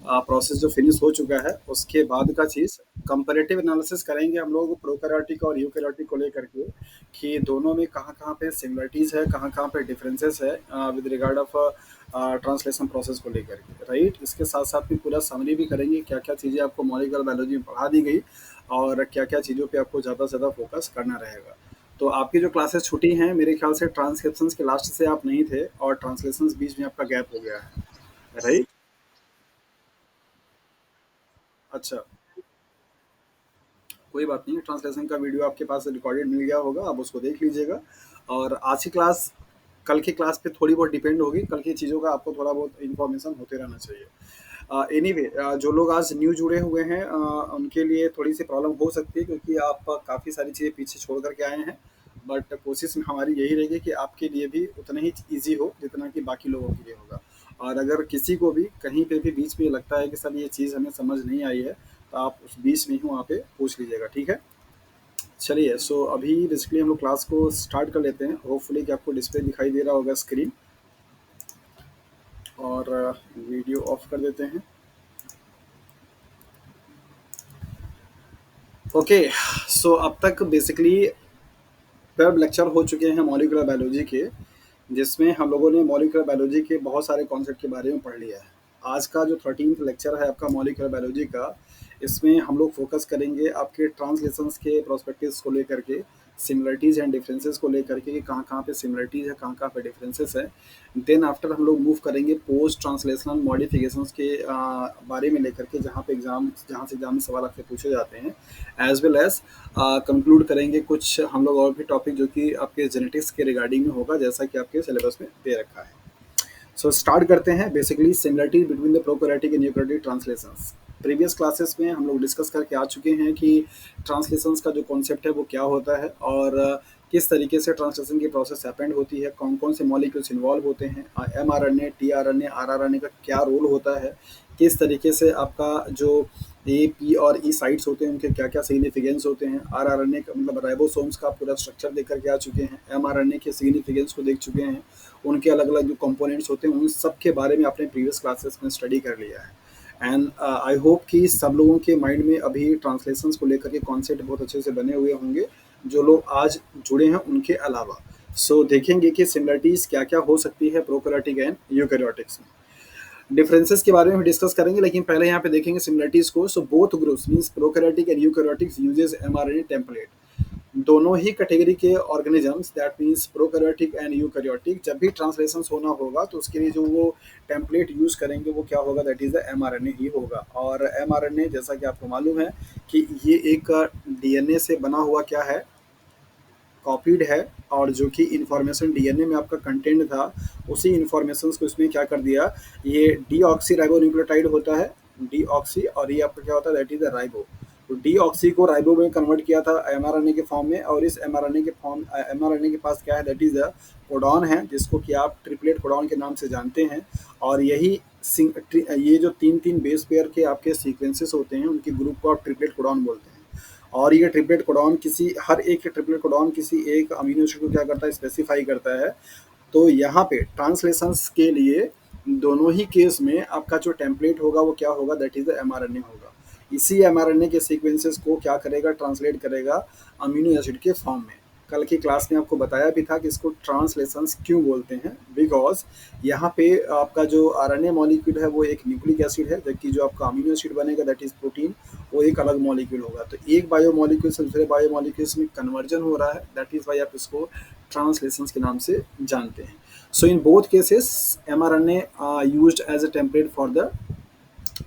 Process जो finish हो चुका है, उसके बाद का चीज़ कंपैरेटिव एनालिसिस करेंगे हम लोग प्रोकैरियोटिक और यूकैरियोटिक को लेकर के, कि दोनों में कहाँ-कहाँ पे सिमिलरिटीज़ है, कहाँ-कहाँ पे डिफरेंसेस है with regard of translation process को लेकर के, राइट? इसके साथ-साथ में पूरा समरी भी करेंगे, क्या-क्या चीज़ें आपको मॉलिक्यूलर बायोलॉजी में पढ़ा दी गई और क्या-क्या चीज़ों पे आपको ज़्यादा से ज़्यादा फोकस करना रहेगा। तो आपकी जो क्लासेस छूटी हैं, मेरे ख्याल से ट्रांसक्रिप्शंस के लास्ट से आप नहीं थे और ट्रांसलेशंस बीच में आपका गैप हो गया है, राइट? अच्छा, कोई बात नहीं, ट्रांसलेशन का वीडियो आपके पास रिकॉर्डेड मिल गया होगा, आप उसको देख लीजिएगा। और आज की क्लास कल की क्लास पे थोड़ी बहुत डिपेंड होगी, कल की चीज़ों का आपको थोड़ा बहुत इन्फॉर्मेशन होते रहना चाहिए। एनीवे जो लोग आज न्यू जुड़े हुए हैं उनके लिए थोड़ी सी प्रॉब्लम हो सकती है, क्योंकि आप काफ़ी सारी चीज़ें पीछे छोड़ कर के आए हैं। बट कोशिश हमारी यही रहेगी कि आपके लिए भी उतना ही ईजी हो जितना कि बाकी लोगों के लिए होगा। और अगर किसी को भी कहीं पे भी बीच में लगता है कि सर ये चीज़ हमें समझ नहीं आई है, तो आप उस बीच में ही वहाँ पे पूछ लीजिएगा, ठीक है? चलिए, सो अभी बेसिकली हम लोग क्लास को स्टार्ट कर लेते हैं। होपफुली कि आपको डिस्प्ले दिखाई दे रहा होगा स्क्रीन, और वीडियो ऑफ कर देते हैं। ओके, सो अब तक बेसिकली 12 लेक्चर हो चुके हैं मॉलिक्यूलर बायोलॉजी के, जिसमें हम लोगों ने मॉलिक्यूलर बायोलॉजी के बहुत सारे कॉन्सेप्ट के बारे में पढ़ लिया है। आज का जो 13th लेक्चर है आपका मॉलिक्यूलर बायोलॉजी का, इसमें हम लोग फोकस करेंगे आपके ट्रांसलेशंस के प्रोस्पेक्टिव्स को लेकर के, सिमिलरिटीज़ एंड डिफरेंसेस को लेकर के, कि कहाँ कहाँ पे सिमिलरिटीज़ है, कहाँ कहाँ पे डिफरेंसेस है। देन आफ्टर हम लोग मूव करेंगे पोस्ट ट्रांसलेशनल मॉडिफिकेशंस के बारे में लेकर के, जहाँ से एग्जाम में सवाल आपसे पूछे जाते हैं, एज वेल एज कंक्लूड करेंगे कुछ हम लोग और भी टॉपिक जो कि आपके जेनेटिक्स के रिगार्डिंग में होगा, जैसा कि आपके सिलेबस में दे रखा है। सो स्टार्ट करते हैं। Basically similarity between the prokaryotic and eukaryotic translations. Previous classes में हम लोग डिस्कस करके आ चुके हैं कि ट्रांसलेशंस का जो कॉन्सेप्ट है वो क्या होता है, और किस तरीके से ट्रांसलेशन की प्रोसेस अपेंड होती है, कौन कौन से मॉलिक्यूल्स इन्वॉल्व होते हैं, mRNA, tRNA, rRNA का क्या रोल होता है, किस तरीके से आपका जो ए पी और ई साइट्स होते हैं उनके क्या क्या सिग्निफिकेंस होते हैं, आरआरएनए का मतलब राइबोसोम्स का पूरा स्ट्रक्चर देख करके आ चुके हैं, एमआरएनए के सिग्निफिकेंस को देख चुके हैं, उनके अलग अलग जो कंपोनेंट्स होते हैं उन सब के बारे में आपने प्रीवियस क्लासेस में स्टडी कर लिया है। एंड आई होप कि सब लोगों के माइंड में अभी ट्रांसलेशंस को लेकर के कॉन्सेप्ट बहुत अच्छे से बने हुए होंगे, जो लोग आज जुड़े हैं उनके अलावा। सो देखेंगे कि सिमिलरिटीज़ क्या क्या हो सकती है प्रोकैरियोटिक एंड यूकैरियोटिक्स में। डिफरेंसेस के बारे में भी डिस्कस करेंगे, लेकिन पहले यहाँ पे देखेंगे सिमिलरिटीज को। So both groups means prokaryotic and eukaryotics uses mRNA template. दोनों ही कैटेगरी के organisms, that means prokaryotic and eukaryotic, जब भी ट्रांसलेशन होना होगा तो उसके लिए जो वो टेम्पलेट यूज करेंगे वो क्या होगा, दैट इज द एमआरएनए ही होगा। और एमआरएनए जैसा कि आपको मालूम है कि ये एक डीएनए से बना हुआ क्या है, कॉपीड है, और जो कि इन्फॉर्मेशन डीएनए में आपका कंटेंट था, उसी इन्फॉर्मेशन को इसमें क्या कर दिया, ये डीऑक्सी राइबो न्यूक्लियोटाइड होता है, डीऑक्सी, और ये आपका क्या होता है, दैट इज द राइबो। तो डीऑक्सी को राइबो में कन्वर्ट किया था एमआरएनए के फॉर्म में, और इस एमआरएनए के पास क्या है, दैट इज द कोडॉन है, जिसको कि आप ट्रिपलेट कोडॉन के नाम से जानते हैं। और यही ये जो तीन तीन बेस पेयर के आपके सीक्वेंसेस होते हैं उनके ग्रुप को आप ट्रिपलेट कोडॉन बोलते हैं। और ये ट्रिपलेट कोडॉन किसी हर एक के ट्रिपलेट कोडॉन किसी एक अमीनो एसिड को क्या करता है, स्पेसिफाई करता है। तो यहाँ पे ट्रांसलेशंस के लिए दोनों ही केस में आपका जो टेम्पलेट होगा वो क्या होगा, दैट इज द एमआरएनए होगा। इसी एमआरएनए के सीक्वेंसेस को क्या करेगा, ट्रांसलेट करेगा अमीनो एसिड के फॉर्म में। कल की क्लास में आपको बताया भी था कि इसको ट्रांसलेशंस क्यों बोलते हैं, बिकॉज यहाँ पे आपका जो आरएनए मॉलिक्यूल है वो एक न्यूक्लिक एसिड है, जबकि जो आपका अमीनो एसिड बनेगा दैट इज प्रोटीन, वो एक अलग मॉलिक्यूल होगा। तो एक बायोमॉलिक्यूल से दूसरे बायोमॉलिक्यूल्स में कन्वर्जन हो रहा है, दैट इज वाई आप इसको ट्रांसलेशंस के नाम से जानते हैं। So in both cases mRNA used as a template for the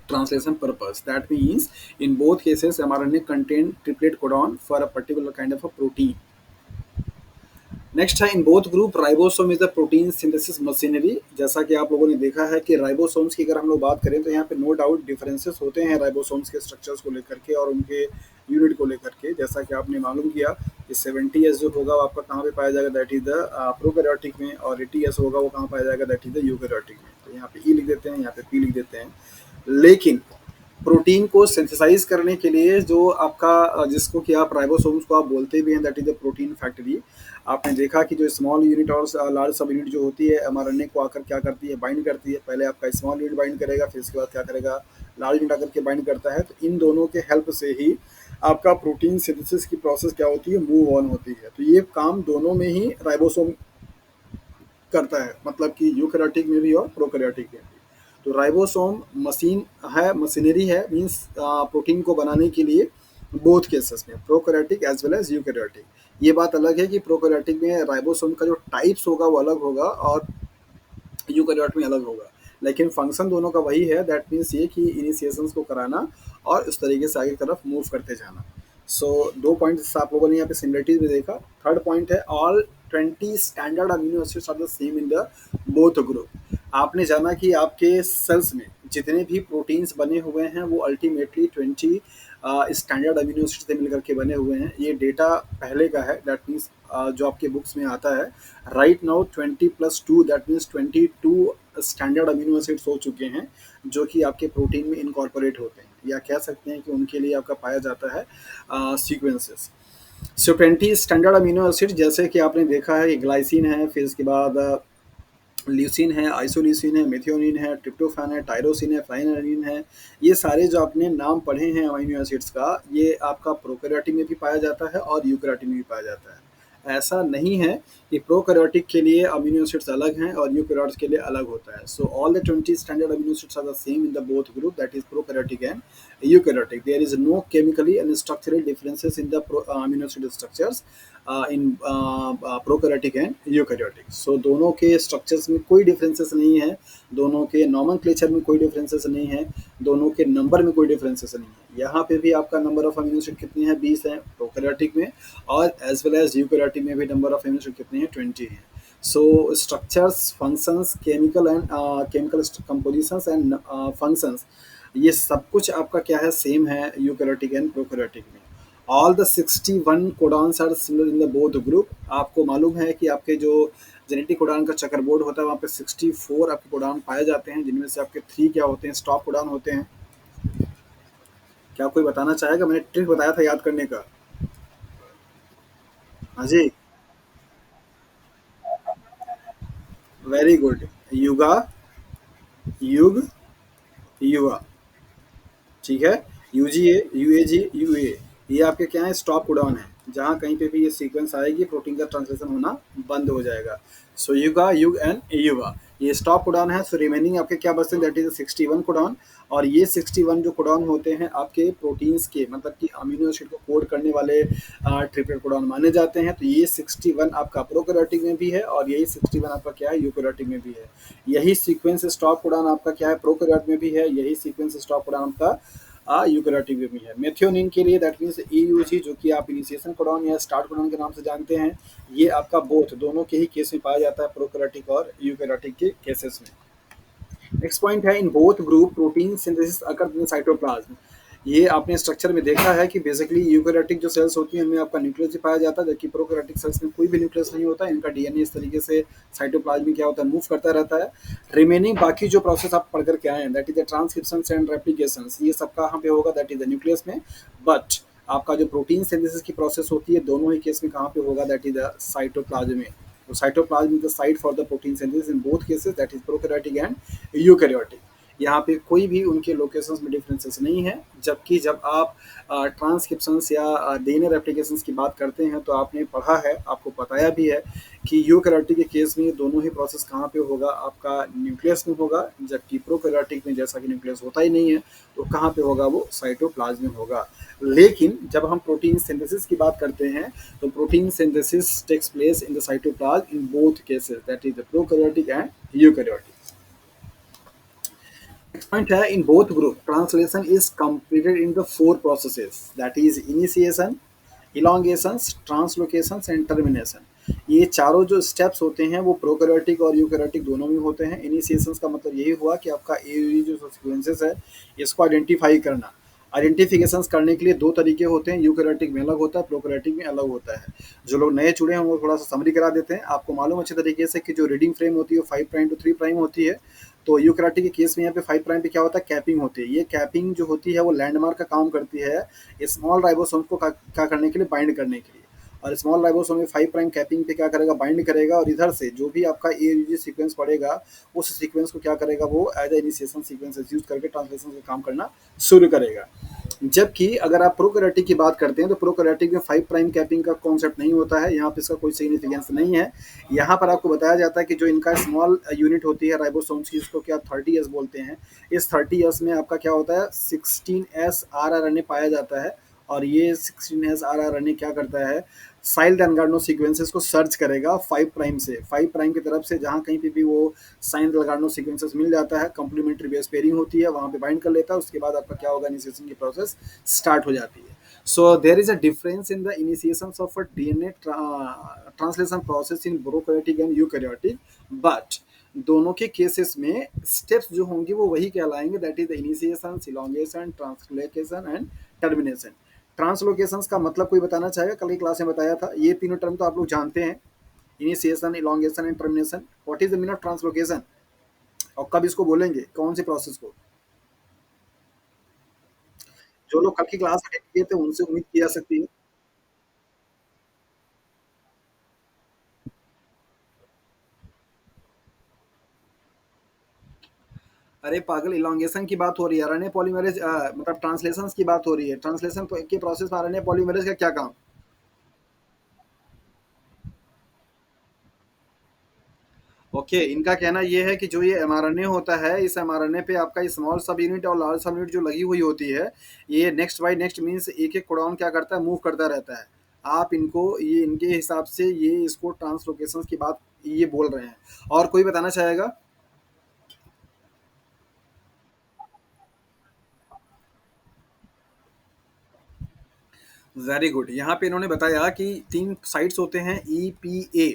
translation purpose. That means in both cases mRNA contain triplet codon for a particular kind of a protein. Next है in both group ribosome is the protein synthesis machinery. जैसा कि आप लोगों ने देखा है कि ribosomes की अगर हम लोग बात करें तो यहाँ पे नो डाउट डिफरेंसेस होते हैं राइबोसोम्स के स्ट्रक्चर्स को लेकर के और उनके यूनिट को लेकर के। जैसा कि आपने मालूम किया कि 70S जो होगा वो आपका कहाँ पे पाया जाएगा, दैट इज द प्रोकैरियोटिक में, और 80S होगा वो कहाँ पाया जाएगा, दैट इज द यूकैरियोटिक में। तो यहाँ पे ई लिख देते हैं, यहाँ पे पी लिख देते हैं। लेकिन प्रोटीन को सिंथेसाइज करने के लिए जो आपका जिसको कि आप राइबोसोम्स को आप बोलते भी हैं, that is the protein factory. आपने देखा कि जो स्मॉल यूनिट और लार्ज सब यूनिट जो होती है एमआरएनए को आकर क्या करती है, बाइंड करती है। पहले आपका स्मॉल यूनिट बाइंड करेगा, फिर इसके बाद क्या करेगा, लार्ज यूनिट आकर के बाइंड करता है। तो इन दोनों के हेल्प से ही आपका प्रोटीन सिंथेसिस की प्रोसेस क्या होती है, मूव ऑन होती है। तो ये काम दोनों में ही राइबोसोम करता है, मतलब कि यूकैरियोटिक में भी और प्रोकैरियोटिक में भी। तो राइबोसोम मशीन है, मशीनरी है, मीन्स प्रोटीन को बनाने के लिए बोथ केसेस में, prokaryotic as well as eukaryotic. ये बात अलग है कि प्रोकैरियोटिक में राइबोसोम का जो टाइप्स होगा वो अलग होगा और यूकैरियोट में अलग होगा, लेकिन फंक्शन दोनों का वही है। दैट मीन्स ये कि इनिशिएशंस को कराना और उस तरीके से आगे की तरफ मूव करते जाना। सो दो पॉइंट्स आप लोगों ने यहाँ पे सिमिलरिटीज में देखा। Third point is all 20 standard amino acids are the same in the both group. आपने जाना कि आपके सेल्स में जितने भी प्रोटीन्स बने हुए हैं वो अल्टीमेटली 20 स्टैंडर्ड अमीनो एसिड से मिलकर के बने हुए हैं। ये डेटा पहले का है, दैट मीन्स जो आपके बुक्स में आता है। Right now 20+2 that means 22 standard amino acids हो चुके हैं जो कि आपके प्रोटीन में इनकॉर्पोरेट होते हैं, या कह सकते हैं कि उनके लिए आपका पाया जाता है सीक्वेंसेस। सो 20 स्टैंडर्ड अमीनो एसिड, जैसे कि आपने देखा है कि ग्लाइसिन है, फिर इसके बाद ल्यूसिन है, आइसोल्यूसिन है, मेथियोनिन है, ट्रिप्टोफैन है, टायरोसिन है, फाइनालिन है। ये सारे जो आपने नाम पढ़े हैं अमीनो एसिड्स का, ये आपका प्रोकैरियोटिक में भी पाया जाता है और यूकैरियोटिक में भी पाया जाता है। ऐसा नहीं है कि प्रोकैरियोटिक के लिए अमीनो एसिड्स अलग हैं और यूकैरियोट्स के लिए अलग होता है। So all the 20 standard amino acids are the same in the both group, that is prokaryotic and eukaryotic. There is no chemically and structural differences in the amino acid structures in prokaryotic and eukaryotic. So दोनों के structures में कोई differences नहीं है, दोनों के nomenclature में कोई differences नहीं है, दोनों के number में कोई differences नहीं है। यहाँ पे भी आपका number of amino acid कितनी है, 20 है prokaryotic में, और as well as eukaryotic में भी number of amino acid कितनी है, 20 है। So structures, functions, chemical compositions and functions, ये सब कुछ आपका क्या है, सेम है यूकैरियोटिक एंड प्रोकैरियोटिक में। All the 61 codons are similar in the both group. आपको मालूम है कि आपके जो जेनेटिक कोडॉन का चक्कर बोर्ड होता है वहाँ पे 64 आपके कोडॉन पाए जाते हैं, जिनमें से आपके 3 क्या होते हैं, स्टॉप कोडॉन होते हैं। क्या कोई बताना चाहेगा? मैंने ट्रिक बताया था याद करने का। हाँ जी, वेरी गुड। युगा, युग, युवा, ठीक है। यूजीए, यूएजी, यूए, ये आपके क्या है, स्टॉप कोडॉन है। जहाँ कहीं पे भी ये सीक्वेंस आएगी प्रोटीन का ट्रांसलेशन होना बंद हो जाएगा। सो युगा, युग एंड युवा, ये स्टॉप कोडॉन है। सो रिमेनिंग आपके क्या बचते हैं, दैट इज 61 कोडॉन। और ये 61 जो कोडॉन होते हैं आपके प्रोटीन्स के, मतलब कि अमीनो एसिड को कोड करने वाले ट्रिपलेट कोडॉन माने जाते हैं। तो ये 61 आपका प्रोकैरियोटिक में भी है और यही 61 आपका क्या है, यूकैरियोटिक में भी है। यही सीक्वेंस स्टॉप कोडॉन आपका क्या है, प्रोकैरियोट में भी है। यही सीक्वेंस स्टॉप कोडॉन आपका यूकैरियोटिक में भी है। मेथियोनिन के लिए दैट मीन्स ईयूजी, जो कि आप इनिशिएशन कोडॉन या स्टार्ट कोडॉन के नाम से जानते हैं, ये आपका बोथ दोनों के ही केस में पाया जाता है, प्रोकैरियोटिक और यूकैरियोटिक के केसेस में। नेक्स्ट पॉइंट है, in both group protein synthesis occur in cytoplasm. ये आपने स्ट्रक्चर में देखा है कि बेसिकली यूकैरियोटिक जो सेल्स होती हैं उनमें आपका न्यूक्लियस भी पाया जाता है, जबकि प्रोकैरियोटिक सेल्स में कोई भी न्यूक्लियस नहीं होता है। इनका डीएनए इस तरीके से साइटोप्लाज्म में क्या होता है, मूव करता रहता है। रिमेनिंग बाकी जो प्रोसेस आप पढ़ करके आए हैं, that is the transcription and replication, ये सब कहाँ पे होगा, दैट इज द न्यूक्लियस में। बट आपका जो प्रोटीन सिंथेसिस की प्रोसेस होती है दोनों ही केस में कहाँ पे होगा, दैट इज द साइटोप्लाज्म में। तो cytoplasm is the site for the protein synthesis in both cases, that is prokaryotic and eukaryotic. यहाँ पे कोई भी उनके लोकेशंस में डिफरेंसेस नहीं है। जबकि जब आप ट्रांसक्रिप्शंस या डीएनए रेप्लिकेशंस की बात करते हैं तो आपने पढ़ा है, आपको बताया भी है कि यूकैरियोटिक के केस में दोनों ही प्रोसेस कहाँ पे होगा, आपका न्यूक्लियस में होगा। जबकि प्रोकैरियोटिक में जैसा कि न्यूक्लियस होता ही नहीं है तो कहाँ पे होगा, वो साइटोप्लाज्म में होगा। लेकिन जब हम प्रोटीन सिंथेसिस की बात करते हैं तो protein synthesis takes place in the cytoplasm in both cases, that is the prokaryotic and eukaryotic. Next point है, in both group translation is completed in the 4 processes, that is initiation, elongations, translocations and termination। ये चारों जो steps होते हैं वो prokaryotic और eukaryotic दोनों में होते हैं। इनिशिएशंस का मतलब यही हुआ कि आपका एयूजी जो सीक्वेंसेस है इसको आइडेंटिफाई करना। आइडेंटिफिकेशंस करने के लिए 2 तरीके होते हैं, यूकैरियोटिक में अलग होता है, प्रोकैरियोटिक में अलग होता है। जो लोग नए जुड़े हैं वो थोड़ा सा समरी करा देते हैं। आपको मालूम अच्छे तरीके से कि जो रीडिंग फ्रेम होती है 5 प्राइम टू 3 प्राइम होती है। तो यूकैरियोटिक के केस में यहाँ पे 5 प्राइम पे क्या होता है, कैपिंग होती है। ये कैपिंग जो होती है वो लैंडमार्क का काम करती है स्मॉल राइबोसोम को क्या करने के लिए, बाइंड करने के लिए। और स्मॉल राइबोसोम में 5 प्राइम कैपिंग पे क्या करेगा, बाइंड करेगा, और इधर से जो भी आपका ए सीक्वेंस पड़ेगा उस सीक्वेंस को क्या करेगा, वो as a initiation sequence use करके ट्रांसलेशन का काम करना शुरू करेगा। जबकि अगर आप प्रोकैरियोटिक की बात करते हैं तो प्रोकैरियोटिक में 5 प्राइम कैपिंग का कॉन्सेप्ट नहीं होता है, यहाँ पे इसका कोई सिग्निफिकेंस नहीं है। यहाँ पर आपको बताया जाता है कि जो इनका स्मॉल यूनिट होती है राइबोसोम्स की, इसको क्या 30S बोलते हैं। इस 30S में आपका क्या होता है, 16S RRNA पाया जाता है। और ये 16S RRNA क्या करता है, साइल डेनगार्डनो सीक्वेंसेस को सर्च करेगा 5 प्राइम से, 5 प्राइम की तरफ से जहाँ कहीं पे भी वो साइन डेनगार्डनो सीक्वेंसेस मिल जाता है, कंप्लीमेंट्री बेस पेयरिंग होती है, वहाँ पे बाइंड कर लेता है। उसके बाद आपका क्या होगा, इनिशिएशन की प्रोसेस स्टार्ट हो जाती है। So there is a difference in the initiation of a DNA translation process in prokaryotic and eukaryotic, but दोनों के केसेस में स्टेप्स जो होंगे वो वही कहलाएंगे, that is the initiation, elongation, translocation and termination. Translocation का मतलब कोई बताना चाहेगा, कल की क्लास में बताया था, ये तीनों टर्म तो आप लोग जानते हैं, initiation, elongation and termination. What is the mean of translocation, और कब इसको बोलेंगे, कौन सी प्रोसेस को। जो लोग कल की क्लास अटेंड किए थे उनसे उम्मीद की जा सकती है। अरे पागल, इलोंगेशन की बात हो रही है, आरएनए पॉलीमरेज मतलब ट्रांसलेशन की बात हो रही है। ट्रांसलेशन के प्रोसेस में आरएनए पॉलीमरेज का क्या काम। ओके, इनका कहना ये है कि जो ये एमआरएनए होता है, इस एमआरएनए पे आपका स्मॉल सब यूनिट और लार्ज सब यूनिट जो लगी हुई होती है, ये नेक्स्ट बाय नेक्स्ट मीन्स एक एक कोडॉन क्या करता है, मूव करता रहता है। आप इनको ये इनके हिसाब से ये इसको ट्रांसलोकेशन की बात ये बोल रहे हैं। और कोई बताना चाहेगा। वेरी गुड, यहाँ पे इन्होंने बताया कि 3 साइट्स होते हैं EPA।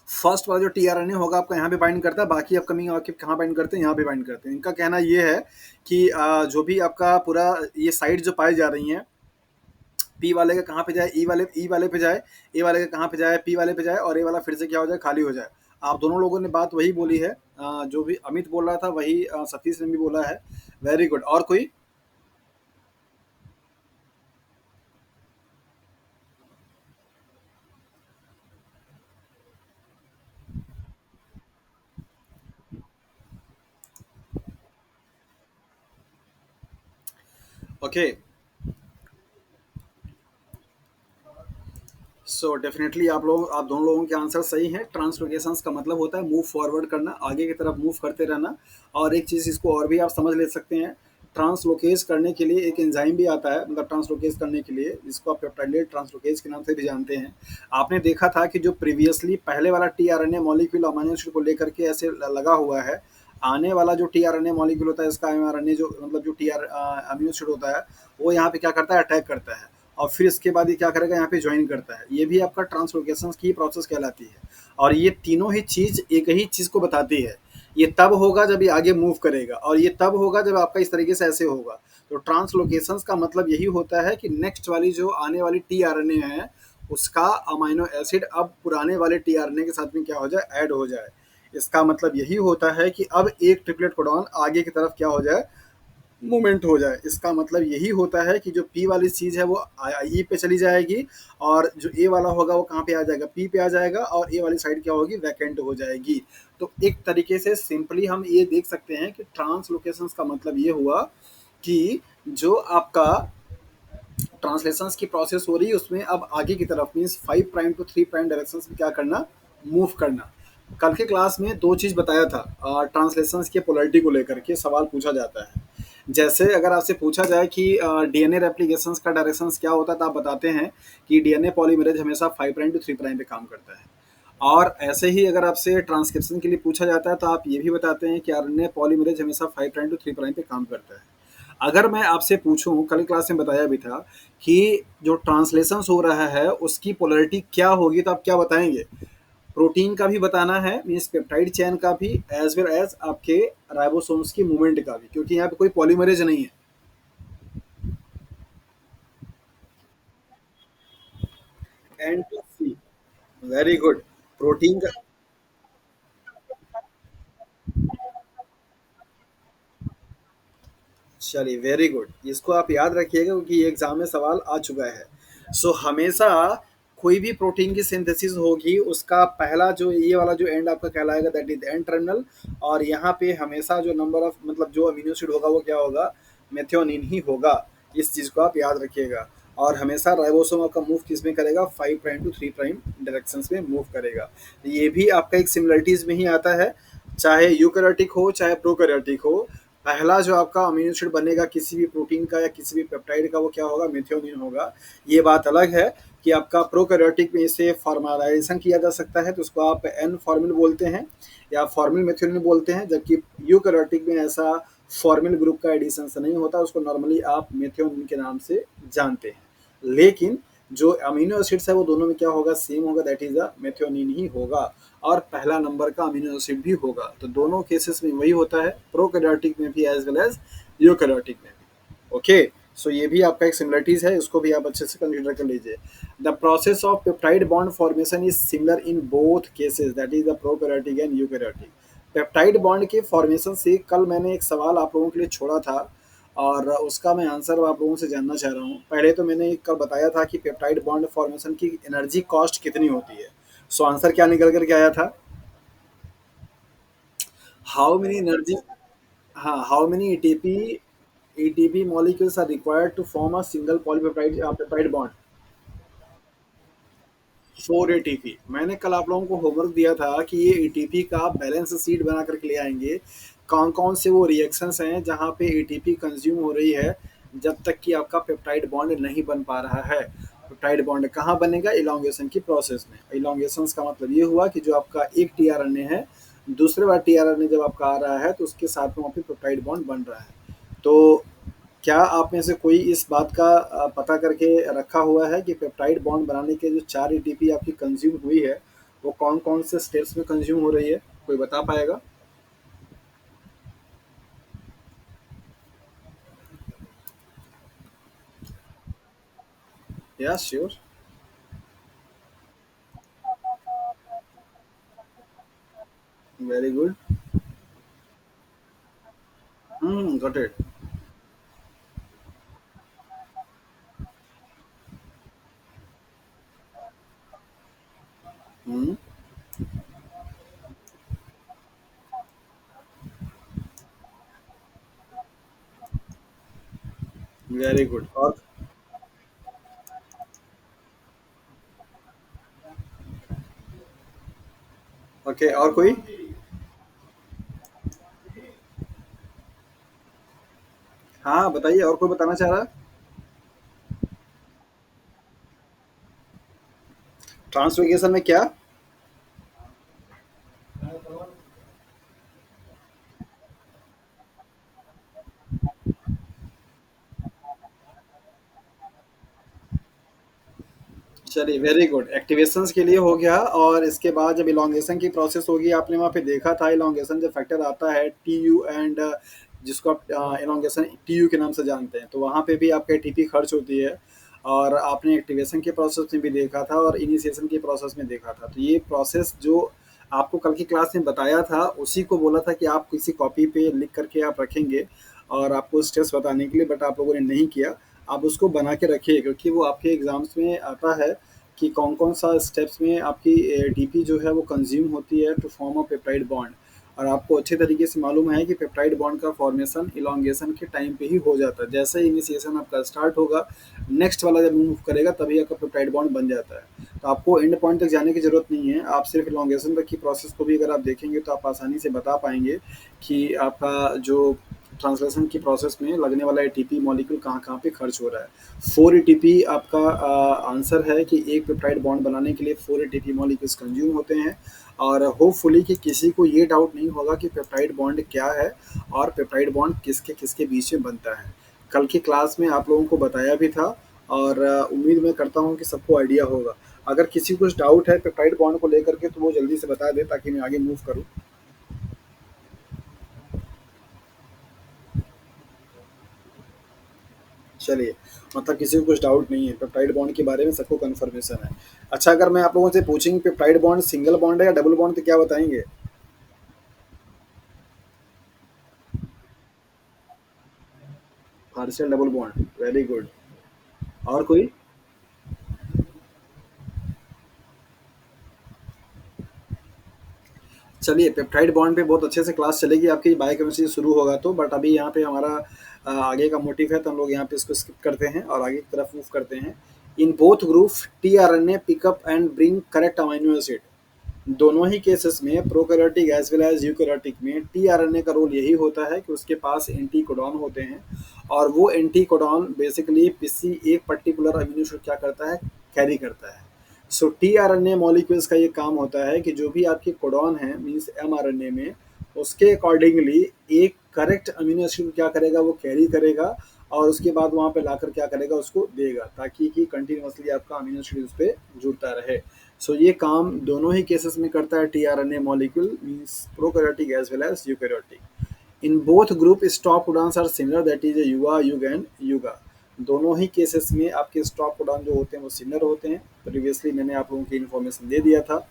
फर्स्ट वाला जो टीआरएनए होगा आपका यहाँ पे बाइंड करता है, बाकी अपकमिंग आपके कहाँ बाइंड करते हैं, यहाँ पे बाइंड करते हैं। इनका कहना ये है कि जो भी आपका पूरा ये साइट जो पाई जा रही हैं, पी वाले का कहाँ पे जाए, ई वाले पे जाए, ए वाले का कहाँ पे जाए, पी वाले पे जाए, और ए वाला फिर से क्या हो जाए, खाली हो जाए। आप दोनों लोगों ने बात वही बोली है, जो भी अमित बोल रहा था वही सतीश ने भी बोला है। वेरी गुड, और कोई। ओके, सो डेफिनेटली आप दोनों लोगों के आंसर सही हैं। ट्रांसलोकेशंस का मतलब होता है मूव फॉरवर्ड करना, आगे की तरफ मूव करते रहना। और एक चीज़ इसको और भी आप समझ ले सकते हैं, ट्रांसलोकेज करने के लिए एक एंजाइम भी आता है, मतलब ट्रांसलोकेज करने के लिए, जिसको आप पेप्टाइलेट ट्रांसलोकेज के नाम से भी जानते हैं। आपने देखा था कि जो प्रीवियसली पहले वाला टीआरएनए मॉलिक्यूल अमीनो एसिड को लेकर के ऐसे लगा हुआ है, आने वाला जो टीआरएनए मॉलिक्यूल होता है, इसका एमआरएनए जो मतलब जो टीआर अमीनो एसिड होता है, वो यहाँ पे क्या करता है, अटैक करता है। और फिर इसके बाद ये क्या करेगा, यहाँ पे ज्वाइन करता है। ये भी आपका ट्रांसलोकेशन की प्रोसेस कहलाती है। और ये तीनों ही चीज एक ही चीज को बताती है। ये तब होगा जब ये आगे मूव करेगा, और ये तब होगा जब आपका इस तरीके से ऐसे होगा। तो ट्रांसलोकेशन का मतलब यही होता है कि नेक्स्ट वाली जो आने वाली टीआरएनए है, उसका अमीनो एसिड अब पुराने वाले टीआरएनए के साथ में क्या हो जाए, ऐड हो जाए। इसका मतलब यही होता है कि अब एक ट्रिपलेट कोडॉन आगे की तरफ क्या हो जाए, मूवमेंट हो जाए। इसका मतलब यही होता है कि जो पी वाली चीज़ है वो ई पे चली जाएगी, और जो ए वाला होगा वो कहाँ पे आ जाएगा, पी पे आ जाएगा, और ए वाली साइड क्या होगी, वैकेंट हो जाएगी। तो एक तरीके से सिंपली हम ये देख सकते हैं कि ट्रांसलोकेशन का मतलब ये हुआ कि जो आपका ट्रांसलेशन की प्रोसेस हो रही है उसमें अब आगे की तरफ means 5 prime to 3 prime direction में क्या करना, मूव करना। कल के क्लास में दो चीज़ बताया था, ट्रांसलेशन के पोलरिटी को लेकर के सवाल पूछा जाता है। जैसे अगर आपसे पूछा जाए कि डीएनए रेप्लिकेशंस का डायरेक्शंस क्या होता है, तो आप बताते हैं कि डीएनए पॉलीमरेज हमेशा 5 प्राइम टू 3 प्राइम पे काम करता है। और ऐसे ही अगर आपसे ट्रांसक्रिप्शन के लिए पूछा जाता है तो आप ये भी बताते हैं कि आरएनए पॉलीमरेज हमेशा 5 प्राइम टू 3 प्राइम पे काम करता है। अगर मैं आपसे पूछूं, कल क्लास में बताया भी था कि जो ट्रांसलेशन हो रहा है उसकी पोलरिटी क्या होगी, तो आप क्या बताएंगे। प्रोटीन का भी बताना है, मीन्स पेप्टाइड चेन का भी, एज वेल एज आपके राइबोसोम्स की मूवमेंट का भी, क्योंकि यहाँ पे कोई पॉलीमरेज नहीं है। N to C, very good. Protein का चलिए वेरी गुड, इसको आप याद रखिएगा क्योंकि ये एग्जाम में सवाल आ चुका है। सो हमेशा कोई भी प्रोटीन की सिंथेसिस होगी उसका पहला जो ये वाला जो एंड आपका कहलाएगा दैट इज एंड टर्मिनल। और यहाँ पे हमेशा जो नंबर ऑफ मतलब जो अमीनो एसिड होगा वो क्या होगा, मेथियोनिन ही होगा। इस चीज़ को आप याद रखिएगा। और हमेशा राइबोसोम आपका मूव किस में करेगा, 5 प्राइम टू 3 प्राइम डायरेक्शंस में मूव करेगा। ये भी आपका एक सिमिलरिटीज में ही आता है, चाहे यूकैरियोटिक हो चाहे प्रोकैरियोटिक हो। पहला जो आपका अमीनो एसिड बनेगा किसी भी प्रोटीन का या किसी भी पेप्टाइड का वो क्या होगा, मेथियोनिन होगा। ये बात अलग है कि आपका प्रोकैरियोटिक में इसे फॉर्मलाइजेशन किया जा सकता है तो उसको आप एन फॉर्मिल बोलते हैं या फॉर्मिल मेथियोनिन बोलते हैं, जबकि यूकैरियोटिक में ऐसा फॉर्मिल ग्रुप का एडिशन से नहीं होता, उसको नॉर्मली आप मेथियोनिन के नाम से जानते हैं। लेकिन जो अमीनो एसिड्स है वो दोनों में क्या होगा, सेम होगा, दैट इज अ मेथियोनिन ही होगा। और पहला नंबर का अमीनो एसिड भी होगा। तो दोनों केसेस में वही होता है, प्रोकैरियोटिक में भी एज वेल एज यूकैरियोटिक में भी। ओके, सो ये भी आपका एक सिमिलरिटीज है, इसको भी आप अच्छे से कंसिडर कर लीजिए। The process of peptide bond formation is similar in both cases, that is the prokaryotic and eukaryotic. Peptide bond के फॉर्मेशन से कल मैंने एक सवाल आप लोगों के लिए छोड़ा था और उसका मैं आंसर आप लोगों से जानना चाह रहा हूँ। पहले तो मैंने एक कल बताया था कि पेप्टाइड बॉन्ड फॉर्मेशन की एनर्जी कॉस्ट कितनी होती है। सो आंसर क्या निकल कर के आया था, हाउ मेनी एनर्जी, हाँ, how many ATP molecules are required to form a single polypeptide peptide bond। 4 ATP. मैंने कल आप लोगों को होमवर्क दिया था कि ये एटीपी का बैलेंस शीट बना करके ले आएंगे, कौन कौन से वो रिएक्शंस हैं जहाँ पे एटीपी कंज्यूम हो रही है जब तक कि आपका पेप्टाइड बॉन्ड नहीं बन पा रहा है। पेप्टाइड बॉन्ड कहाँ बनेगा, इलॉन्गेशन की प्रोसेस में। इलॉन्गेशन का मतलब ये हुआ कि जो आपका एक टीआरएनए है दूसरे बार टीआरएनए जब आपका आ रहा है तो उसके साथ में वहाँ पे पेप्टाइड बॉन्ड बन रहा है। तो क्या आप में से कोई इस बात का पता करके रखा हुआ है कि पेप्टाइड बॉन्ड बनाने के जो 4 एटीपी आपकी कंज्यूम हुई है वो कौन कौन से स्टेप्स में कंज्यूम हो रही है, कोई बता पाएगा? या sure. Very good. Got it. Hmm. Very good. और ओके, और कोई? हाँ बताइए, और कोई बताना चाह रहा है? ट्रांसलोकेशन में क्या? चलिए वेरी गुड, एक्टिवेशंस के लिए हो गया। और इसके बाद जब इलॉन्गेशन की प्रोसेस होगी, आपने वहाँ पे देखा था इलॉन्गेशन जब फैक्टर आता है टी यू एंड जिसको आप इलॉन्गेशन टी यू के नाम से जानते हैं, तो वहाँ पे भी आपका टीपी खर्च होती है। और आपने एक्टिवेशन के प्रोसेस में भी देखा था और इनिशिएशन के प्रोसेस में देखा था। तो ये प्रोसेस जो आपको कल की क्लास में बताया था उसी को बोला था कि आप किसी कॉपी पे लिख करके आप रखेंगे और आपको स्टेप्स बताने के लिए, बट आप लोगों ने नहीं किया। आप उसको बना के रखिए क्योंकि वो आपके एग्जाम्स में आता है कि कौन कौन सा स्टेप्स में आपकी एटीपी जो है वो कंज्यूम होती है to form a peptide bond. और आपको अच्छे तरीके से मालूम है कि पेप्टाइड बॉन्ड का फॉर्मेशन इलॉन्गेशन के टाइम पे ही हो जाता है। जैसे ही इनिशिएशन आपका स्टार्ट होगा, नेक्स्ट वाला जब मूव करेगा तभी आपका पेप्टाइड बॉन्ड बन जाता है। तो आपको एंड पॉइंट तक जाने की जरूरत नहीं है, आप सिर्फ इलॉन्गेशन तक की प्रोसेस को भी अगर आप देखेंगे तो आप आसानी से बता पाएंगे कि आपका जो ट्रांसलेशन की प्रोसेस में लगने वाला एटीपी मॉलिक्यूल कहाँ कहाँ पे खर्च हो रहा है। 4 एटीपी आपका आंसर है कि एक पेप्टाइड बॉन्ड बनाने के लिए 4 एटीपी मॉलिक्यूल्स कंज्यूम होते हैं। और होपफुली कि किसी को ये डाउट नहीं होगा कि पेप्टाइड बॉन्ड क्या है और पेप्टाइड बॉन्ड किसके किसके बीच में बनता है। कल की क्लास में आप लोगों को बताया भी था और उम्मीद मैं करता हूँ कि सबको आइडिया होगा। अगर किसी को कुछ डाउट है पेप्टाइड बॉन्ड को लेकर के तो वो जल्दी से बता दे ताकि मैं आगे मूव करूँ। चलिए, मतलब किसी को कुछ डाउट नहीं है, पेप्टाइड बॉन्ड के बारे में सबको कन्फर्मेशन है। अच्छा, अगर मैं आप लोगों से पूछेंगे पेप्टाइड बॉन्ड सिंगल बॉन्ड है या डबल बॉन्ड तो क्या बताएंगे? Partial double bond, very good. और कोई? चलिए, पेप्टाइड बॉन्ड पे बहुत अच्छे से क्लास चलेगी आपकी, बायोकेमिस्ट्री शुरू होगा तो, बट अभी यहाँ पे हमारा आगे का मोटिव है तो हम लोग यहाँ पे इसको स्किप करते हैं और आगे की तरफ मूव करते हैं। In both group T R N A pickup and bring correct amino acid. दोनों ही केसेस में prokaryotic as well as eukaryotic में टीआरएनए का रोल यही होता है कि उसके पास एंटी कोडॉन होते हैं, और वो एंटी कोडॉन बेसिकली किसी एक पर्टिकुलर अमीनो एसिड क्या करता है, कैरी करता है। सो टीआरएनए मॉलिक्यूल्स का ये काम होता है कि जो भी आपके कोडॉन है मीन्स एमआरएनए में, उसके अकॉर्डिंगली एक करेक्ट अमीनो एसिड क्या करेगा, वो कैरी करेगा और उसके बाद वहाँ पे लाकर क्या करेगा, उसको देगा, ताकि कि कंटिन्यूसली आपका अमीनो एसिड उस पर जुड़ता रहे। सो ये काम दोनों ही केसेस में करता है tRNA molecule, means prokaryotic as well as eukaryotic. In both group stop codons are similar, that is युवा युग एंड युगा। दोनों ही केसेस में आपके स्टॉप कोडॉन जो होते हैं वो सिमिलर होते हैं। प्रीवियसली मैंने आप लोगों की इन्फॉर्मेशन दे दिया था।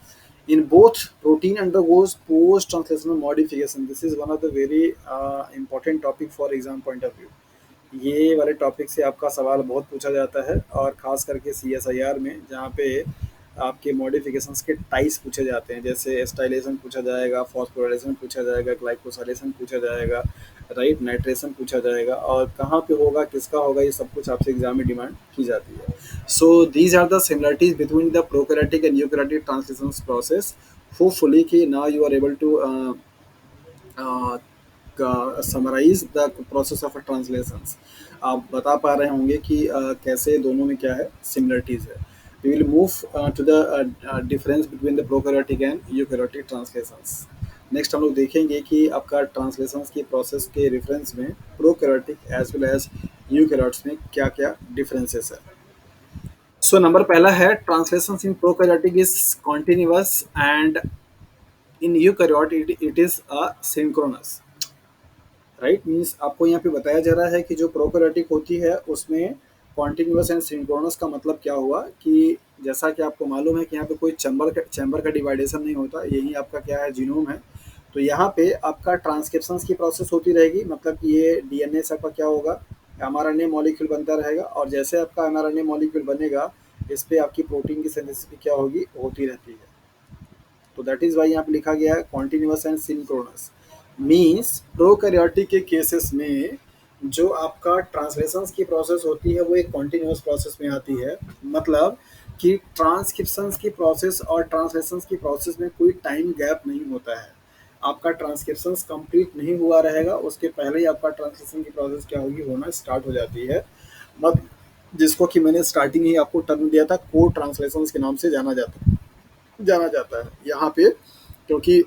In both protein undergoes post translational modification, this is one of the very important topic for exam point of view. ये वाले टॉपिक से आपका सवाल बहुत पूछा जाता है, और ख़ास करके CSIR में, जहाँ पे आपके मॉडिफिकेशंस के टाइप्स पूछे जाते हैं, जैसे एस्टाइलेशन पूछा जाएगा, फॉस्फोराइलेशन पूछा जाएगा, ग्लाइकोसाइलेशन पूछा जाएगा, राइट, नाइट्रेशन पूछा जाएगा, और कहाँ पे होगा, किसका होगा, ये सब कुछ आपसे एग्जाम में डिमांड की जाती है। So these are the similarities between the prokaryotic and eukaryotic translation process. Hopefully कि now you are able to summarise the process of translations. आप बता पा रहे होंगे कि कैसे दोनों में क्या है, सिमिलरिटीज है। We will move to the difference between the prokaryotic and eukaryotic translations. Next हम लोग देखेंगे कि आपका ट्रांसलेशंस की प्रोसेस के रेफरेंस में prokaryotic as well as eukaryotes में क्या क्या डिफरेंसेस है। सो नंबर पहला है, translations in prokaryotic is continuous and in eukaryote it is asynchronous. Right, means आपको यहाँ पे बताया जा रहा है कि जो प्रोकैरियोटिक होती है उसमें कॉन्टिन्यूअस एंड सिंक्रोनस का मतलब क्या हुआ, कि जैसा कि आपको मालूम है कि यहाँ पे कोई चैम्बर का डिवाइडेशन नहीं होता, यही आपका क्या है, जीनोम है। तो यहाँ पे आपका ट्रांसक्रिप्शंस की प्रोसेस होती रहेगी, मतलब कि ये डीएनए से आपका क्या होगा, एमआरएनए मॉलिक्यूल बनता रहेगा, और जैसे आपका एमआरएनए मॉलिक्यूल बनेगा, इस पे आपकी प्रोटीन की सिंथेसिस भी क्या होगी, होती रहती है। तो दैट इज वाई यहाँ पे लिखा गया है continuous and synchronous. Means prokaryotic के केसेस में जो आपका ट्रांसलेशंस की प्रोसेस होती है वो एक कॉन्टिन्यूअस प्रोसेस में आती है, मतलब कि ट्रांसक्रिप्शंस की प्रोसेस और ट्रांसलेशंस की प्रोसेस में कोई टाइम गैप नहीं होता है। आपका ट्रांसक्रिप्शंस कंप्लीट नहीं हुआ रहेगा, उसके पहले ही आपका ट्रांसलेशन की प्रोसेस क्या होगी, होना स्टार्ट हो जाती है। मत जिसको कि मैंने स्टार्टिंग ही आपको टर्म दिया था, कोड ट्रांसलेशंस के नाम से जाना जाता है यहाँ पे, क्योंकि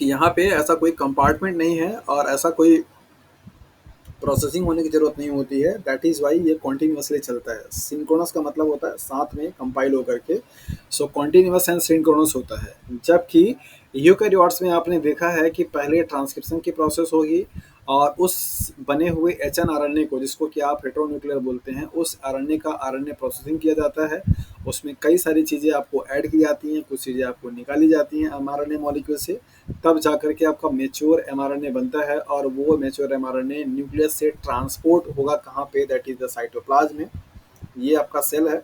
यहाँ पे ऐसा कोई कंपार्टमेंट नहीं है और ऐसा कोई प्रोसेसिंग होने की जरूरत नहीं होती है। दैट इज वाई ये कॉन्टिन्यूसली चलता है। सिंक्रोनस का मतलब होता है साथ में कंपाइल होकर के, सो कॉन्टिन्यूस एंड सिंक्रोनस होता है। जबकि यूकैरियोट्स में आपने देखा है कि पहले ट्रांसक्रिप्शन की प्रोसेस होगी, और उस बने हुए एचएनआरएनए को, जिसको कि आप हेटेरोन्यूक्लियर बोलते हैं, उस आरएनए का आरएनए प्रोसेसिंग किया जाता है। उसमें कई सारी चीज़ें आपको ऐड की जाती हैं, कुछ चीज़ें आपको निकाली जाती हैं एमआरएनए मॉलिक्यूल से, तब जाकर के आपका मेच्योर एमआरएनए बनता है, और वो मेच्योर एमआरएनए न्यूक्लियस से ट्रांसपोर्ट होगा कहाँ पे, दैट इज द साइटोप्लाज्म में। ये आपका सेल है,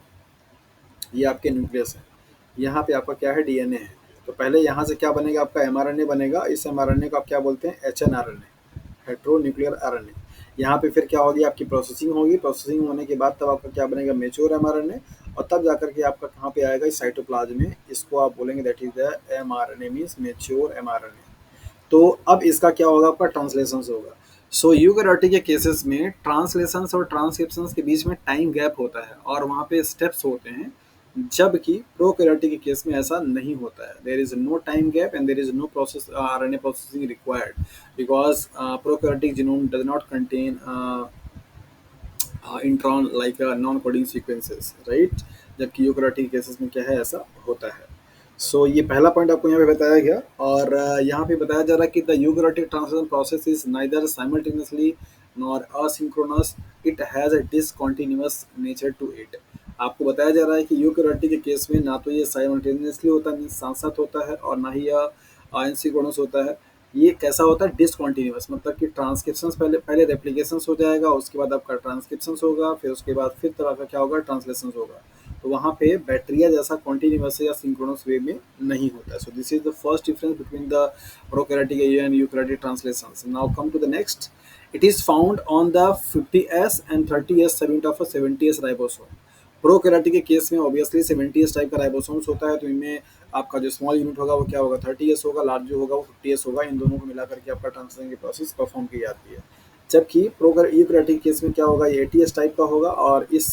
ये आपके न्यूक्लियस है, यहाँ पे आपका क्या है, डीएनए है। तो पहले यहाँ से क्या बनेगा, आपका एमआरएनए बनेगा। इस एमआरएनए को आप क्या बोलते हैं, एचएनआरएनए, हेटेरोन्यूक्लियर आरएनए। यहाँ पे फिर क्या होगी, आपकी प्रोसेसिंग होगी। प्रोसेसिंग होने के बाद तब आपका क्या बनेगा, मेच्योर एमआरएनए, और तब जाकर के आपका कहाँ पे आएगा, इस साइटोप्लाज्म में। इसको आप बोलेंगे that is the mRNA, means mature mRNA. तो अब इसका क्या होगा, आपका ट्रांसलेशंस होगा। सो यूकैरियोटिक के केसेस में ट्रांसलेशंस और ट्रांसक्रिप्शंस के बीच में टाइम गैप होता है और वहाँ पे स्टेप्स होते हैं, जबकि प्रोकैरियोटिक के केस में ऐसा नहीं होता है। There is no time gap and there is no process RNA processing required, because prokaryotic genome does not contain intron like non coding sequences, right. जबकि यूकैरियोटिक केसेस में क्या है, ऐसा होता है। सो ये पहला पॉइंट आपको यहाँ पे बताया गया, और यहाँ पे बताया जा रहा है कि the eukaryotic translation process is neither simultaneously nor asynchronous, it has a discontinuous nature to it. आपको बताया जा रहा है कि यूकेरियोटिक के केस में ना तो ये साइमल्टेनियसली होता है, मीन्स साथ साथ होता है, और ना ही यह एसिंक्रोनस होता है। ये कैसा होता है, डिसकंटिन्यूअस, मतलब कि ट्रांसक्रिप्शन पहले पहले रेप्लिकेशन हो जाएगा, उसके बाद आपका ट्रांसक्रिप्शन होगा, फिर उसके बाद फिर तरह का क्या होगा, ट्रांसलेशन होगा। तो वहाँ पे बैक्टीरिया जैसा कॉन्टिन्यूअस या सिंक्रोनस वे में नहीं होता है। So this is the first difference between the prokaryotic and eukaryotic translations. Now come to the next. It is found on the 50s and 30s segment of a 70s ribosome. Prokaryotic के case में obviously 70s type का ribosomes होता है, तो इनमें आपका जो small unit होगा वो क्या होगा, 30s होगा, लार्ज जो होगा वो 50s होगा। इन दोनों को मिलाकर के आपका ट्रांसलेशन की प्रोसेस परफॉर्म की जाती है। जबकि यूकेरियोटिक केस में क्या होगा, ये 80s टाइप का होगा, और इस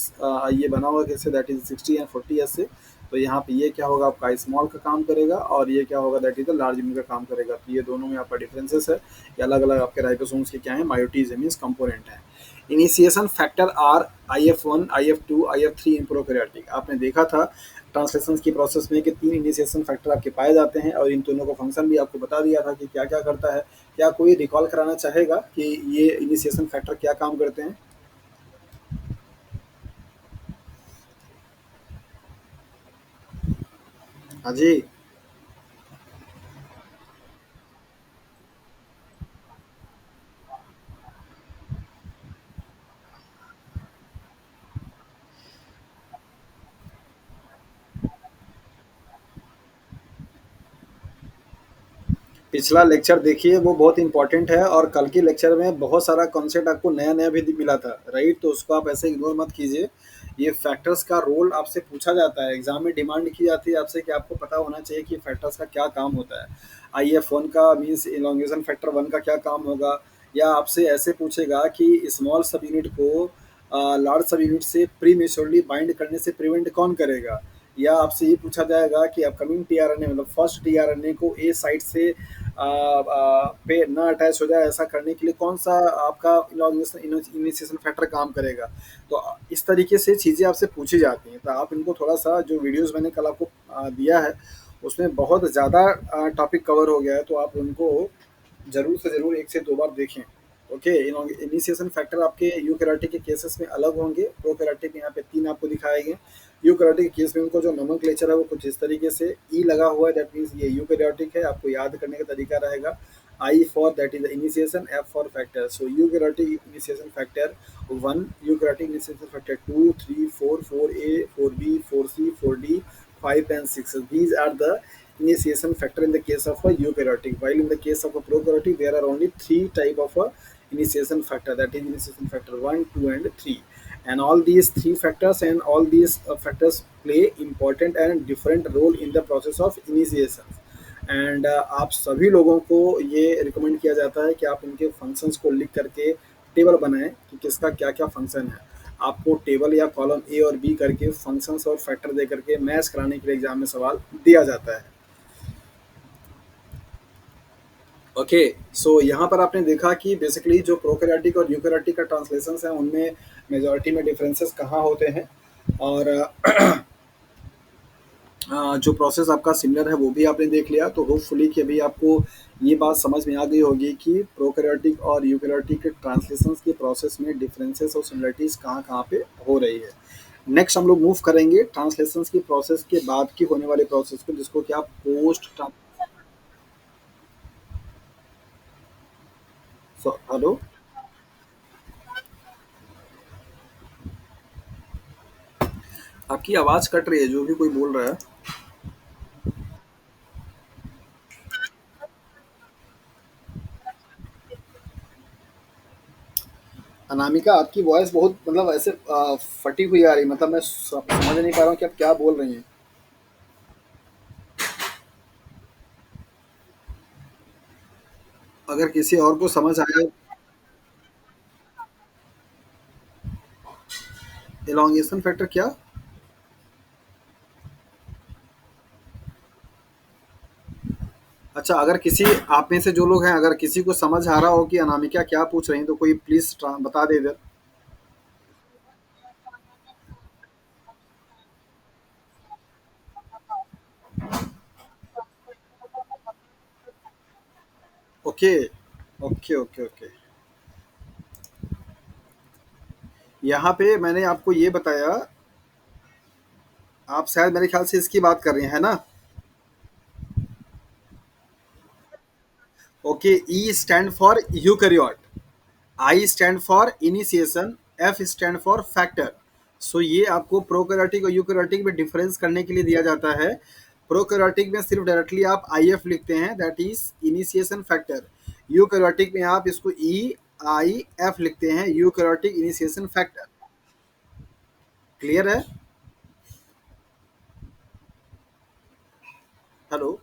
ये बना हुआ कैसे, दैट इज 60 एंड 40s से। तो यहाँ पे ये क्या होगा, आपका स्मॉल का काम करेगा, और ये क्या होगा, that is the large unit का काम करेगा। तो ये दोनों में आपका डिफरेंसेस है, ये अलग अलग आपके राइबोसोम्स के क्या है, मायोटीज मीन्स कंपोनेंट है। Initiation factor are IF1, IF2, IF3 in prokaryotic. आपने देखा था ट्रांसलेशन की प्रोसेस में कि 3 इनिशिएशन फैक्टर आपके पाए जाते हैं, और इन दोनों का फंक्शन भी आपको बता दिया था कि क्या क्या करता है। क्या कोई रिकॉल कराना चाहेगा कि ये इनिशिएशन फैक्टर क्या काम करते हैं? हाँ जी। पिछला लेक्चर देखिए, वो बहुत इंपॉर्टेंट है, और कल के लेक्चर में बहुत सारा कॉन्सेप्ट आपको नया नया भी मिला था, राइट? तो उसको आप ऐसे इग्नोर मत कीजिए। ये फैक्टर्स का रोल आपसे पूछा जाता है, एग्जाम में डिमांड की जाती है आपसे कि आपको पता होना चाहिए कि फैक्टर्स का क्या काम होता है। IF1 का मीन्स इलोंगेशन फैक्टर 1 का क्या काम होगा, या आपसे ऐसे पूछेगा कि स्मॉल सब यूनिट को लार्ज सब यूनिट से प्री मेच्योरली बाइंड करने से प्रिवेंट कौन करेगा। या आपसे ये पूछा जाएगा कि अपकमिंग टीआरएनए, मतलब फर्स्ट टीआरएनए को ए साइट से पे न अटैच हो जाए, ऐसा करने के लिए कौन सा आपका इनिशिएशन फैक्टर काम करेगा। तो इस तरीके से चीज़ें आपसे पूछी जाती हैं, तो आप इनको थोड़ा सा, जो वीडियोस मैंने कल आपको दिया है उसमें बहुत ज़्यादा टॉपिक कवर हो गया है, तो आप उनको ज़रूर से ज़रूर 1 से 2 बार देखें। ओके, इनिशिएशन फैक्टर आपके यूकेरियोटिक के केसेस में अलग होंगे, प्रोकैरियोटिक में यहाँ पे 3 आपको दिखाए गए। यूकेरियोटिक के केस में उनको जो नोमेनक्लेचर है वो कुछ इस तरीके से ई लगा हुआ है, दैट मीन्स ये यूकेरियोटिक है, आपको याद करने का तरीका रहेगा। I for that is the initiation, F for factor. So eukaryotic initiation factor 1, eukaryotic initiation factor 2, 3, 4, 4A, 4B, 4C, 4D, 5 and 6, these are the initiation factor in the case of a eukaryotic, while in the case of a prokaryotic there are only 3 type of a initiation factor, that is initiation factor 1, 2 and 3. And all these 3 factors and all these factors play important and different role in the process of initiation. And आप सभी लोगों को ये recommend किया जाता है कि आप इनके फंक्शंस को लिख करके टेबल बनाएं कि किसका क्या क्या फंक्शन है। आपको टेबल या कॉलम ए और बी करके फंक्शंस और फैक्टर दे करके मैच कराने के लिए एग्जाम में सवाल दिया जाता है। ओके, सो यहाँ पर आपने देखा कि बेसिकली जो प्रोकैरियोटिक और यूकेरियोटिक का ट्रांसलेशन है उनमें मेजॉरिटी में डिफरेंसेस कहाँ होते हैं, और जो प्रोसेस आपका सिमिलर है वो भी आपने देख लिया। तो होपफुली कि अभी आपको ये बात समझ में आ गई होगी कि प्रोकैरियोटिक और यूकेरियोटिक के ट्रांसलेशंस के प्रोसेस में डिफरेंसेस और सिमिलरिटीज़ कहाँ कहाँ पे हो रही है। नेक्स्ट हम लोग मूव करेंगे ट्रांसलेशंस की प्रोसेस के बाद की होने वाले प्रोसेस को, जिसको कि आप पोस्ट हेलो। आपकी आवाज़ कट रही है, जो भी कोई बोल रहा है। अनामिका, आपकी वॉइस बहुत मतलब ऐसे फटी हुई आ रही, मतलब मैं समझ नहीं पा रहा हूँ कि आप क्या बोल रही हैं। अगर किसी और को समझ आया। एलोंगेशन फैक्टर क्या? अच्छा, अगर किसी आप में से जो लोग हैं, अगर किसी को समझ आ रहा हो कि अनामिका क्या पूछ रही हैं, तो कोई प्लीज बता दे इधर। Okay, okay, okay, okay. यहाँ पे मैंने आपको ये बताया आप शायद मेरे ख्याल से इसकी बात कर रहे हैं ना? Okay, E stand for eukaryote, I stand for initiation, F stand for factor. So ये आपको प्रोकैरियोटिक और यूकैरियोटिक में डिफरेंस करने के लिए दिया जाता है। प्रोकैरियोटिक में सिर्फ डायरेक्टली आप आई एफ लिखते हैं, that is initiation factor. Eukaryotic में आप इसको ई आई एफ लिखते हैं, यूकैरियोटिक इनिशिएशन फैक्टर। क्लियर है? हेलो?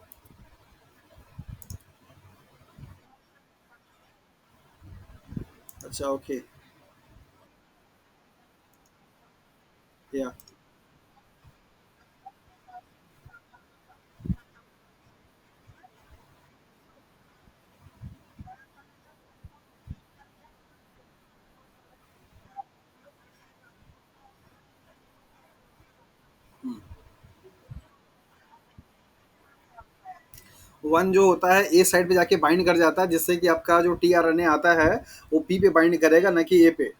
अच्छा, ओके। या वन जो होता है ए साइड पे जाके बाइंड कर जाता है, जिससे कि आपका जो टी आर एन ए आता है वो पी पे बाइंड करेगा, ना कि ए पे।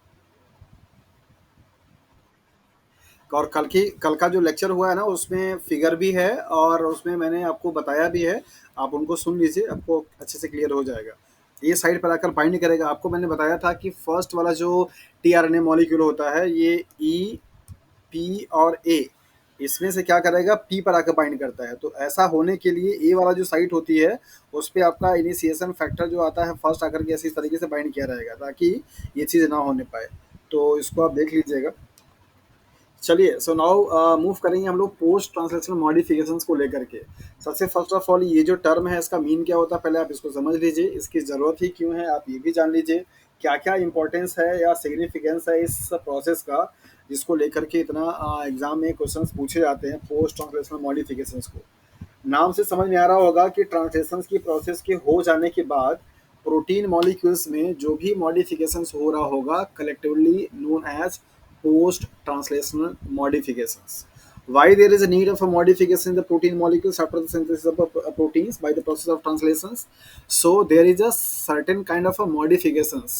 और कल का जो लेक्चर हुआ है ना, उसमें फिगर भी है और उसमें मैंने आपको बताया भी है। आप उनको सुन लीजिए, आपको अच्छे से क्लियर हो जाएगा। ये साइड पर आकर बाइंड करेगा। आपको मैंने बताया था कि फर्स्ट वाला जो T R N A molecule होता है, ये ई पी और ए, इसमें से क्या करेगा, पी पर आकर बाइंड करता है। तो ऐसा होने के लिए ए वाला जो साइट होती है, उस पर आपका इनिशिएशन फैक्टर जो आता है फर्स्ट आकर के ऐसे इस तरीके से बाइंड किया रहेगा, ताकि ये चीज़ ना होने पाए। तो इसको आप देख लीजिएगा। चलिए, सो नाउ मूव करेंगे हम लोग पोस्ट ट्रांसलेशनल मॉडिफिकेशंस को लेकर के। सबसे फर्स्ट ऑफ ऑल, ये जो टर्म है इसका मीन क्या होता है, पहले आप इसको समझ लीजिए, इसकी ज़रूरत ही क्यों है आप ये भी जान लीजिए। क्या क्या इंपॉर्टेंस है या सिग्निफिकेंस है इस प्रोसेस का, जिसको लेकर के इतना एग्जाम में क्वेश्चंस पूछे जाते हैं पोस्ट ट्रांसलेशनल मॉडिफिकेशंस को। नाम से समझ में आ रहा होगा कि ट्रांसलेशंस की प्रोसेस के हो जाने के बाद प्रोटीन मॉलिक्यूल्स में जो भी मॉडिफिकेशंस हो रहा होगा, collectively known as post translational modifications. Why there is a need of a modification in the protein molecules after the synthesis of proteins by the process of translations? So there is a certain kind of a modifications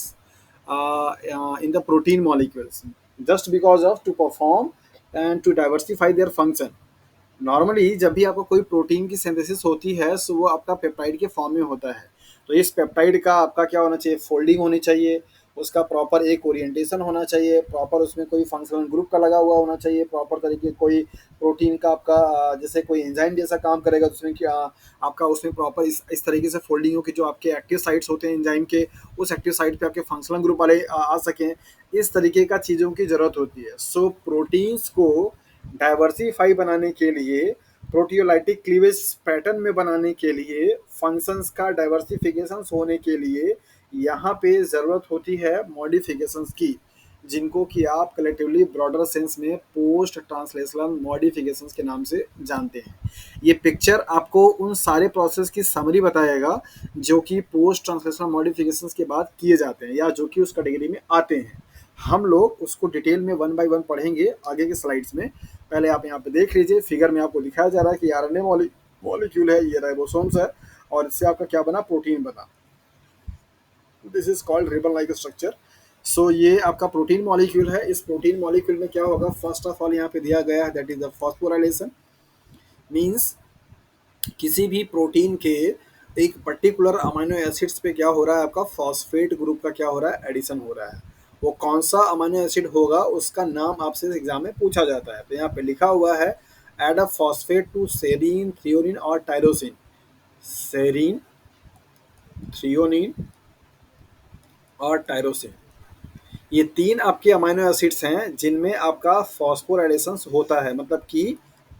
in the protein molecules, just because of to perform and to diversify their function. Normally जब भी आपको कोई protein की synthesis होती है, सो वो आपका peptide के फॉर्म में होता है। तो इस पेप्टाइड का आपका क्या होना चाहिए, फोल्डिंग होनी चाहिए, उसका प्रॉपर एक ओरिएंटेशन होना चाहिए, प्रॉपर उसमें कोई फंक्शनल ग्रुप का लगा हुआ होना चाहिए, प्रॉपर तरीके कोई प्रोटीन का आपका जैसे कोई एंजाइम जैसा काम करेगा, तो उसमें क्या आपका उसमें प्रॉपर इस तरीके से फोल्डिंग हो कि जो आपके एक्टिव साइट्स होते हैं एंजाइम के, उस एक्टिव साइट पे आपके फंक्शनल ग्रुप वाले आ सकें। इस तरीके का चीज़ों की ज़रूरत होती है। सो प्रोटीन्स को डाइवर्सिफाई बनाने के लिए, प्रोटियोलाइटिक क्लीवेज पैटर्न में बनाने के लिए, फंक्शंस का डाइवर्सिफिकेशन होने के लिए यहाँ पे ज़रूरत होती है मॉडिफिकेशंस की, जिनको कि आप कलेक्टिवली ब्रॉडर सेंस में पोस्ट ट्रांसलेशनल मॉडिफिकेशंस के नाम से जानते हैं। ये पिक्चर आपको उन सारे प्रोसेस की समरी बताएगा जो कि पोस्ट ट्रांसलेशनल मॉडिफिकेशंस के बाद किए जाते हैं या जो कि उस कैटेगरी में आते हैं। हम लोग उसको डिटेल में वन बाय वन पढ़ेंगे आगे के स्लाइड्स में। पहले आप यहाँ पे देख लीजिए, फिगर में आपको दिखाया जा रहा है कि आरएनए मॉलिक्यूल है, ये राइबोसोम्स है, और इससे आपका क्या बना, प्रोटीन बना। This is called ribbon like structure. So ये आपका प्रोटीन मॉलिक्यूल है। इस प्रोटीन मॉलिक्यूल में क्या होगा, फर्स्ट ऑफ ऑल यहाँ पे दिया गया है, that is the phosphorylation. Means किसी भी प्रोटीन के एक पर्टिकुलर अमीनो एसिड्स पे क्या हो रहा है, आपका फॉस्फेट ग्रुप का क्या हो रहा है, एडिशन हो रहा है। वो कौन सा अमीनो एसिड होगा, उसका नाम आपसे एग्जाम में पूछा जाता है। तो यहाँ पे लिखा हुआ है, add a phosphate to serine, threonine और टायरोसिन। सेरीन, थ्रियोनिन और टायरोसिन, ये तीन आपके अमीनो एसिड्स हैं जिनमें आपका फॉस्फोराइलेशन होता है, मतलब कि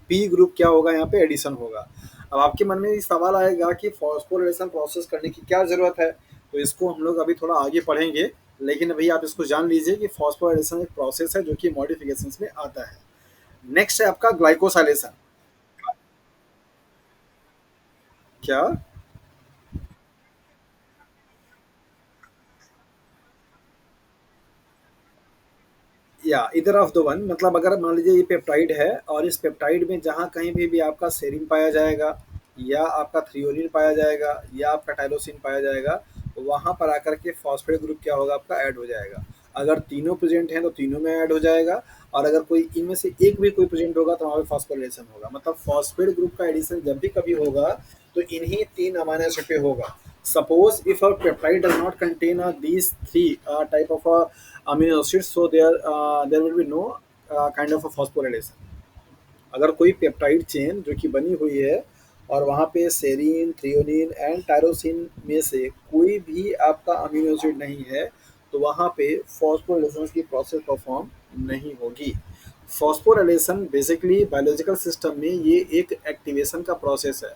पी ग्रुप क्या होगा, यहाँ पे एडिशन होगा। अब आपके मन में ये सवाल आएगा कि फॉस्फोराइलेशन प्रोसेस करने की क्या ज़रूरत है, तो इसको हम लोग अभी थोड़ा आगे पढ़ेंगे। लेकिन अभी आप इसको जान लीजिए कि फॉस्फोराइलेशन एक प्रोसेस है जो कि मॉडिफिकेशन में आता है। नेक्स्ट है आपका ग्लाइकोसाइलेशन। क्या? या इधर ऑफ द वन, मतलब अगर मान लीजिए ये पेप्टाइड है और इस पेप्टाइड में जहाँ कहीं भी आपका सेरीन पाया जाएगा, या आपका थ्रियोनिन पाया जाएगा, या आपका टाइरोसिन पाया जाएगा, तो वहाँ पर आकर के फॉस्फेट ग्रुप क्या होगा, आपका ऐड हो जाएगा। अगर तीनों प्रेजेंट हैं तो तीनों में ऐड हो जाएगा, और अगर कोई इनमें से एक भी कोई प्रेजेंट होगा तो वहाँ पे फॉस्फोराइलेशन होगा। मतलब फॉस्फेट ग्रुप का एडिशन जब भी कभी होगा तो इन्हीं 3 अमीनो एसिड पे होगा। Suppose if a peptide does not contain these 3 type of amino acids, so there will be no kind of a phosphorylation। अगर कोई पेप्टाइड चेन जो कि बनी हुई है और वहाँ पे सेरीन, थ्रियोनिन एंड टायरोसिन में से कोई भी आपका अमीनो एसिड नहीं है, तो वहाँ पे फॉस्फोरिलेशन की प्रोसेस परफॉर्म नहीं होगी। फॉस्फोरिलेशन बेसिकली बायोलॉजिकल सिस्टम में ये एक एक्टिवेशन का प्रोसेस है।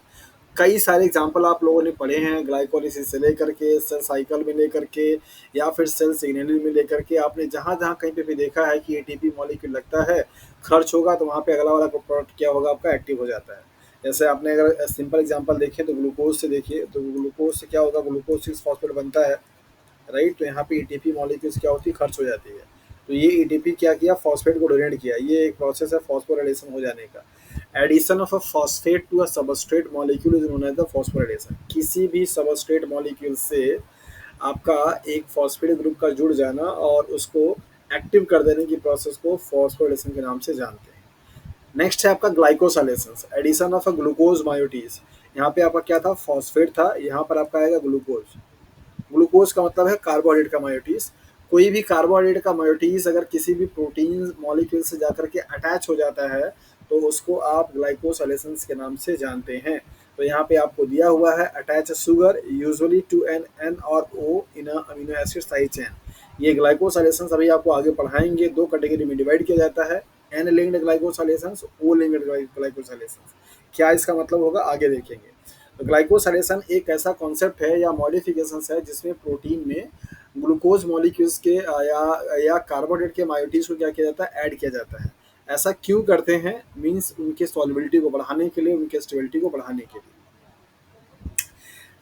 कई सारे एग्जाम्पल आप लोगों ने पढ़े हैं, ग्लाइकोलिसिस से लेकर के सेल साइकिल में लेकर के या फिर सेल सिग्नलिंग में लेकर के, आपने जहाँ जहाँ कहीं पे भी देखा है कि एटीपी मॉलिक्यूल लगता है, खर्च होगा तो वहाँ पे अगला वाला प्रोडक्ट क्या होगा, आपका एक्टिव हो जाता है। जैसे आपने अगर सिंपल एग्जांपल देखें तो ग्लूकोज से देखिए, तो ग्लूकोज से क्या होगा, ग्लूकोज 6 फॉस्फेट बनता है, राइट। तो यहाँ पे एटीपी मॉलिक्यूल्स क्या होती है, खर्च हो जाती है। तो ये एटीपी क्या किया, फॉस्फेट को डोनेट किया, ये एक प्रोसेस है फॉस्फोराइलेशन हो जाने का। Addition of a phosphate to a substrate molecule is known as the phosphorylation. किसी भी सबस्ट्रेट मॉलिक्यूल से आपका एक फॉस्फेट ग्रुप का जुड़ जाना और उसको एक्टिव कर देने की प्रोसेस को फॉस्फोराइलेशन के नाम से जानते हैं। नेक्स्ट है आपका glycosylation, addition of a glucose moieties. यहाँ पे आपका क्या था, फॉस्फेट था, यहाँ पर आपका आएगा ग्लूकोज। ग्लूकोज का मतलब है कार्बोहाइड्रेट का मायोटीज। कोई भी कार्बोहाइड्रेट का मायोटीज अगर किसी भी प्रोटीन मॉलिक्यूल से जाकर के अटैच हो जाता है तो उसको आप ग्लाइकोसाइलेशन के नाम से जानते हैं। तो यहाँ पे आपको दिया हुआ है, attach sugar usually to N N और O in amino acid side chain. ये ग्लाइकोसाइलेशन अभी आपको आगे पढ़ाएंगे, दो कैटेगरी में डिवाइड किया जाता है, N linked glycosylation, O linked glycosylation. क्या इसका मतलब होगा आगे देखेंगे। तो ग्लाइकोसाइलेशन एक ऐसा कॉन्सेप्ट है या मॉडिफिकेशन है जिसमें प्रोटीन में ग्लूकोज मॉलिक्यूल्स के या कार्बोहाइड्रेट के मायोटीज को क्या किया जाता है, ऐड किया जाता है। ऐसा क्यों करते हैं, मीन्स उनके सॉल्युबिलिटी को बढ़ाने के लिए, उनके स्टेबिलिटी को बढ़ाने के लिए।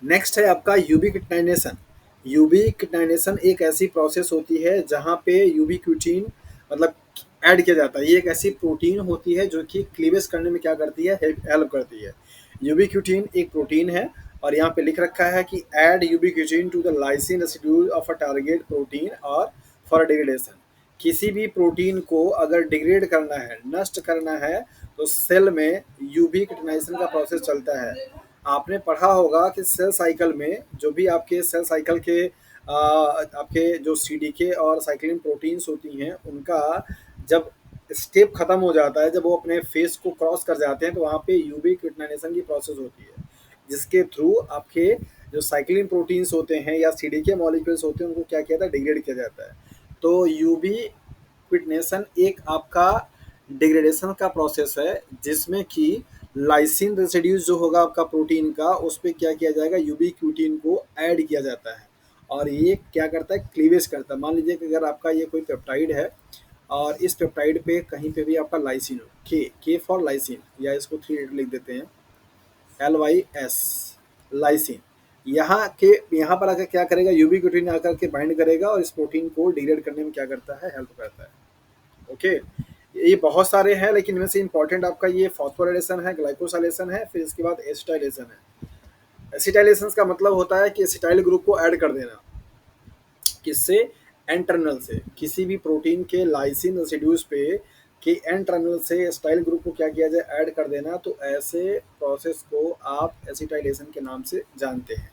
नेक्स्ट है आपका यूबिक्विटिनेशन। यूबिक्विटिनेशन एक ऐसी प्रोसेस होती है जहाँ पे यूबिक्विटीन मतलब ऐड किया जाता है। ये एक ऐसी प्रोटीन होती है जो कि क्लीवेज करने में क्या करती है, हेल्प करती है। यूबिक्विटीन एक प्रोटीन है और यहाँ पे लिख रखा है कि add ubiquitin to the lysine residue of a target protein और फॉर डिग्रेडेशन। किसी भी प्रोटीन को अगर डिग्रेड करना है, नष्ट करना है, तो सेल में यूबिक्विटिनेशन का प्रोसेस चलता है। आपने पढ़ा होगा कि सेल साइकिल में जो भी आपके सेल साइकिल के आपके जो सीडीके और साइक्लिन प्रोटीन्स होती हैं, उनका जब स्टेप खत्म हो जाता है, जब वो अपने फेस को क्रॉस कर जाते हैं, तो वहाँ पे यूबिक्विटिनेशन की प्रोसेस होती है, जिसके थ्रू आपके जो साइक्लिन प्रोटीन्स होते हैं या सीडीके मॉलिक्यूल्स होते हैं, उनको क्या किया जाता है, डिग्रेड किया जाता है। तो यूबिक्विटिनेशन एक आपका डिग्रेडेशन का प्रोसेस है जिसमें कि लाइसिन रेसिड्यूज जो होगा आपका प्रोटीन का, उस पर क्या किया जाएगा, यूबिक्विटीन को ऐड किया जाता है और ये क्या करता है, क्लीवेज करता है। मान लीजिए कि अगर आपका ये कोई पेप्टाइड है और इस पेप्टाइड पे कहीं पे भी आपका लाइसिन हो, के फॉर लाइसिन, या इसको 3 लिख देते हैं, LYS, लाइसिन। यहाँ पर आकर क्या करेगा, यूबिक्विटीन आकर के बाइंड करेगा और इस प्रोटीन को डिग्रेड करने में क्या करता है, हेल्प करता है। ओके, ये बहुत सारे हैं लेकिन इनमें से इंपॉर्टेंट आपका ये फॉस्फोराइलेशन है, ग्लाइकोसाइलेशन है, फिर इसके बाद एसिटाइलेशन है। एसिटाइलेशन का मतलब होता है कि एसिटाइल ग्रुप को ऐड कर देना, किससे, एन टर्मिनल से। किसी भी प्रोटीन के लाइसिन रेसिड्यूज पे कि एन टर्मिनल से एसिटाइल ग्रुप को क्या किया जाए, ऐड कर देना। तो ऐसे प्रोसेस को आप एसिटाइलेशन के नाम से जानते हैं।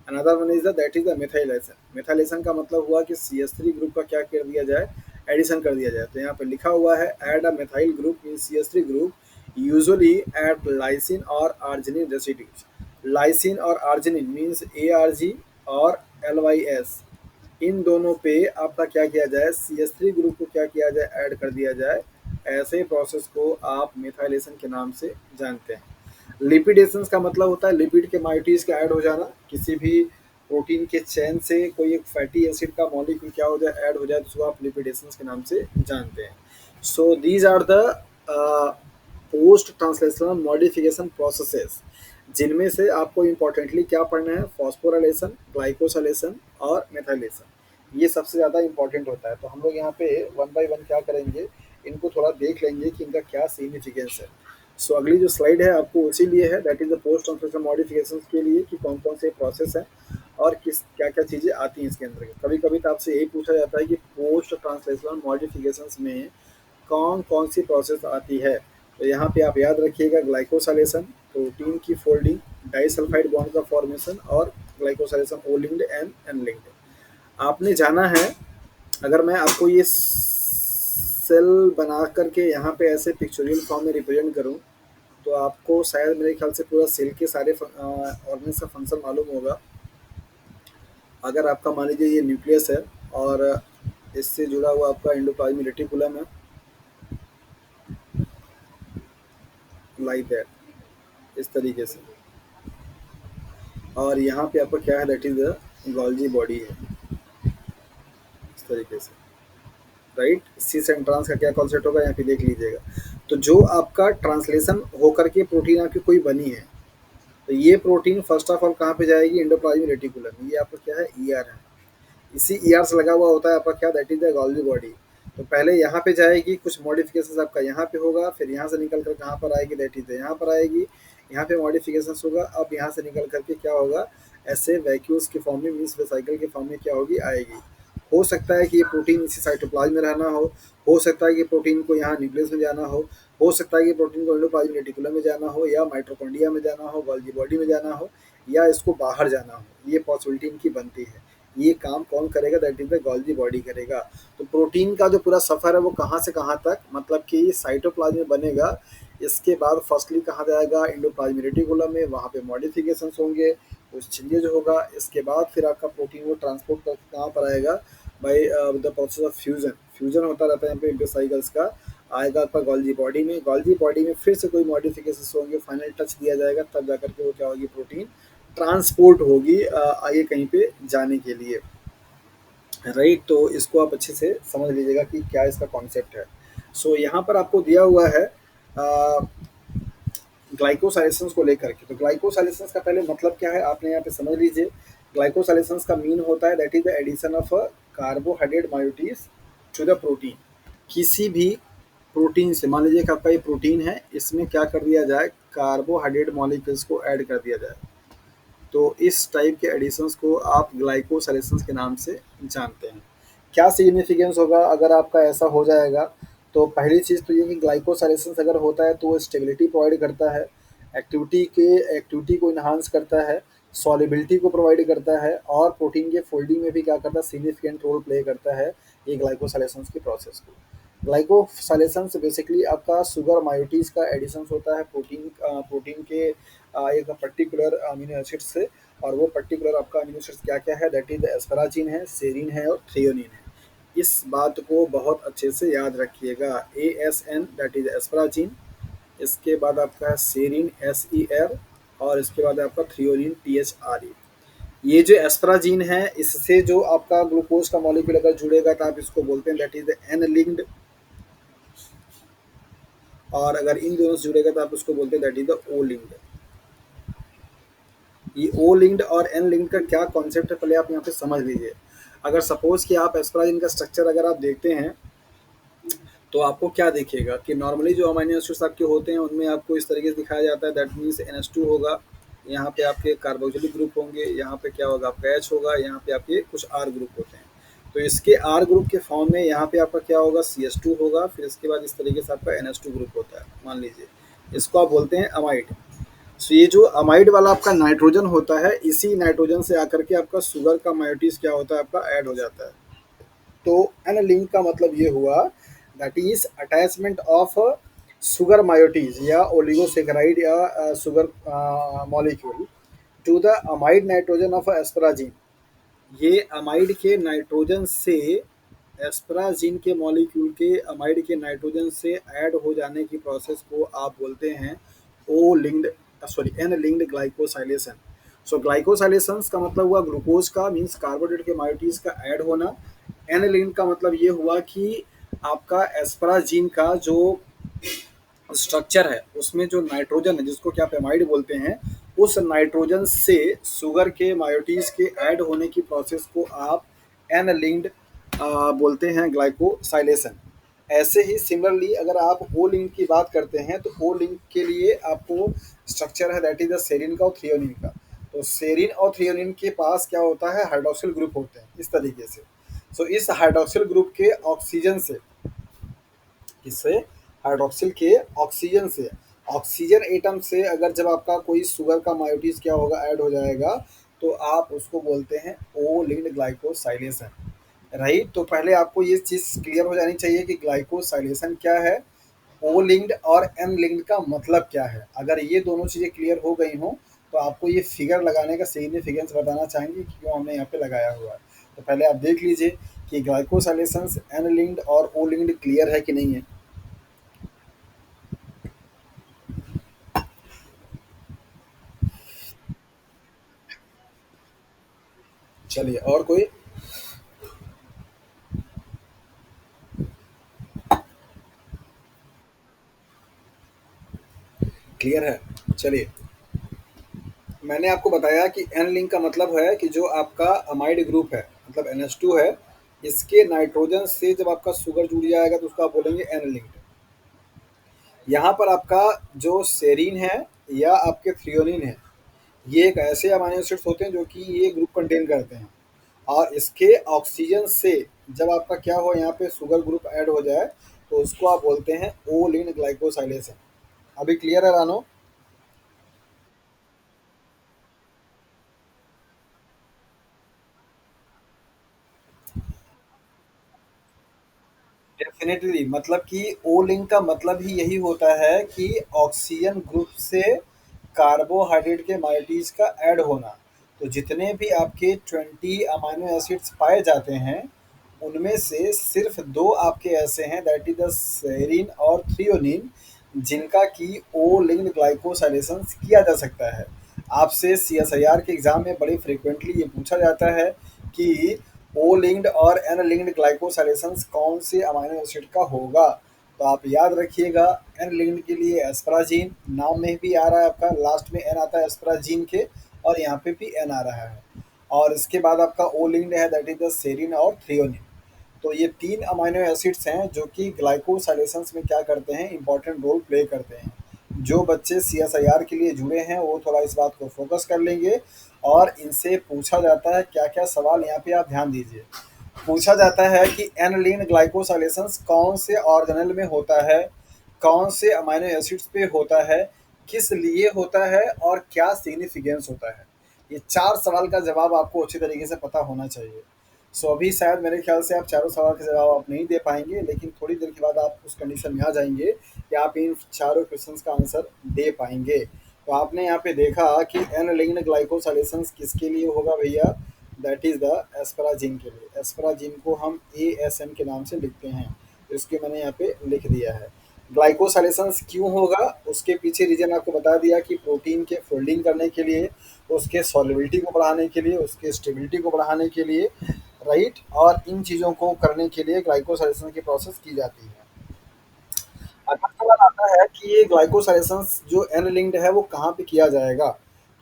Another one is that is the methylation. Methylation का मतलब हुआ कि CH3 ग्रुप का क्या कर दिया जाए, एडिशन कर दिया जाए। तो यहाँ पे लिखा हुआ है, add a methyl group in CH3 group usually at lysine और आर्जिनिन रेसिड्यूज। लाइसिन और आर्जिनिन मीन्स ARG और LYS, इन दोनों पे आपका क्या किया जाए, CH3 ग्रुप को क्या किया जाए, ऐड कर दिया जाए। ऐसे प्रोसेस को आप मेथाइलेशन के नाम से जानते हैं। लिपिडेशन का मतलब होता है लिपिड के मायोटीज का ऐड हो जाना। किसी भी प्रोटीन के चेन से कोई एक फैटी एसिड का मॉलिक्यूल क्या हो जाए, ऐड हो जाए, तो उसको आप लिपिडेशन के नाम से जानते हैं। So these are the post translational modification processes, जिनमें से आपको इम्पोर्टेंटली क्या पढ़ना है, फॉस्फोराइलेशन, ग्लाइकोसाइलेशन और मेथाइलेशन। ये सबसे ज़्यादा इंपॉर्टेंट होता है। तो हम लोग यहाँ पे वन बाय वन क्या करेंगे, इनको थोड़ा देख लेंगे कि इनका क्या सिग्निफिकेंस है। सो अगली जो स्लाइड है आपको उसी लिए है, that is the post translational modification के लिए कि कौन कौन से प्रोसेस हैं। और किस क्या-क्या चीज़ें आती हैं इसके अंदर। कभी-कभी तो आपसे यही पूछा जाता है कि पोस्ट ट्रांसलेशनल मॉडिफिकेशंस में कौन-कौन सी प्रोसेस आती है? तो यहाँ पे आप याद रखिएगा ग्लाइकोसाइलेशन, प्रोटीन की फोल्डिंग, डाइसल्फाइड बॉन्ड का फॉर्मेशन और glycosylation O linked and N linked. आपने जाना है, अगर मैं आपको ये सेल बना करके यहाँ पे ऐसे पिक्चोरियल फॉर्म में रिप्रेजेंट करूँ, तो आपको शायद मेरे ख्याल से पूरा सेल के सारे ऑर्गेन्स का फंक्शन मालूम होगा। अगर आपका मान लीजिए ये न्यूक्लियस है और इससे जुड़ा हुआ आपका एंडोप्लाज्मिक रेटिकुलम है, लाइक दैट, इस तरीके से। और यहाँ पे आपका क्या है, that is the Golgi body है, इस तरीके से, राइट। सीस एंड ट्रांस का क्या कॉन्सेप्ट होगा यहाँ पे देख लीजिएगा। तो जो आपका ट्रांसलेशन होकर के प्रोटीन आपकी कोई बनी है, तो ये प्रोटीन फर्स्ट ऑफ ऑल कहाँ पे जाएगी, एंडोप्लाज्मिक रेटिकुलम। ये आपका क्या है, ईआर है। इसी ईआर से लगा हुआ होता है आपका क्या, that is the Golgi body. तो पहले यहाँ पे जाएगी, कुछ मॉडिफिकेशन आपका यहाँ पे होगा, फिर यहाँ से निकल कर कहाँ पर आएगी, दैट इज यहाँ पर आएगी। यहाँ पे मॉडिफिकेशन होगा, अब यहाँ से निकल करके क्या होगा, ऐसे वैक्यूल्स के फॉर्म में, मीन्स वेसाइकल के फॉर्म में क्या होगी, आएगी। हो सकता है कि ये प्रोटीन इसी साइटोप्लाज्म में रहना हो सकता है कि प्रोटीन को यहाँ न्यूक्लियस में जाना हो सकता है कि प्रोटीन को एंडोप्लाज्मिक रेटिकुलम में जाना हो, या माइटोकॉन्ड्रिया में जाना हो, गोल्गी बॉडी में जाना हो, या इसको बाहर जाना हो। ये पॉसिबिलिटी इनकी बनती है। ये काम कौन करेगा, that is the Golgi body करेगा। तो प्रोटीन का जो पूरा सफ़र है वो कहाँ से कहाँ तक, मतलब कि साइटोप्लाज्म में बनेगा, इसके बाद फर्स्टली कहाँ जाएगा, एंडोप्लाज्मिक रेटिकुलम में, वहाँ पे मॉडिफिकेशंस होंगे, कुछ चेंजेज होगा। इसके बाद फिर आपका प्रोटीन वो ट्रांसपोर्ट करके कहाँ पर आएगा, by the process of fusion. Fusion होता रहता है यहाँ पे इंटरसाइकल्स का, आएगा आपका गोल्जी बॉडी में। गोल्जी बॉडी में फिर से कोई मॉडिफिकेशन होंगे, फाइनल टच दिया जाएगा, तब जाकर के वो क्या होगी, प्रोटीन ट्रांसपोर्ट होगी आगे कहीं पे जाने के लिए, राइट। तो इसको आप अच्छे से समझ लीजिएगा कि क्या इसका कॉन्सेप्ट है। सो यहाँ पर आपको दिया हुआ है ग्लाइकोसाइलेशंस को लेकर के। तो ग्लाइकोसाइलेशंस का पहले मतलब क्या है आपने यहाँ पे समझ लीजिए। ग्लाइकोसाइलेशंस का मीन होता है that is the addition of a carbohydrate moieties to the protein. किसी भी प्रोटीन से, मान लीजिए कि आपका ये प्रोटीन है, इसमें क्या कर दिया जाए, कार्बोहाइड्रेट मॉलिक्यूल्स को ऐड कर दिया जाए। तो इस टाइप के एडिशंस को आप ग्लाइकोसाइलेशंस के नाम से जानते हैं। क्या सिग्निफिकेंस होगा अगर आपका ऐसा हो जाएगा, तो पहली चीज़ तो ये कि ग्लाइकोसाइलेशंस अगर होता है तो वो स्टेबिलिटी प्रोवाइड करता है, एक्टिविटी को इन्हांस करता है, सॉलिबिलिटी को प्रोवाइड करता है, और प्रोटीन के फोल्डिंग में भी क्या करता है, सिग्निफिकेंट रोल प्ले करता है ये ग्लाइकोसाइलेशंस की प्रोसेस को। ग्लाइकोसाइलेशंस बेसिकली आपका शुगर मायोटीज का एडिशंस होता है प्रोटीन के एक पर्टिकुलर अमीनो एसिड से। और वो पर्टिकुलर आपका अमीनो एसिड्स क्या क्या है, दैट इज एस्पराजीन है, सेरीन है और थ्रियोनिन है। इस बात को बहुत अच्छे से याद रखिएगा। ASN दैट इज एस्पराजीन, इसके बाद आपका है सेरीन SER, और इसके बाद आपका थ्रियोनिन THRE। ये जो एस्पराजीन है, इससे जो आपका ग्लूकोज का मॉलिक्यूल अगर जुड़ेगा तो आप इसको बोलते हैं दैट इज एन लिंक्ड, और अगर इन दोनों से जुड़ेगा तो आप उसको बोलते हैं that is the O linked. ये ओ लिंक्ड और एन लिंक्ड का क्या कॉन्सेप्ट है, पहले आप यहाँ पे समझ लीजिए। अगर सपोज कि आप एस्पराजिन का स्ट्रक्चर अगर आप देखते हैं, तो आपको क्या देखिएगा कि नॉर्मली जो अमीनो एसिड्स आपके होते हैं उनमें आपको इस तरीके से दिखाया जाता है, दैट मीन्स NH2 होगा, यहाँ पे आपके कार्बोक्सिलिक ग्रुप होंगे, यहाँ पे क्या होगा, आपका H होगा, यहाँ पे आपके कुछ R ग्रुप होते हैं। तो इसके R ग्रुप के फॉर्म में यहाँ पे आपका क्या होगा, CH2 होगा, फिर इसके बाद इस तरीके से आपका NH2 ग्रुप होता है, मान लीजिए। इसको आप बोलते हैं अमाइड। सो ये जो अमाइड वाला आपका नाइट्रोजन होता है, इसी नाइट्रोजन से आकर के आपका शुगर का मायोटीज क्या होता है, आपका ऐड हो जाता है। तो एन लिंक का मतलब ये हुआ that is attachment of sugar moieties या ओलिगोसेकेराइड या sugar molecule to the amide nitrogen of asparagine. ये अमाइड के नाइट्रोजन से एस्पराजीन के मॉलिक्यूल के अमाइड के नाइट्रोजन से ऐड हो जाने की प्रोसेस को आप बोलते हैं O linked, sorry, N linked glycosylation. So glycosylations का मतलब हुआ ग्लूकोज का, मीन्स कार्बोहाइड्रेट के मायोटीज का ऐड होना। एन लिंक्ड का मतलब ये हुआ कि आपका एस्पराजीन का जो स्ट्रक्चर है उसमें जो नाइट्रोजन है, जिसको क्या पेमाइड बोलते हैं, उस नाइट्रोजन से शुगर के मायोटीज के ऐड होने की प्रोसेस को आप एन लिंक्ड बोलते हैं, ग्लाइकोसाइलेशन। ऐसे ही सिमिलरली अगर आप ओ लिंक की बात करते हैं, तो ओ लिंक के लिए आपको स्ट्रक्चर है दैट इज द सेरिन का और थ्रियोनिन का। तो सेरीन और थ्रियोनिन के पास क्या होता है, हाइड्रॉक्सिल ग्रुप होते हैं इस तरीके से। सो इस हाइड्रॉक्सिल ग्रुप के ऑक्सीजन से, इससे हाइड्रॉक्सिल के ऑक्सीजन से, ऑक्सीजन एटम से अगर जब आपका कोई शुगर का मायोटीज क्या होगा, ऐड हो जाएगा, तो आप उसको बोलते हैं ओ लिंक्ड ग्लाइकोसाइलेशन। राइट, तो पहले आपको ये चीज़ क्लियर हो जानी चाहिए कि ग्लाइकोसाइलेशन क्या है, ओ लिंक्ड और एन लिंक्ड का मतलब क्या है। अगर ये दोनों चीज़ें क्लियर हो गई हों, तो आपको ये फिगर लगाने का सिग्निफिकेंस बताना चाहेंगे कि क्यों हमने यहाँ पे लगाया हुआ है। तो पहले आप देख लीजिए कि ग्लाइकोसाइलेशन एन लिंक्ड और ओ लिंक्ड क्लियर है कि नहीं है। चलिए, और कोई क्लियर है? चलिए, मैंने आपको बताया कि एन लिंक का मतलब है कि जो आपका अमाइड ग्रुप है, मतलब NH2 है, इसके नाइट्रोजन से जब आपका शुगर जुड़ जाएगा तो उसको आप बोलेंगे एन लिंक्ड। यहाँ पर आपका जो सेरीन है या आपके थ्रियोनिन है, ये एक ऐसे अमाइनो एसिड्स होते हैं जो कि ये ग्रुप कंटेन करते हैं, और इसके ऑक्सीजन से जब आपका क्या हो, यहाँ पे शुगर ग्रुप ऐड हो जाए, तो उसको आप बोलते हैं ओ लिंक्ड ग्लाइकोसाइलेशन। अभी क्लियर है रानो? डेफिनेटली, मतलब कि ओ लिंक का मतलब ही यही होता है कि ऑक्सीजन ग्रुप से कार्बोहाइड्रेट के माइटीज का ऐड होना। तो जितने भी आपके 20 अमाइनो एसिड्स पाए जाते हैं, उनमें से सिर्फ दो आपके ऐसे हैं, दैट इज द सेरीन और थ्रियोनिन, जिनका कि ओ लिंक्ड ग्लाइकोसाइलेशन किया जा सकता है। आपसे CSIR के एग्जाम में बड़े फ्रिक्वेंटली ये पूछा जाता है कि ओ लिंक्ड और एन लिंक्ड ग्लाइकोसाइलेशन कौन से अमाइनो एसिड का होगा। तो आप याद रखिएगा, एन लिंक्ड के लिए एस्पराजीन, नाम में भी आ रहा है आपका, लास्ट में एन आता है एस्पराजीन के, और यहाँ पे भी एन आ रहा है। और इसके बाद आपका ओ लिंक्ड है, दैट इज द सेरिन और थ्रियोनिन। तो ये तीन अमाइनो एसिड्स हैं जो कि ग्लाइकोसाइलेशंस में क्या करते हैं, इंपॉर्टेंट रोल प्ले करते हैं। जो बच्चे CSIR के लिए जुड़े हैं वो थोड़ा इस बात को फोकस कर लेंगे, और इनसे पूछा जाता है क्या क्या सवाल, यहाँ पे आप ध्यान दीजिए। पूछा जाता है कि एनलीन ग्लाइकोसाइलेशंस कौन से ऑर्गेनेल में होता है, कौन से अमाइनो एसिड्स पे होता है, किस लिए होता है, और क्या सिग्निफिकेंस होता है। ये चार सवाल का जवाब आपको अच्छी तरीके से पता होना चाहिए। सो अभी शायद मेरे ख्याल से आप चारों सवाल के जवाब आप नहीं दे पाएंगे, लेकिन थोड़ी देर के बाद आप उस कंडीशन में आ जाएंगे कि आप इन चारों क्वेश्चंस का आंसर दे पाएंगे। तो आपने यहाँ पे देखा कि एन लिंक्ड ग्लाइकोसाइलेशन किसके लिए होगा भैया, दैट इज द एस्पराजीन के लिए। एस्पराजीन को हम ASM के नाम से लिखते हैं, तो इसके मैंने यहाँ पे लिख दिया है। ग्लाइकोसाइलेशन क्यों होगा, उसके पीछे रीजन आपको बता दिया कि प्रोटीन के फोल्डिंग करने के लिए, उसके सॉल्युबिलिटी को बढ़ाने के लिए, उसके स्टेबिलिटी को बढ़ाने के लिए, राइट, और इन चीज़ों को करने के लिए ग्लाइकोसाइलेशन की प्रोसेस की जाती है। अगला सवाल आता है कि ये ग्लाइकोसाइलेशन जो एन लिंक्ड है वो कहाँ पे किया जाएगा।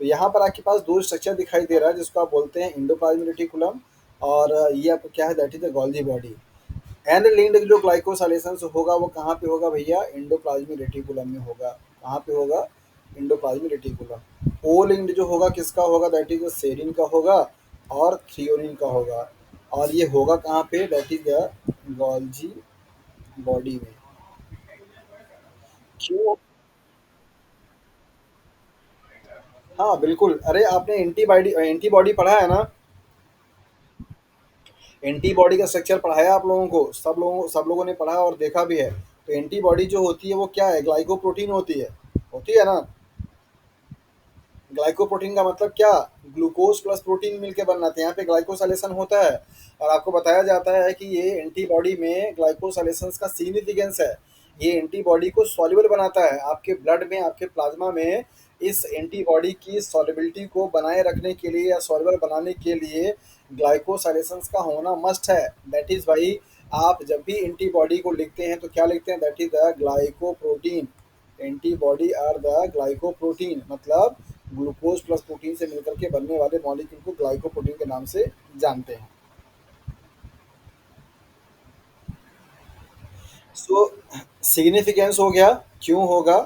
तो यहाँ पर आपके पास दो स्ट्रक्चर दिखाई दे रहा है, जिसको आप बोलते हैं इंडोप्लाज्मिक रेटिकुलम, और ये आपको क्या है, that is the Golgi body. N linked जो ग्लाइकोसाइलेशन होगा वो कहाँ पे होगा भैया, इंडोप्लाज्मिक रेटिकुलम में होगा। कहाँ पे होगा, इंडोप्लाज्मिक रेटिकुलम। ओ लिंक्ड जो होगा किसका होगा, दैट इज द सेरिन का होगा और थ्रियोनिन का होगा। और ये होगा कहाँ पे, that is the Golgi body में। क्यों? हाँ बिल्कुल, अरे आपने एंटीबॉडी एंटीबॉडी पढ़ा है ना? एंटीबॉडी का स्ट्रक्चर पढ़ाया आप लोगों को, सब लोगों ने पढ़ा और देखा भी है। तो एंटीबॉडी जो होती है वो क्या है, ग्लाइकोप्रोटीन होती है ना? ग्लाइकोप्रोटीन का मतलब क्या, ग्लूकोज प्लस प्रोटीन मिलके बनाते हैं, यहाँ पे ग्लाइकोसाइलेशन होता है। और आपको बताया जाता है कि ये एंटीबॉडी में ग्लाइकोसाइलेशन का सिग्निफिकेंस है। ये एंटीबॉडी को सॉल्युबल बनाता है आपके ब्लड में, आपके प्लाज्मा में। इस एंटीबॉडी की सॉल्युबिलिटी को बनाए रखने के लिए या सॉल्युबल बनाने के लिए ग्लाइकोसाइलेशन का होना मस्ट है। दैट इज वाई आप जब भी एंटीबॉडी को लिखते हैं तो क्या लिखते हैं, that is the glycoprotein. Antibody are the glycoprotein, मतलब ग्लूकोज प्लस प्रोटीन से मिलकर के बनने वाले मॉलिक्यूल को ग्लाइकोप्रोटीन के नाम से जानते हैं। सो सिग्निफिकेंस हो गया, क्यों होगा,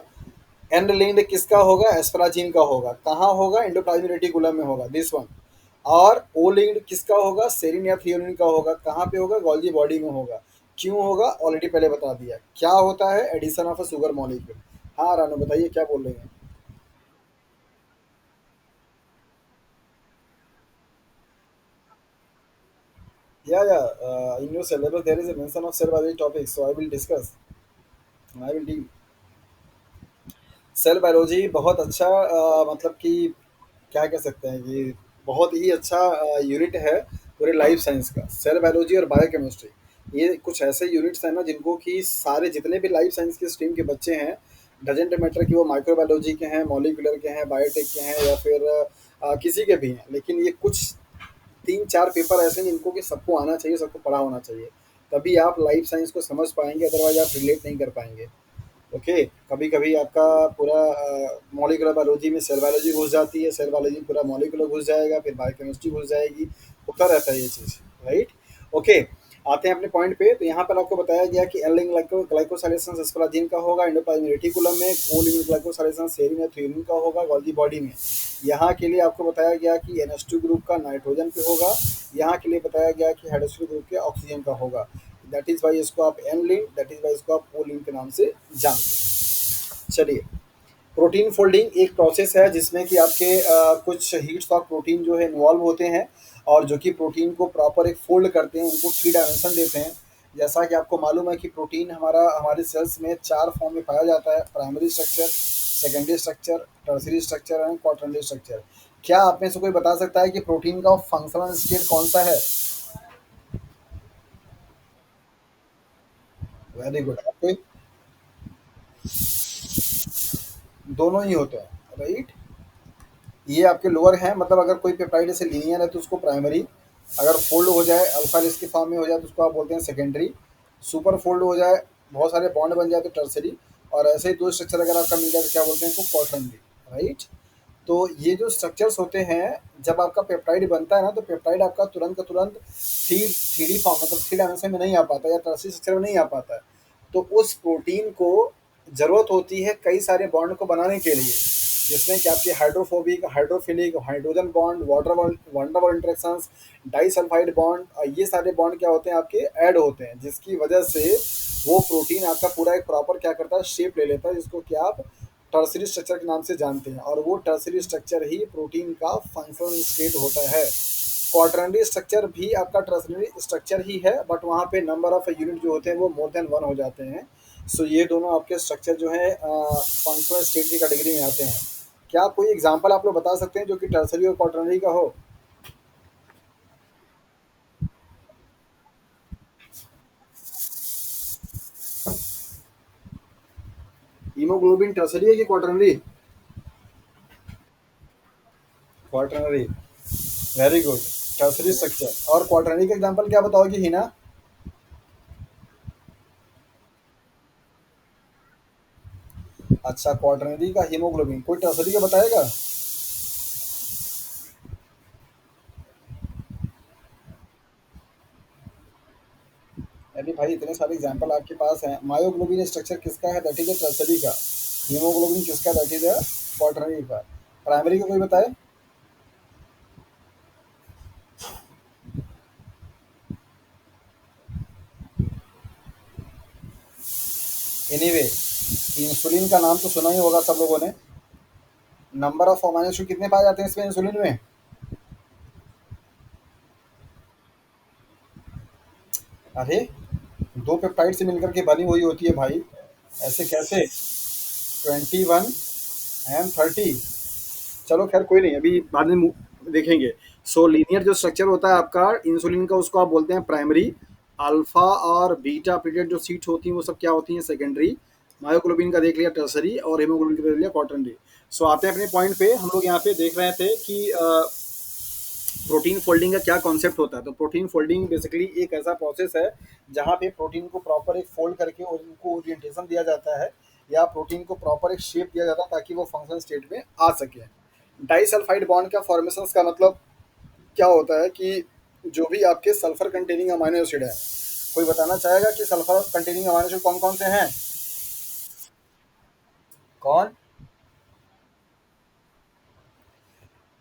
एंड लिंक्ड किसका होगा, एस्पराजीन का होगा। कहाँ होगा, एंडोप्लाज्मिक रेटिकुलम में होगा, दिस वन। और ओ लिंक्ड किसका होगा, सेरिन या थ्रियोनिन का होगा। कहाँ पे होगा, गोल्गी बॉडी में होगा। क्यों होगा, ऑलरेडी पहले बता दिया। क्या होता है, addition of a sugar molecule. हाँ रानू बताइए क्या बोल रहे हैं। In your syllabus there is a mention of cell biology topic, so I will discuss, I will deal। Cell biology बहुत अच्छा मतलब कि क्या कह सकते हैं कि बहुत ही अच्छा यूनिट है पूरे लाइफ साइंस का। सेल बायोलॉजी और बायोकेमिस्ट्री ये कुछ ऐसे यूनिट्स हैं ना जिनको कि सारे जितने भी लाइफ साइंस के स्ट्रीम के बच्चे हैं, डजेंट मैटर कि वो माइक्रोबायोलॉजी के हैं, मॉलिकुलर के हैं, बायोटेक के हैं, या फिर किसी के भी हैं, लेकिन ये कुछ तीन चार पेपर ऐसे हैं जिनको कि सबको आना चाहिए, सबको पढ़ा होना चाहिए। तभी आप लाइफ साइंस को समझ पाएंगे, अदरवाइज आप रिलेट नहीं कर पाएंगे। ओके, कभी कभी आपका पूरा मॉलिकुलर बायोलॉजी में सेल बायोलॉजी घुस जाती है, सेल बायोलॉजी पूरा मॉलिकुलर घुस जाएगा, फिर बायोकेमिस्ट्री घुस जाएगी, होता रहता है ये चीज़। राइट। ओके, आते हैं अपने पॉइंट पे। तो यहाँ पर आपको बताया गया कि एलिंग ग्लाइकोसाइलेशन एस्पराजीन का होगा एंडोप्लाज्मिक रेटिकुलम में, कोलिन ग्लाइकोसाइलेशन सेरिन या थ्रियोनिन का होगा गोल्गी बॉडी में। यहाँ के लिए आपको बताया गया कि NH2 ग्रुप का नाइट्रोजन पे होगा। यहाँ के लिए बताया गया कि हाइड्रोक्सिल ग्रुप के ऑक्सीजन का होगा। दैट इज वाई इसको आप N link, that is why इसको आप ओ लिंक के नाम से जानते हैं। चलिए, प्रोटीन फोल्डिंग एक प्रोसेस है जिसमें कि आपके कुछ हीट्स ऑफ प्रोटीन जो है इन्वॉल्व होते हैं, और जो कि प्रोटीन को प्रॉपर एक फोल्ड करते हैं, उनको थ्री डायमेंशन देते हैं। जैसा कि आपको मालूम है कि प्रोटीन हमारा हमारे सेल्स में चार फॉर्म में पाया जाता है, primary structure, secondary structure, tertiary structure and quaternary structure. क्या आप में से कोई बता सकता है कि प्रोटीन का फंक्शनल स्टेट कौन सा है। Very good. आपको दोनों ही होते हैं, राइट। ये आपके लोअर हैं, मतलब अगर कोई पेप्टाइड से लीनियर है तो उसको प्राइमरी, अगर फोल्ड हो जाए अल्फा इसके फॉर्म में हो जाए तो उसको आप बोलते हैं सेकेंडरी, सुपर फोल्ड हो जाए, बहुत सारे बॉन्ड बन जाए तो टर्सरी, और ऐसे ही दो स्ट्रक्चर अगर आपका मिल जाए तो क्या बोलते हैं उसको, क्वाटरनरी। राइट। तो ये जो स्ट्रक्चर्स होते हैं, जब आपका पेप्टाइड बनता है ना, तो पेप्टाइड आपका तुरंत का तुरंत थ्री डी फॉर्म मतलब थ्री डायमेंशन में नहीं आ पाता, या टर्सरी स्ट्रक्चर में नहीं आ पाता है। तो उस प्रोटीन को ज़रूरत होती है कई सारे बॉन्ड को बनाने के लिए, जिसमें कि आपकी hydrophobic, hydrophilic, hydrogen bond, water van der Waals interactions, disulfide bond, ये सारे बॉन्ड क्या होते हैं आपके ऐड होते हैं, जिसकी वजह से वो प्रोटीन आपका पूरा एक प्रॉपर क्या करता है, शेप ले लेता है, जिसको कि आप टर्सरी स्ट्रक्चर के नाम से जानते हैं। और वो टर्सरी स्ट्रक्चर ही प्रोटीन का फंक्शनल स्टेट होता है। क्वाटरनरी स्ट्रक्चर भी आपका टर्सरी स्ट्रक्चर ही है, बट वहाँ पे नंबर ऑफ यूनिट जो होते हैं वो मोर देन वन हो जाते हैं। सो ये दोनों आपके स्ट्रक्चर जो है फंक्शनल स्टेट की कैटेगरी में आते हैं। क्या कोई एग्जांपल आप लोग बता सकते हैं जो कि टर्सरी और क्वाटरनरी का हो। हीमोग्लोबिन टर्सरी है कि quaternary. Quaternary, very good. Tertiary structure और क्वाटरनरी का एग्जांपल क्या बताओगे हिना। अच्छा, क्वाटरनरी का हीमोग्लोबिन, कोई टर्सरी का बताएगा। अरे भाई इतने सारे एग्जांपल आपके पास हैं। मायोग्लोबिन स्ट्रक्चर किसका है, दैट इज अ टर्सरी का। हीमोग्लोबिन किसका, दैट इज अ क्वाटरनरी का। प्राइमरी का कोई बताए। एनीवे, इंसुलिन का नाम तो सुना ही होगा सब लोगों ने। नंबर ऑफ अमाइनो एसिड कितने पाए जाते हैं इसमें, इंसुलिन में। अरे, दो पेप्टाइड से मिलकर के बनी हुई होती है भाई, ऐसे कैसे। 21 and 30। चलो खैर कोई नहीं, अभी बाद में देखेंगे। सो लीनियर जो स्ट्रक्चर होता है आपका इंसुलिन का, उसको आप बोलते हैं प्राइमरी। अल्फा और बीटा पीरियड जो सीट्स होती हैं वो सब क्या होती हैं, सेकेंडरी। मायोग्लोबिन का देख लिया टर्सरी, और हेमोग्लोबिन का देख लिया क्वाटरनरी। सो आते हैं अपने पॉइंट पे। हम लोग यहाँ पे देख रहे थे कि प्रोटीन फोल्डिंग का क्या कॉन्सेप्ट होता है। तो प्रोटीन फोल्डिंग बेसिकली एक ऐसा प्रोसेस है जहाँ पे प्रोटीन को प्रॉपर एक फोल्ड करके और उनको ओरिएंटेशन दिया जाता है, या प्रोटीन को प्रॉपर एक शेप दिया जाता है ताकि वो फंक्शनल स्टेट में आ सके। डाइसल्फाइड बॉन्ड का फॉर्मेशन का मतलब क्या होता है कि जो भी आपके सल्फर कंटेनिंग अमाइनो एसिड है, कोई बताना चाहेगा कि सल्फर कंटेनिंग अमाइनो एसिड कौन कौन से हैं। कौन।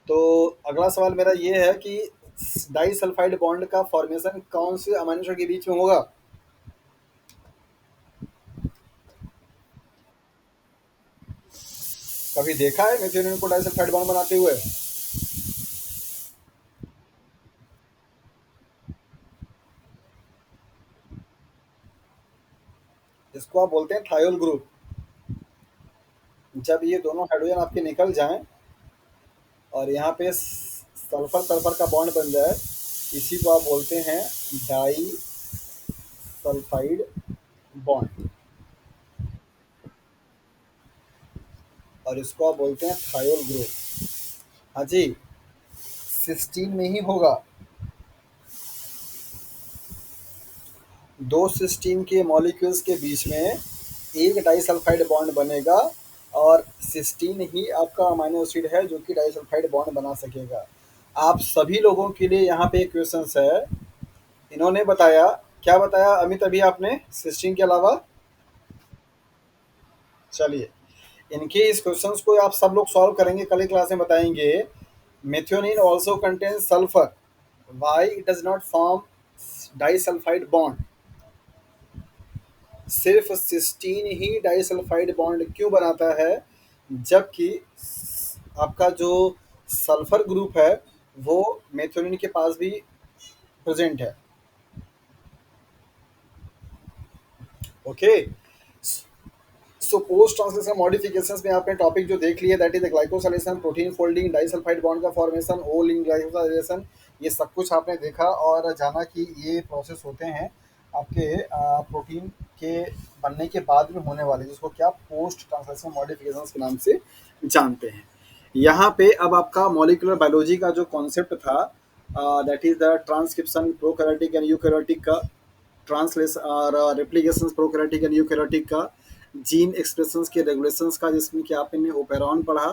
तो अगला सवाल मेरा ये है कि डाई सल्फाइड बॉन्ड का फॉर्मेशन कौन से अमीनो एसिड के बीच में होगा? कभी देखा है मेथिओनिन को डाई सल्फाइड बॉन्ड बनाते हुए? इसको आप बोलते हैं थायोल ग्रुप। जब ये दोनों हाइड्रोजन आपके निकल जाएं और यहाँ पे सल्फर सल्फर का बॉन्ड बन जाए, इसी को आप बोलते हैं डाई सल्फाइड बॉन्ड, और इसको आप बोलते हैं थायोल ग्रुप। हाँ जी, सिस्टीन में ही होगा। दो सिस्टीन के मॉलिक्यूल्स के बीच में एक डाइसल्फाइड बॉन्ड बनेगा, और सिस्टीन ही आपका अमीनो एसिड है जो कि डाइसल्फाइड बॉन्ड बना सकेगा। आप सभी लोगों के लिए यहाँ पे क्वेश्चंस है। इन्होंने बताया, क्या बताया अमित अभी आपने सिस्टीन के अलावा? चलिए, इनके इस क्वेश्चंस को आप सब लोग सॉल्व करेंगे, कल की क्लास में बताएंगे। Methionine also contains sulphur, why it does not form disulphide bond? सिर्फ सिस्टीन ही डाइसल्फाइड बॉन्ड क्यों बनाता है, जबकि आपका जो सल्फर ग्रुप है वो मेथियोनिन के पास भी प्रेजेंट है। Okay, so post translation modifications में आपने टॉपिक जो देख लिया, that is the glycosylation, protein folding, disulphide bond का फॉर्मेशन, ओ लिंक ग्लाइकोसाइलेशन, ये सब कुछ आपने देखा और जाना कि ये प्रोसेस होते हैं आपके प्रोटीन के बनने के बाद में होने वाले, जिसको क्या पोस्ट ट्रांसलेशन मॉडिफिकेशंस के नाम से जानते हैं। यहाँ पे अब आपका मॉलिक्यूलर बायोलॉजी का जो कॉन्सेप्ट था, that is the transcription prokaryotic and eukaryotic का, ट्रांसलेशन और रेप्लिकेशन प्रोकैरियोटिक एंड यूकैरियोटिक का, जीन एक्सप्रेशंस के रेगुलेशंस का जिसमें कि आपने ओपेरॉन पढ़ा,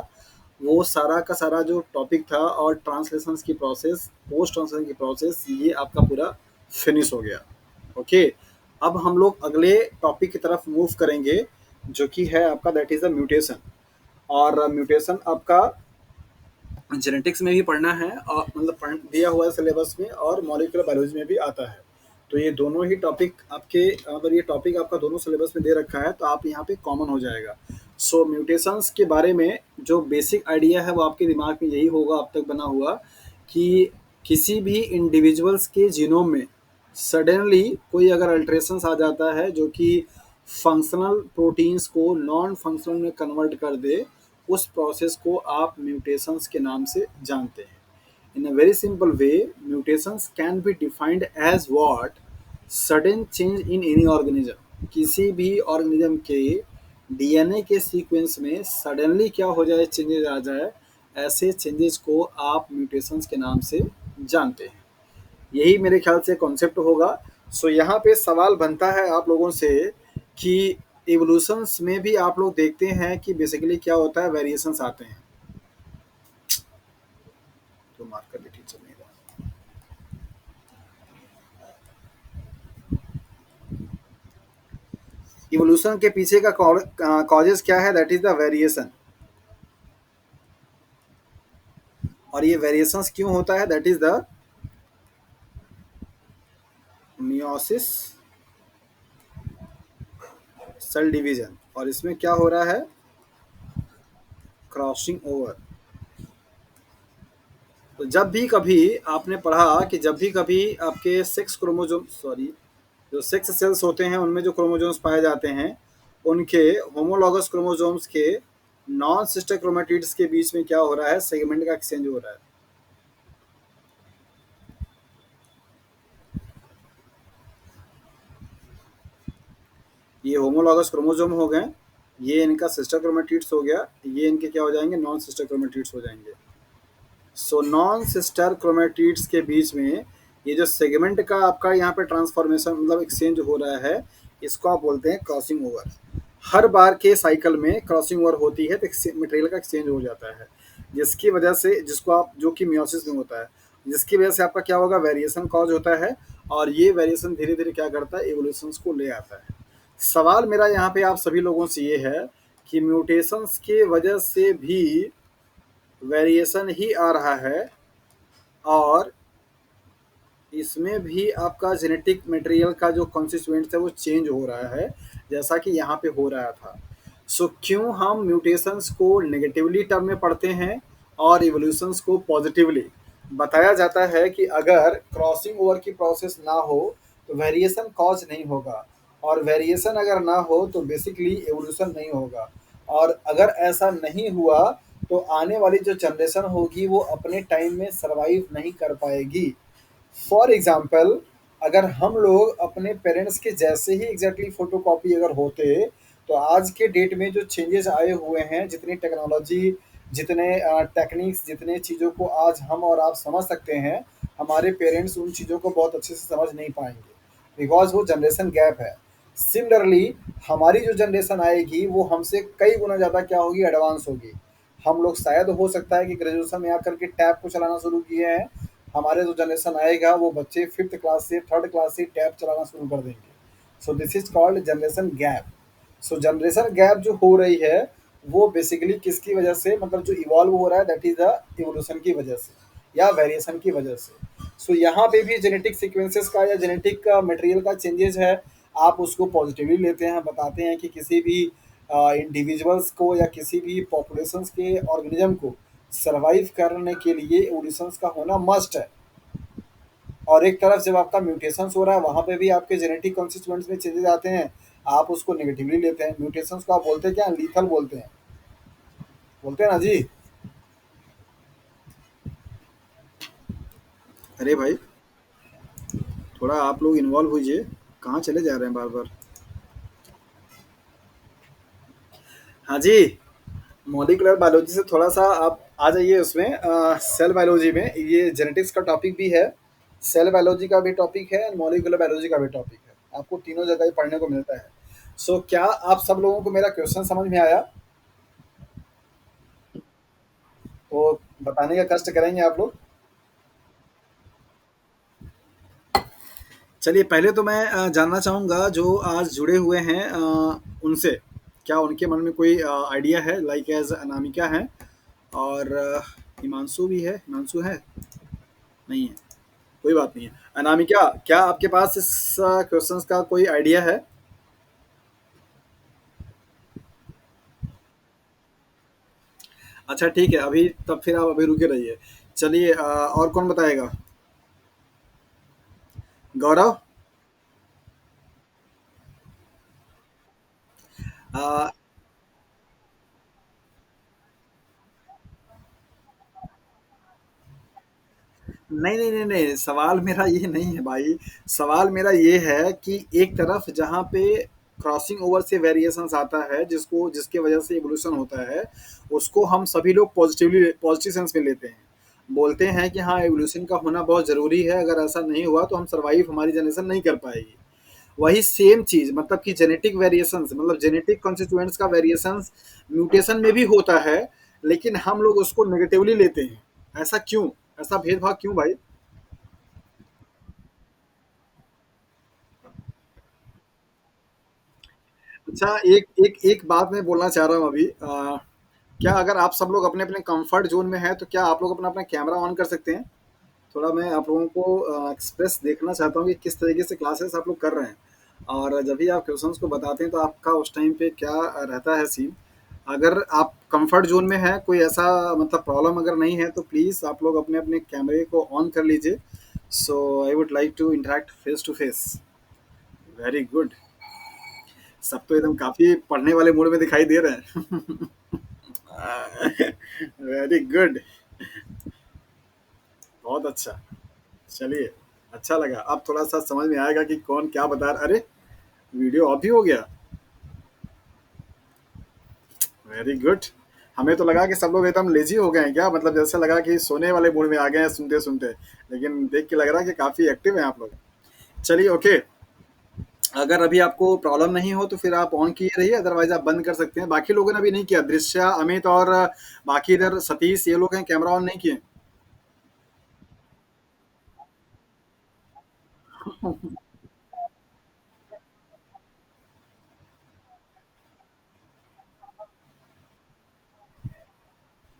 वो सारा का सारा जो टॉपिक था, और ट्रांसलेशंस की प्रोसेस, पोस्ट ट्रांसलेशन की प्रोसेस, ये आपका पूरा फिनिश हो गया। ओके, अब हम लोग अगले टॉपिक की तरफ मूव करेंगे, जो कि है आपका दैट इज द म्यूटेशन। और म्यूटेशन आपका जेनेटिक्स में भी पढ़ना है, और मतलब दिया हुआ है सिलेबस में, और मॉलिक्यूलर बायोलॉजी में भी आता है। तो ये दोनों ही टॉपिक आपके, अगर ये टॉपिक आपका दोनों सिलेबस में दे रखा है तो आप यहाँ पे कॉमन हो जाएगा। सो म्यूटेशंस के बारे में जो बेसिक आइडिया है वो आपके दिमाग में यही होगा अब तक बना हुआ, कि किसी भी इंडिविजुअल्स के जीनोम में सडनली कोई अगर अल्ट्रेशन आ जाता है जो कि फंक्शनल प्रोटीन्स को नॉन फंक्शनल में कन्वर्ट कर दे, उस प्रोसेस को आप म्यूटेशंस के नाम से जानते हैं। In a very simple way, mutations can be defined as what? Sudden change in any organism. किसी भी ऑर्गेनिज्म के डीएनए के सीक्वेंस में सडनली क्या हो जाए, चेंजेस आ जाए, ऐसे चेंजेस को आप म्यूटेशंस के नाम से जानते हैं। यही मेरे ख्याल से कॉन्सेप्ट होगा। सो यहाँ पे सवाल बनता है आप लोगों से कि इवोल्यूशंस में भी आप लोग देखते हैं कि बेसिकली क्या होता है, वेरिएशंस आते हैं। तो मार्क कर लीजिए, चल नहीं रहा। इवोल्यूशन के पीछे का कॉजेज क्या है, दैट इज द वेरिएशन। और ये वेरिएशंस क्यों होता है, that is the meiosis, cell division. और इसमें क्या हो रहा है, क्रॉसिंग ओवर। तो जब भी कभी आपने पढ़ा कि जब भी कभी आपके सेक्स क्रोमोजोम, सॉरी, जो सेक्स सेल्स होते हैं उनमें जो क्रोमोजोम्स पाए जाते हैं, उनके होमोलॉगस क्रोमोजोम्स के नॉन सिस्टर क्रोमेटिड्स के बीच में क्या हो रहा है, सेगमेंट का एक्सचेंज हो रहा है। ये होमोलॉगस क्रोमोजोम हो गए, ये इनका सिस्टर क्रोमेटिड्स हो गया, ये इनके क्या हो जाएंगे, नॉन सिस्टर क्रोमेटिड्स हो जाएंगे। सो नॉन सिस्टर क्रोमेटिड्स के बीच में ये जो सेगमेंट का आपका यहाँ पे ट्रांसफॉर्मेशन मतलब एक्सचेंज हो रहा है, इसको आप बोलते हैं क्रॉसिंग ओवर। हर बार के साइकिल में क्रॉसिंग ओवर होती है तो मटेरियल का एक्सचेंज हो जाता है, जिसकी वजह से, जिसको आप, जो कि मियोसिस में होता है, जिसकी वजह से आपका क्या होगा, वेरिएशन कॉज होता है। और ये वेरिएशन धीरे धीरे क्या करता है, एवोल्यूशन को ले आता है। सवाल मेरा यहाँ पे आप सभी लोगों से ये है कि म्यूटेशंस के वजह से भी वेरिएशन ही आ रहा है, और इसमें भी आपका जेनेटिक मटेरियल का जो कॉन्स्टिट्यूएंट्स है वो चेंज हो रहा है, जैसा कि यहाँ पे हो रहा था। सो क्यों हम म्यूटेशंस को नेगेटिवली टर्म में पढ़ते हैं और इवोल्यूशंस को पॉजिटिवली? बताया जाता है कि अगर क्रॉसिंग ओवर की प्रोसेस ना हो तो वेरिएशन कॉज नहीं होगा, और वेरिएशन अगर ना हो तो बेसिकली एवोल्यूशन नहीं होगा। और अगर ऐसा नहीं हुआ तो आने वाली जो जनरेशन होगी वो अपने टाइम में सरवाइव नहीं कर पाएगी। फॉर एग्जाम्पल, अगर हम लोग अपने पेरेंट्स के जैसे ही एग्जैक्टली फोटो कॉपी अगर होते, तो आज के डेट में जो चेंजेस आए हुए हैं, जितनी टेक्नोलॉजी, जितने टेक्निक्स, जितने चीज़ों को आज हम और आप समझ सकते हैं, हमारे पेरेंट्स उन चीज़ों को बहुत अच्छे से समझ नहीं पाएंगे, बिकॉज वो जनरेशन गैप है। सिमिलरली हमारी जो जनरेशन आएगी वो हमसे कई गुना ज़्यादा क्या होगी, एडवांस होगी। हम लोग शायद हो सकता है कि ग्रेजुएशन में आकर के टैब को चलाना शुरू किए हैं, हमारे जो जनरेशन आएगा वो बच्चे फिफ्थ क्लास से, थर्ड क्लास से टैब चलाना शुरू कर देंगे। सो this is called generation gap. So generation gap जो हो रही है वो बेसिकली किसकी वजह से, मतलब जो इवॉल्व हो रहा है, दैट इज द इवोल्यूशन की वजह से या वेरिएशन की वजह से। सो यहाँ पे भी जेनेटिक सीक्वेंसेस का या जेनेटिक का मटेरियल का चेंजेस है, आप उसको पॉजिटिवली लेते हैं, बताते हैं कि किसी भी इंडिविजुअल्स को या किसी भी पॉपुलेशंस के ऑर्गेनिज्म को सरवाइव करने के लिए एवोल्यूशंस का होना मस्ट है। और एक तरफ जब आपका म्यूटेशंस हो रहा है वहाँ पे भी आपके जेनेटिक कॉन्स्टिट्यूएंट्स में चेंजेस आते हैं, आप उसको नेगेटिवली लेते हैं। म्यूटेशंस को आप बोलते हैं क्या, लीथल बोलते हैं, बोलते हैं ना जी। अरे भाई, थोड़ा आप लोग इन्वॉल्व होइए, कहाँ चले जा रहे हैं बार बार। हाँ जी, मॉलिक्यूलर बायोलॉजी से थोड़ा सा आप आ जाइए उसमें, सेल बायोलॉजी में। ये जेनेटिक्स का टॉपिक भी है, सेल बायोलॉजी का भी टॉपिक है, मॉलिक्यूलर बायोलॉजी का भी टॉपिक है, आपको तीनों जगह ही पढ़ने को मिलता है। सो क्या आप सब लोगों को मेरा क्वेश्चन समझ में आया? तो बताने का कष्ट करेंगे आप लोग। चलिए, पहले तो मैं जानना चाहूँगा जो आज जुड़े हुए हैं उनसे, क्या उनके मन में कोई आइडिया है, लाइक एज अनामिका है और हिमांशु भी है। हिमांशु है? नहीं है, कोई बात नहीं है। अनामिका, क्या आपके पास इस क्वेश्चंस का कोई आइडिया है? अच्छा ठीक है, अभी तब फिर आप अभी रुके रहिए। चलिए, और कौन बताएगा? गौरव? अ, नहीं नहीं नहीं नहीं, सवाल मेरा ये नहीं है भाई। सवाल मेरा ये है कि एक तरफ जहाँ पे क्रॉसिंग ओवर से वेरिएशंस आता है, जिसको जिसके वजह से इवोल्यूशन होता है, उसको हम सभी लोग पॉजिटिवली, पॉजिटिव सेंस में लेते हैं। बोलते हैं कि हाँ, एवोल्यूशन का होना बहुत ज़रूरी है, अगर ऐसा नहीं हुआ तो हम सर्वाइव, हमारी जनरेशन नहीं कर पाएगी। वही सेम चीज़, मतलब कि जेनेटिक वेरिएशंस, मतलब जेनेटिक कॉन्स्टिट्यूएंट्स का वेरिएशंस म्यूटेशन में भी होता है, लेकिन हम लोग उसको नेगेटिवली लेते हैं। ऐसा क्यों? ऐसा भेदभाव क्यों भाई? अच्छा, एक एक एक बात मैं बोलना चाह रहा हूँ अभी, क्या अगर आप सब लोग अपने अपने कंफर्ट जोन में हैं तो क्या आप लोग अपना अपना कैमरा ऑन कर सकते हैं? थोड़ा मैं आप लोगों को एक्सप्रेस देखना चाहता हूँ कि किस तरीके से क्लासेस आप लोग कर रहे हैं, और जब भी आप क्वेश्चंस को बताते हैं तो आपका उस टाइम पे क्या रहता है सीन। अगर आप कंफर्ट जोन में हैं, कोई ऐसा मतलब प्रॉब्लम अगर नहीं है, तो प्लीज़ आप लोग अपने अपने कैमरे को ऑन कर लीजिए। So I would like to interact face to face. Very good. सब तो एकदम काफी पढ़ने वाले मूड में दिखाई दे रहे हैं। वेरी गुड, बहुत अच्छा। चलिए, अच्छा लगा, अब थोड़ा सा समझ में आएगा कि कौन क्या बता रहा। अरे, वीडियो ऑफ भी हो गया। Very good. हमें तो लगा कि सब लोग एकदम लेजी हो गए हैं क्या, मतलब जैसे लगा कि सोने वाले मूड में आ गए हैं सुनते सुनते, लेकिन देख के लग रहा है कि काफी एक्टिव हैं आप लोग। चलिए, ओके। अगर अभी आपको प्रॉब्लम नहीं हो तो फिर आप ऑन किए रहिए, अदरवाइज आप बंद कर सकते हैं। बाकी लोगों ने अभी नहीं किया, दृश्या, अमित और बाकी इधर सतीश, ये लोग हैं, कैमरा ऑन नहीं किए।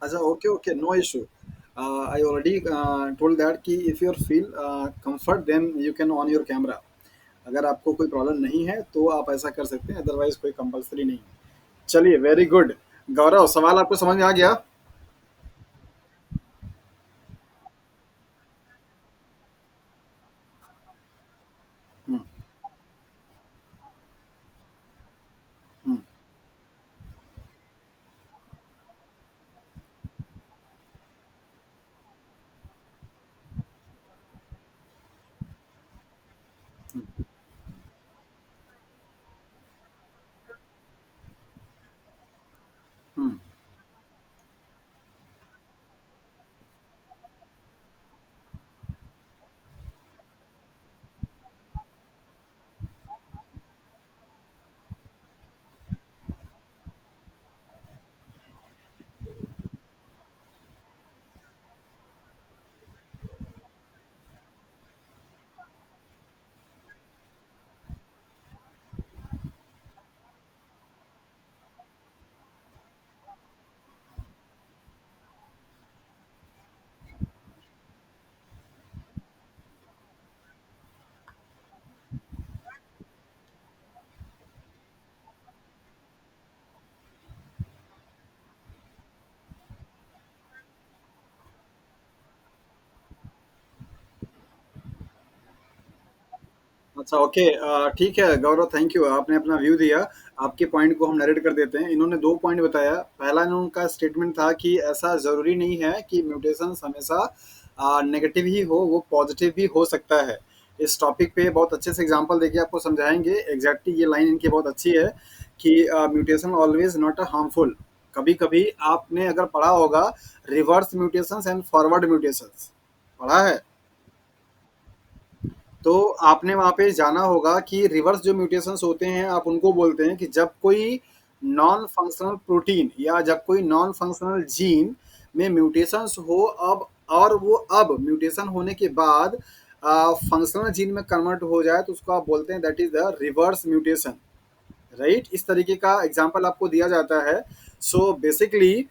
अच्छा, okay, okay, no issue. I already told that कि if you feel comfort then you can on your camera. अगर आपको कोई प्रॉब्लम नहीं है तो आप ऐसा कर सकते हैं, अदरवाइज कोई कंपलसरी नहीं है। चलिए, वेरी गुड। गौरव, सवाल आपको समझ में आ गया? हम्म, हम्म, हम्म। अच्छा, ओके, ठीक है गौरव, थैंक यू, आपने अपना व्यू दिया। आपके पॉइंट को हम नरेट कर देते हैं। इन्होंने दो पॉइंट बताया। पहला इनका स्टेटमेंट था कि ऐसा ज़रूरी नहीं है कि म्यूटेशंस हमेशा नेगेटिव ही हो, वो पॉजिटिव भी हो सकता है। इस टॉपिक पे बहुत अच्छे से एग्जांपल देके आपको समझाएंगे। एग्जैक्टली ये लाइन इनकी बहुत अच्छी है कि mutation always not a harmful. कभी कभी आपने अगर पढ़ा होगा reverse mutations and forward mutations, पढ़ा है? तो आपने वहाँ पे जाना होगा कि रिवर्स जो म्यूटेशंस होते हैं, आप उनको बोलते हैं कि जब कोई नॉन फंक्शनल प्रोटीन या जब कोई नॉन फंक्शनल जीन में म्यूटेशंस हो, अब और वो अब म्यूटेशन होने के बाद फंक्शनल जीन में कन्वर्ट हो जाए, तो उसको आप बोलते हैं that is the reverse mutation. Right, इस तरीके का एग्जाम्पल आपको दिया जाता है। सो बेसिकली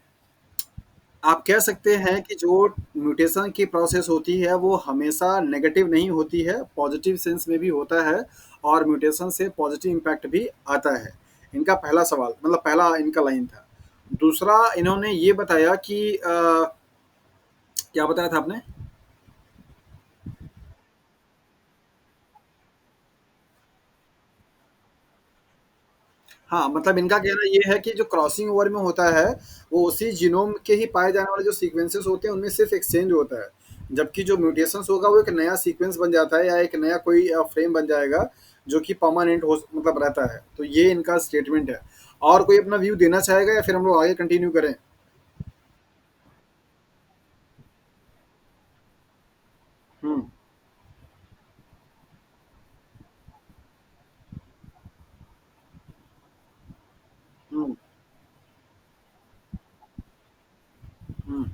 आप कह सकते हैं कि जो म्यूटेशन की प्रोसेस होती है वो हमेशा नेगेटिव नहीं होती है, पॉजिटिव सेंस में भी होता है, और म्यूटेशन से पॉजिटिव इम्पैक्ट भी आता है। इनका पहला सवाल, मतलब पहला इनका लाइन था। दूसरा इन्होंने ये बताया कि क्या बताया था आपने? हाँ, मतलब इनका कहना ये है कि जो क्रॉसिंग ओवर में होता है वो उसी जीनोम के ही पाए जाने वाले जो सीक्वेंसेस होते हैं उनमें सिर्फ एक्सचेंज होता है। जबकि जो म्यूटेशंस होगा वो एक नया सीक्वेंस बन जाता है या एक नया कोई फ्रेम बन जाएगा जो कि परमानेंट हो, मतलब रहता है। तो ये इनका स्टेटमेंट है। और कोई अपना व्यू देना चाहेगा या फिर हम लोग आगे कंटिन्यू करें? हम्म, हम्म, हम्म।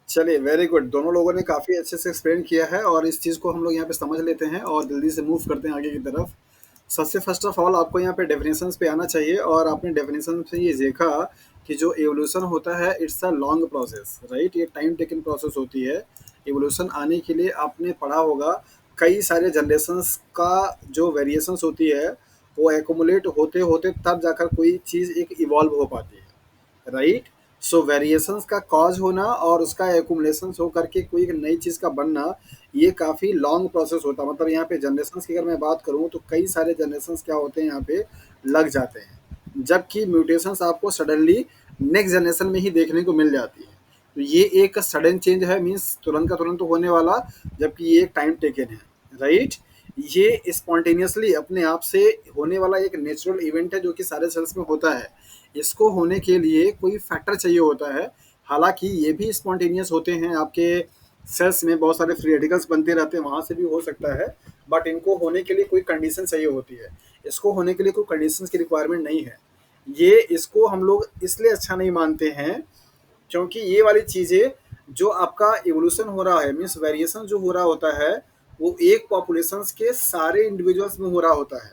चलिए, वेरी गुड। दोनों लोगों ने काफ़ी अच्छे से एक्सप्लेन किया है और इस चीज़ को हम लोग यहाँ पे समझ लेते हैं और जल्दी से मूव करते हैं आगे की तरफ। सबसे फर्स्ट ऑफ ऑल आपको यहाँ पे डेफिनेशंस पे आना चाहिए, और आपने डेफिनेशन से ये देखा कि जो एवोल्यूशन होता है it's a long process, right? ये टाइम टेकन प्रोसेस होती है। एवोल्यूशन आने के लिए आपने पढ़ा होगा कई सारे जनरेशंस का जो वेरिएशंस होती है वो एक्यूमुलेट होते होते तब जाकर कोई चीज़ एक इवॉल्व हो पाती है, राइट? सो वेरिएशंस का कॉज होना और उसका एक्यूमुलेशन हो करके कोई एक नई चीज़ का बनना, ये काफ़ी लॉन्ग प्रोसेस होता है। मतलब यहाँ पे जनरेशंस की अगर मैं बात करूँ तो कई सारे जनरेशंस क्या होते हैं यहाँ पे लग जाते हैं, जबकि म्यूटेशंस आपको सडनली नेक्स्ट जनरेशन में ही देखने को मिल जाती है। तो ये एक सडन चेंज है, मीन्स तुरंत का तुरंत होने वाला, जबकि ये एक टाइम टेकन है, राइट। ये स्पॉन्टेनियसली अपने आप से होने वाला एक नेचुरल इवेंट है जो कि सारे सेल्स में होता है। इसको होने के लिए कोई फैक्टर चाहिए होता है। हालांकि ये भी स्पॉन्टेनियस होते हैं, आपके सेल्स में बहुत सारे फ्री रेडिकल्स बनते रहते हैं, वहाँ से भी हो सकता है। बट इनको होने के लिए कोई कंडीशन चाहिए होती है। इसको होने के लिए कोई कंडीशन की रिक्वायरमेंट नहीं है। ये इसको हम लोग इसलिए अच्छा नहीं मानते हैं क्योंकि ये वाली चीज़ें जो आपका इवोल्यूशन हो रहा है, मीन्स वेरिएशन जो हो रहा होता है, वो एक पॉपुलेशंस के सारे इंडिविजुअल्स में हो रहा होता है।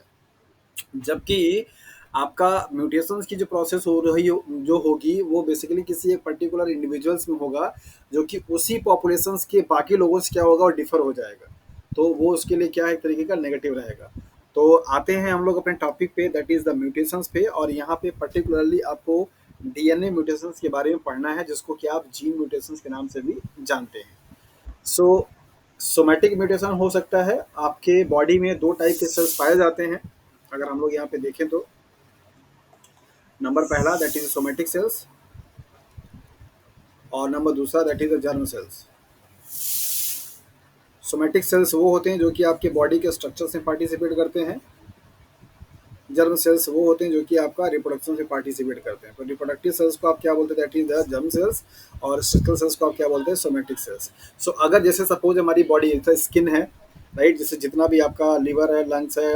जबकि आपका म्यूटेशंस की जो प्रोसेस हो रही हो जो होगी वो बेसिकली किसी एक पर्टिकुलर इंडिविजुअल्स में होगा, जो कि उसी पॉपुलेशंस के बाकी लोगों से क्या होगा और डिफर हो जाएगा। तो वो उसके लिए क्या है, एक तरीके का नेगेटिव रहेगा। तो आते हैं हम लोग अपने टॉपिक पे, दैट इज द म्यूटेशंस पे। और यहाँ पे पर्टिकुलरली आपको डीएनए म्यूटेशंस के बारे में पढ़ना है, जिसको कि आप जीन म्यूटेशंस के नाम से भी जानते हैं। सो सोमैटिक म्यूटेशन हो सकता है, आपके बॉडी में दो टाइप के सेल्स पाए जाते हैं। अगर हम लोग यहाँ पे देखें तो नंबर पहला दैट इज सोमैटिक सेल्स, और नंबर दूसरा that is the germ cells. Somatic cells वो होते हैं जो कि आपके बॉडी के स्ट्रक्चर से पार्टिसिपेट करते हैं। जर्म सेल्स वो होते हैं जो कि आपका रिप्रोडक्शन से पार्टिसिपेट करते हैं। तो रिप्रोडक्टिव सेल्स को आप क्या बोलते हैं, that is the germ cells. और स्ट्रक्चरल सेल्स को आप क्या बोलते हैं, सोमैटिक सेल्स। सो अगर जैसे सपोज हमारी बॉडी जैसे स्किन है, राइट, जैसे जितना भी आपका लिवर है, लंग्स है,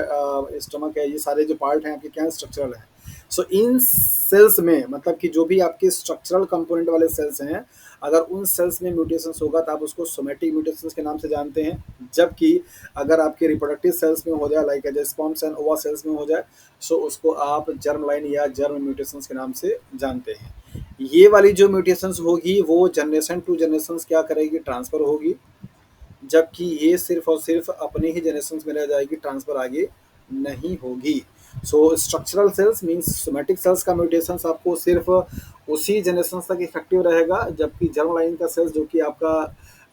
स्टमक है, ये सारे जो पार्ट हैं आपके क्या स्ट्रक्चरल है। सो इन सेल्स में मतलब कि जो भी आपके स्ट्रक्चरल कंपोनेंट वाले सेल्स हैं, अगर उन सेल्स में म्यूटेशंस होगा तो आप उसको सोमैटिक म्यूटेशंस के नाम से जानते हैं। जबकि अगर आपके रिप्रोडक्टिव सेल्स में हो जाए, लाइक जैसे स्पर्म्स एंड ओवा सेल्स में हो जाए, सो उसको आप जर्म लाइन या जर्म म्यूटेशंस के नाम से जानते हैं। ये वाली जो म्यूटेशंस होगी वो जनरेशन टू जनरेशन क्या करेगी, ट्रांसफर होगी। जबकि ये सिर्फ और सिर्फ अपने ही जनरेशन में रह जाएगी, ट्रांसफर आगे नहीं होगी। So structural cells means somatic cells का म्यूटेशंस आपको सिर्फ उसी जनरेशन तक इफेक्टिव रहेगा। जबकि जर्म लाइन का सेल्स जो कि आपका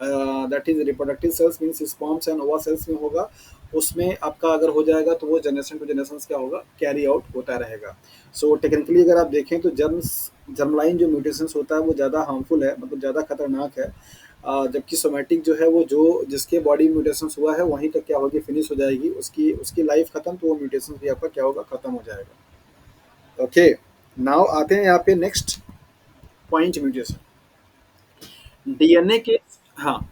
that is reproductive cells means sperms and ओवा सेल्स में होगा, उसमें आपका अगर हो जाएगा तो वो जनरेशन टू जनरेशन क्या होगा, कैरी आउट होता रहेगा। सो टेक्निकली अगर आप देखें तो जर्म लाइन जो म्यूटेशंस होता है वो ज़्यादा हार्मफुल है, मतलब ज़्यादा खतरनाक है। जबकि सोमैटिक जो है वो जो जिसके बॉडी म्यूटेशंस हुआ है वहीं तक क्या होगी, फिनिश हो जाएगी, उसकी उसकी लाइफ खत्म, तो वो म्यूटेशन भी आपका क्या होगा, खत्म हो जाएगा। ओके, नाउ आते हैं यहाँ पे नेक्स्ट पॉइंट, म्यूटेशन डीएनए के। हाँ,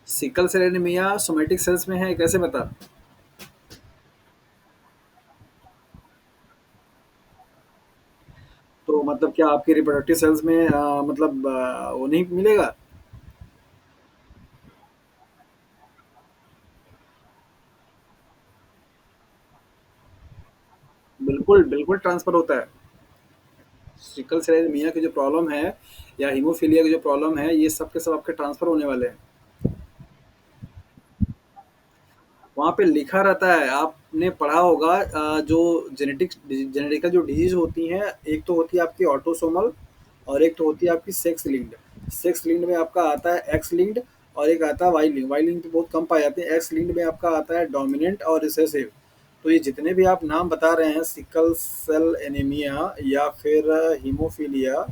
sickle cell anaemia somatic cells में है, कैसे बता। तो मतलब क्या आपके रिप्रोडक्टिव सेल्स में मतलब वो नहीं मिलेगा। बिल्कुल बिल्कुल ट्रांसफर होता है। सिकल सेल एनीमिया की जो प्रॉब्लम है या हीमोफीलिया की जो प्रॉब्लम है, ये सब के सब आपके ट्रांसफर होने वाले हैं। वहाँ पे लिखा रहता है, आपने पढ़ा होगा, जो जेनेटिकल जो डिजीज होती हैं, एक तो होती है आपकी ऑटोसोमल और एक तो होती है आपकी सेक्स लिंक्ड। सेक्स लिंक्ड में आपका आता है एक्स लिंक्ड, और एक आता है वाई लिंक। वाई लिंक तो बहुत कम पाए जाते हैं। एक्स लिंक्ड में आपका आता है डोमिनेंट और रिसेसिव। तो ये जितने भी आप नाम बता रहे हैं, सिकल सेल एनीमिया या फिर हीमोफीलिया,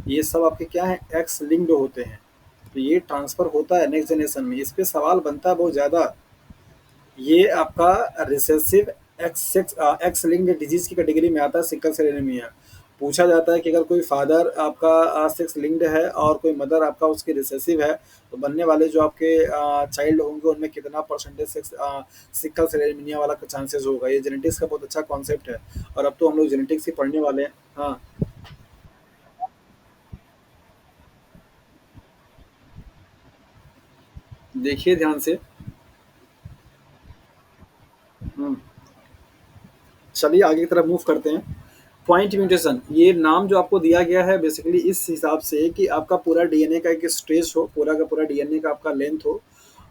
ये सब आपके क्या है, एक्स लिंक्ड होते हैं। तो ये ट्रांसफर होता है नेक्स्ट जनरेशन में। इस पे सवाल बनता है बहुत ज़्यादा। ये आपका रिसेसिव एक्स लिंक्ड डिजीज की कैटेगरी में आता है सिकल सेल एनीमिया। पूछा जाता है कि अगर कोई फादर आपका सेक्स लिंक्ड है और कोई मदर आपका उसकी रिसेसिव है, तो बनने वाले जो आपके चाइल्ड होंगे उनमें कितना percentage sex sickle cell anaemia वाला का चांसेस होगा। ये जेनेटिक्स का बहुत अच्छा कॉन्सेप्ट है, और अब तो हम लोग जेनेटिक्स ही पढ़ने वाले हैं। हाँ, देखिए ध्यान से। हम्म, चलिए आगे की तरफ मूव करते हैं। पॉइंट म्यूटेशन, ये नाम जो आपको दिया गया है बेसिकली इस हिसाब से कि आपका पूरा डीएनए का एक स्ट्रेच हो, पूरा का पूरा डीएनए का आपका लेंथ हो,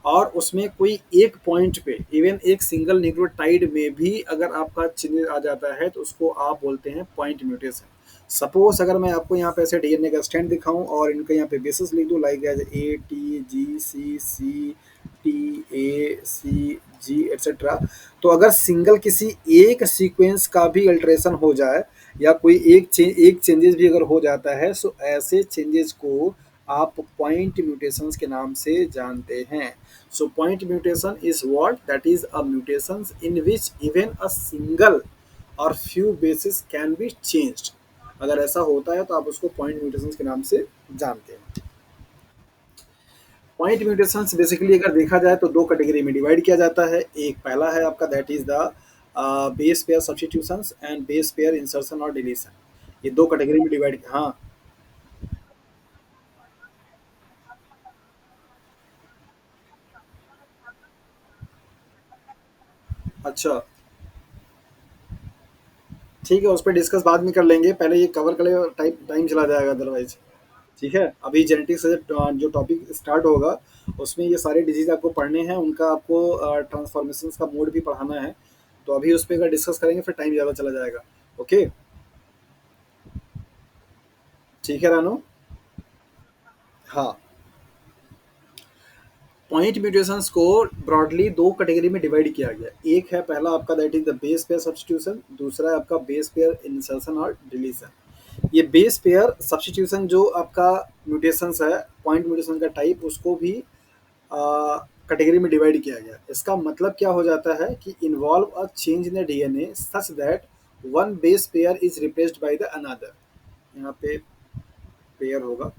और उसमें कोई एक पॉइंट पे इवन एक सिंगल न्यूक्लियोटाइड में भी अगर आपका चेंजेस आ जाता है तो उसको आप बोलते हैं पॉइंट म्यूटेशन। सपोज अगर मैं आपको यहाँ पे ऐसे डीएनए का स्टैंड दिखाऊं और इनका यहाँ पे बेसिस लिख दूं like as A T G C C T A C G etcetera, तो अगर सिंगल किसी एक सीक्वेंस का भी अल्टरेशन हो जाए या कोई एक चेंजेस भी अगर हो जाता है, सो ऐसे चेंजेस को आप पॉइंट म्यूटेशंस के नाम से जानते हैं। So point mutation is what, that is a mutations in which even a single or few bases can be changed. अगर ऐसा होता है तो आप उसको पॉइंट म्यूटेशंस के नाम से जानते हैं। पॉइंट म्यूटेशंस बेसिकली अगर देखा जाए तो दो कैटेगरी में डिवाइड किया जाता है। एक पहला है आपका that is the base pair substitutions and base pair insertion और डिलीशन। ये दो कैटेगरी में डिवाइड, हाँ। अच्छा, ठीक है, उस पर डिस्कस बाद में कर लेंगे, पहले ये कवर कर ले, टाइम टाइम चला जाएगा अदरवाइज। ठीक है, अभी जेनेटिक्स से जो टॉपिक स्टार्ट होगा उसमें ये सारे डिजीज आपको पढ़ने हैं, उनका आपको ट्रांसफॉर्मेशन का मोड भी पढ़ाना है। तो अभी उस पर अगर डिस्कस करेंगे फिर टाइम ज़्यादा चला जाएगा। ओके, ठीक है रानू। हाँ, पॉइंट म्यूटेशंस को ब्रॉडली दो कैटेगरी में डिवाइड किया गया। एक है पहला आपका that is the base pair substitution, दूसरा है आपका बेस पेयर इंसर्शन और डिलीशन। ये बेस पेयर सब्स्टिट्यूशन जो आपका म्यूटेशंस है, पॉइंट म्यूटेशन का टाइप, उसको भी कैटेगरी में डिवाइड किया गया। इसका मतलब क्या हो जाता है कि involve a change in the DNA such that one base pair is replaced by the another. यहाँ पे पेयर होगा।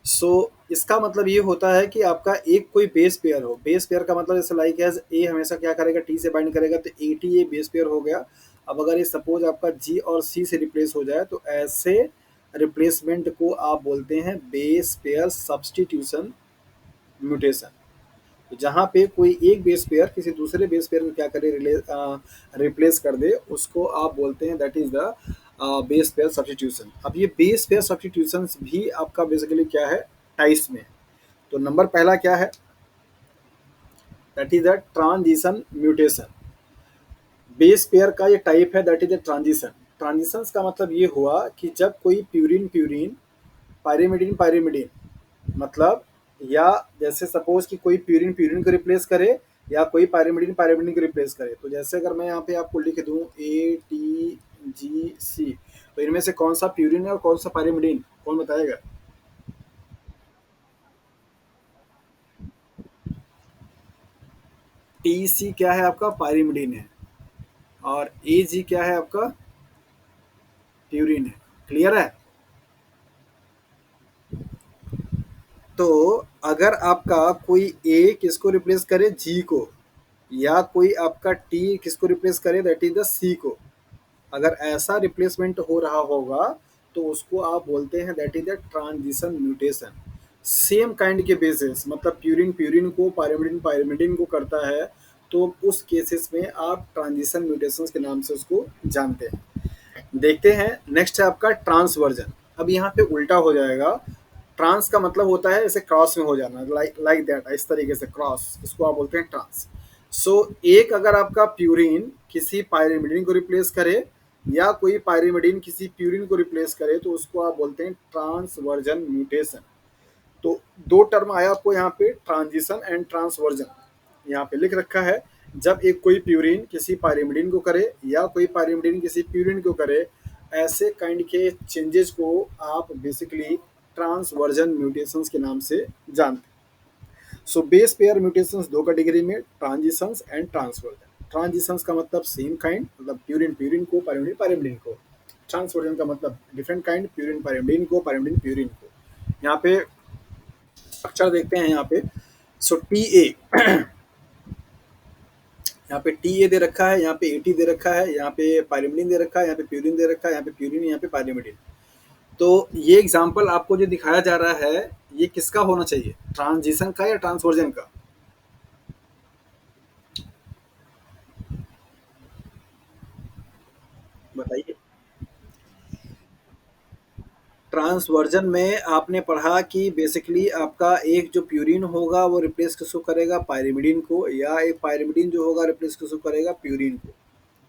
सो इसका मतलब ये होता है कि आपका एक कोई बेस पेयर हो। बेस पेयर का मतलब जैसे लाइक एज ए हमेशा क्या करेगा, टी से बाइंड करेगा, तो A T A base pair हो गया। अब अगर ये सपोज आपका जी और सी से रिप्लेस हो जाए तो ऐसे रिप्लेसमेंट को आप बोलते हैं बेस पेयर सब्स्टिट्यूशन म्यूटेशन। तो जहाँ पे कोई एक बेस पेयर किसी दूसरे बेस पेयर को क्या करे, रिप्लेस कर दे, उसको आप बोलते हैं that is the base pair substitution. अब ये बेस पेयर सब्स्टिट्यूशन भी आपका बेसिकली क्या है, टाइप्स में। तो नंबर पहला क्या है, that is the transition mutation. Base pair का ये टाइप है that is the transition. Transition का मतलब ये हुआ कि जब कोई प्यूरिन प्यूरिन, पायरिमिडिन पायरिमिडिन, मतलब या जैसे सपोज कि कोई प्यूरिन प्यूरिन को रिप्लेस करे या कोई पायरिमिडिन पायरिमिडिन को रिप्लेस करे। तो जैसे अगर मैं यहाँ पे आपको लिख दूं ए टी जी सी, तो इनमें से कौन सा प्यूरिन है और कौन सा पायरिमिडिन, कौन बताएगा? टी सी क्या है आपका, पायरिमिडिन है, और ए जी क्या है आपका, प्यूरिन है। क्लियर है? तो अगर आपका कोई ए किसको रिप्लेस करे, जी को, या कोई आपका टी किसको रिप्लेस करे, दैट इज द सी को, अगर ऐसा रिप्लेसमेंट हो रहा होगा तो उसको आप बोलते हैं that is the transition mutation. Same kind के बेसिस, मतलब प्यूरिन प्यूरिन को, पायरिमिडिन पायरिमिडिन को करता है, तो उस केसेस में आप ट्रांजिशन म्यूटेशंस के नाम से उसको जानते हैं। देखते हैं नेक्स्ट है आपका ट्रांसवर्जन। अब यहाँ पे उल्टा हो जाएगा। ट्रांस का मतलब होता है ऐसे क्रॉस में हो जाना, लाइक लाइक दैट, इस तरीके से क्रॉस, इसको आप बोलते हैं ट्रांस। सो एक अगर आपका प्यूरिन किसी पायरिमिडिन को रिप्लेस करे या कोई पायरिमिडिन किसी प्यूरिन को रिप्लेस करे तो उसको आप बोलते हैं ट्रांसवर्जन म्यूटेशन। तो दो टर्म आया आपको यहाँ पे, ट्रांजिशन एंड ट्रांसवर्जन, यहाँ पे लिख रखा है। जब एक कोई प्यूरिन किसी पायरिमिडिन को करे या कोई पायरिमिडिन किसी प्यूरिन को करे, ऐसे काइंड के चेंजेस को आप बेसिकली ट्रांसवर्जन म्यूटेशंस के नाम से जानते हैं। सो बेस पेयर म्यूटेशंस दो कैटेगरी में, ट्रांजिशंस एंड ट्रांसवर्जन। ट्रांजिशंस का मतलब सेम काइंड, मतलब प्यूरिन प्यूरिन को, पायरिमिडिन पायरिमिडिन को। ट्रांसवर्जन का मतलब डिफरेंट काइंड, प्यूरिन पायरिमिडिन को, पायरिमिडिन प्यूरिन को। यहाँ पे स्ट्रक्चर देखते हैं यहाँ पे। सो टी ए, यहाँ पे टी ए दे रखा है, यहाँ पे ए टी दे रखा है, यहाँ पे पायरिमिडिन दे रखा है, यहाँ पे प्यूरिन दे रखा है, यहाँ पे प्यूरिन, यहाँ पे पायरिमिडिन। तो ये एग्जांपल आपको जो दिखाया जा रहा है ये किसका होना चाहिए, ट्रांजिशन का या ट्रांसवर्जन का? बताइए। ट्रांसवर्जन में आपने पढ़ा कि बेसिकली आपका एक जो प्यूरिन होगा वो रिप्लेस किसको करेगा, पायरिमिडीन को, या एक पायरिमिडीन जो होगा रिप्लेस किसको करेगा, प्यूरिन को।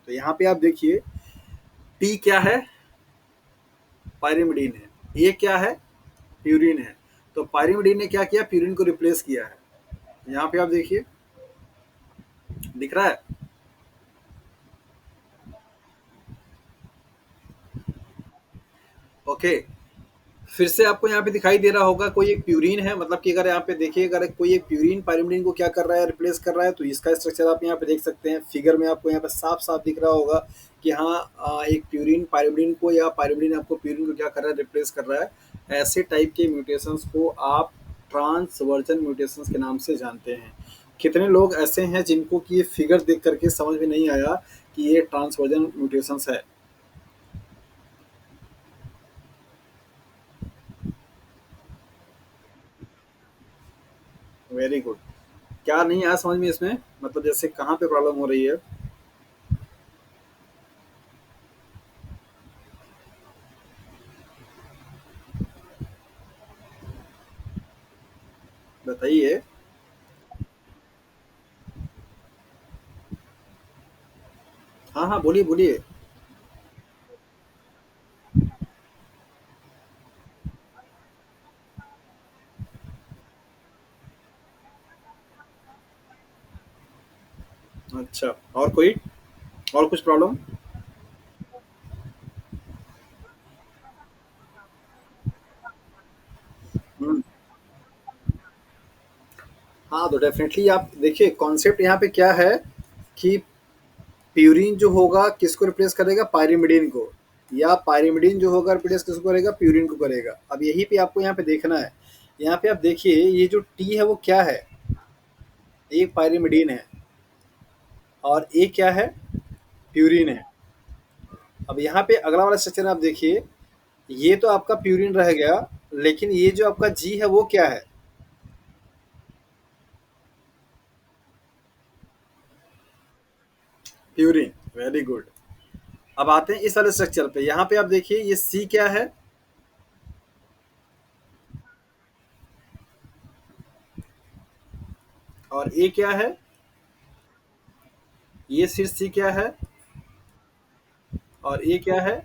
तो यहाँ पे आप देखिए टी क्या है, पायरिमिडीन है, ए क्या है, प्यूरिन है। तो पायरिमिडीन ने क्या किया, प्यूरिन को रिप्लेस किया है। यहाँ पे आप देखिए दिख रहा है। ओके, फिर से आपको यहाँ पे दिखाई दे रहा होगा कोई एक प्यूरिन है, मतलब कि अगर यहाँ पे देखिए अगर कोई एक प्यूरिन पायरिमिडीन को क्या कर रहा है, रिप्लेस कर रहा है, तो इसका स्ट्रक्चर आप यहाँ पे देख सकते हैं। फिगर में आपको यहाँ पे साफ साफ दिख रहा होगा कि हाँ एक प्यूरिन पायरिमिडीन को या पायरिमिडीन आपको प्यूरिन को क्या कर रहा है, रिप्लेस कर रहा है। ऐसे टाइप के म्यूटेशंस को आप ट्रांसवर्जन म्यूटेशंस के नाम से जानते हैं। कितने लोग ऐसे हैं जिनको कि ये फिगर देख करके समझ में नहीं आया कि ये ट्रांसवर्जन म्यूटेशंस है। Very good. क्या नहीं आया समझ में इसमें, मतलब जैसे कहाँ पे प्रॉब्लम हो रही है? बताइए। हाँ हाँ, बोलिए बोलिए। अच्छा, और कोई, और कुछ प्रॉब्लम? हम्म। हाँ तो डेफिनेटली आप देखिए कॉन्सेप्ट यहाँ पे क्या है कि प्यूरिन जो होगा किसको रिप्लेस करेगा, पायरिमिडीन को, या पायरिमिडीन जो होगा रिप्लेस किसको करेगा, प्यूरिन को करेगा। अब यही पे आपको यहाँ पे देखना है। यहाँ पे आप देखिए ये जो टी है वो क्या है, एक पायरिमिडीन है और एक क्या है, प्यूरिन है। अब यहाँ पे अगला वाला सेक्शन आप देखिए, ये तो आपका प्यूरिन रह गया, लेकिन ये जो आपका जी है वो क्या है, प्यूरिन। Very good. अब आते हैं इस वाले स्ट्रक्चर पे। यहाँ पे आप देखिए ये सी क्या है, और ए क्या है, ये सिर सी क्या है, और ए क्या है,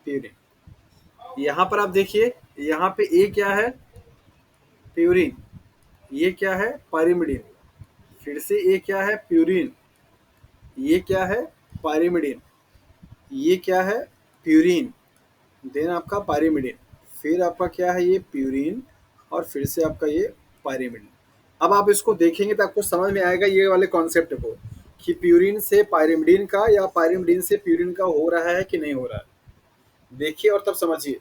प्यूरिन। यहाँ पर आप देखिए यहाँ पे ए क्या है, प्यूरिन, ये क्या है, पायरिमिडीन, फिर से ए क्या है, प्यूरिन, ये क्या है, पायरिमिडीन, ये क्या है, प्यूरिन, देन आपका पायरिमिडीन, फिर आपका क्या है, ये प्यूरिन, और फिर से आपका ये पायरिमिडीन। अब आप इसको देखेंगे तो आपको समझ में आएगा ये वाले कॉन्सेप्ट को कि प्यूरिन से पायरिमिडीन का या पायरिमिडीन से प्यूरिन का हो रहा है कि नहीं हो रहा है। देखिए और तब समझिए।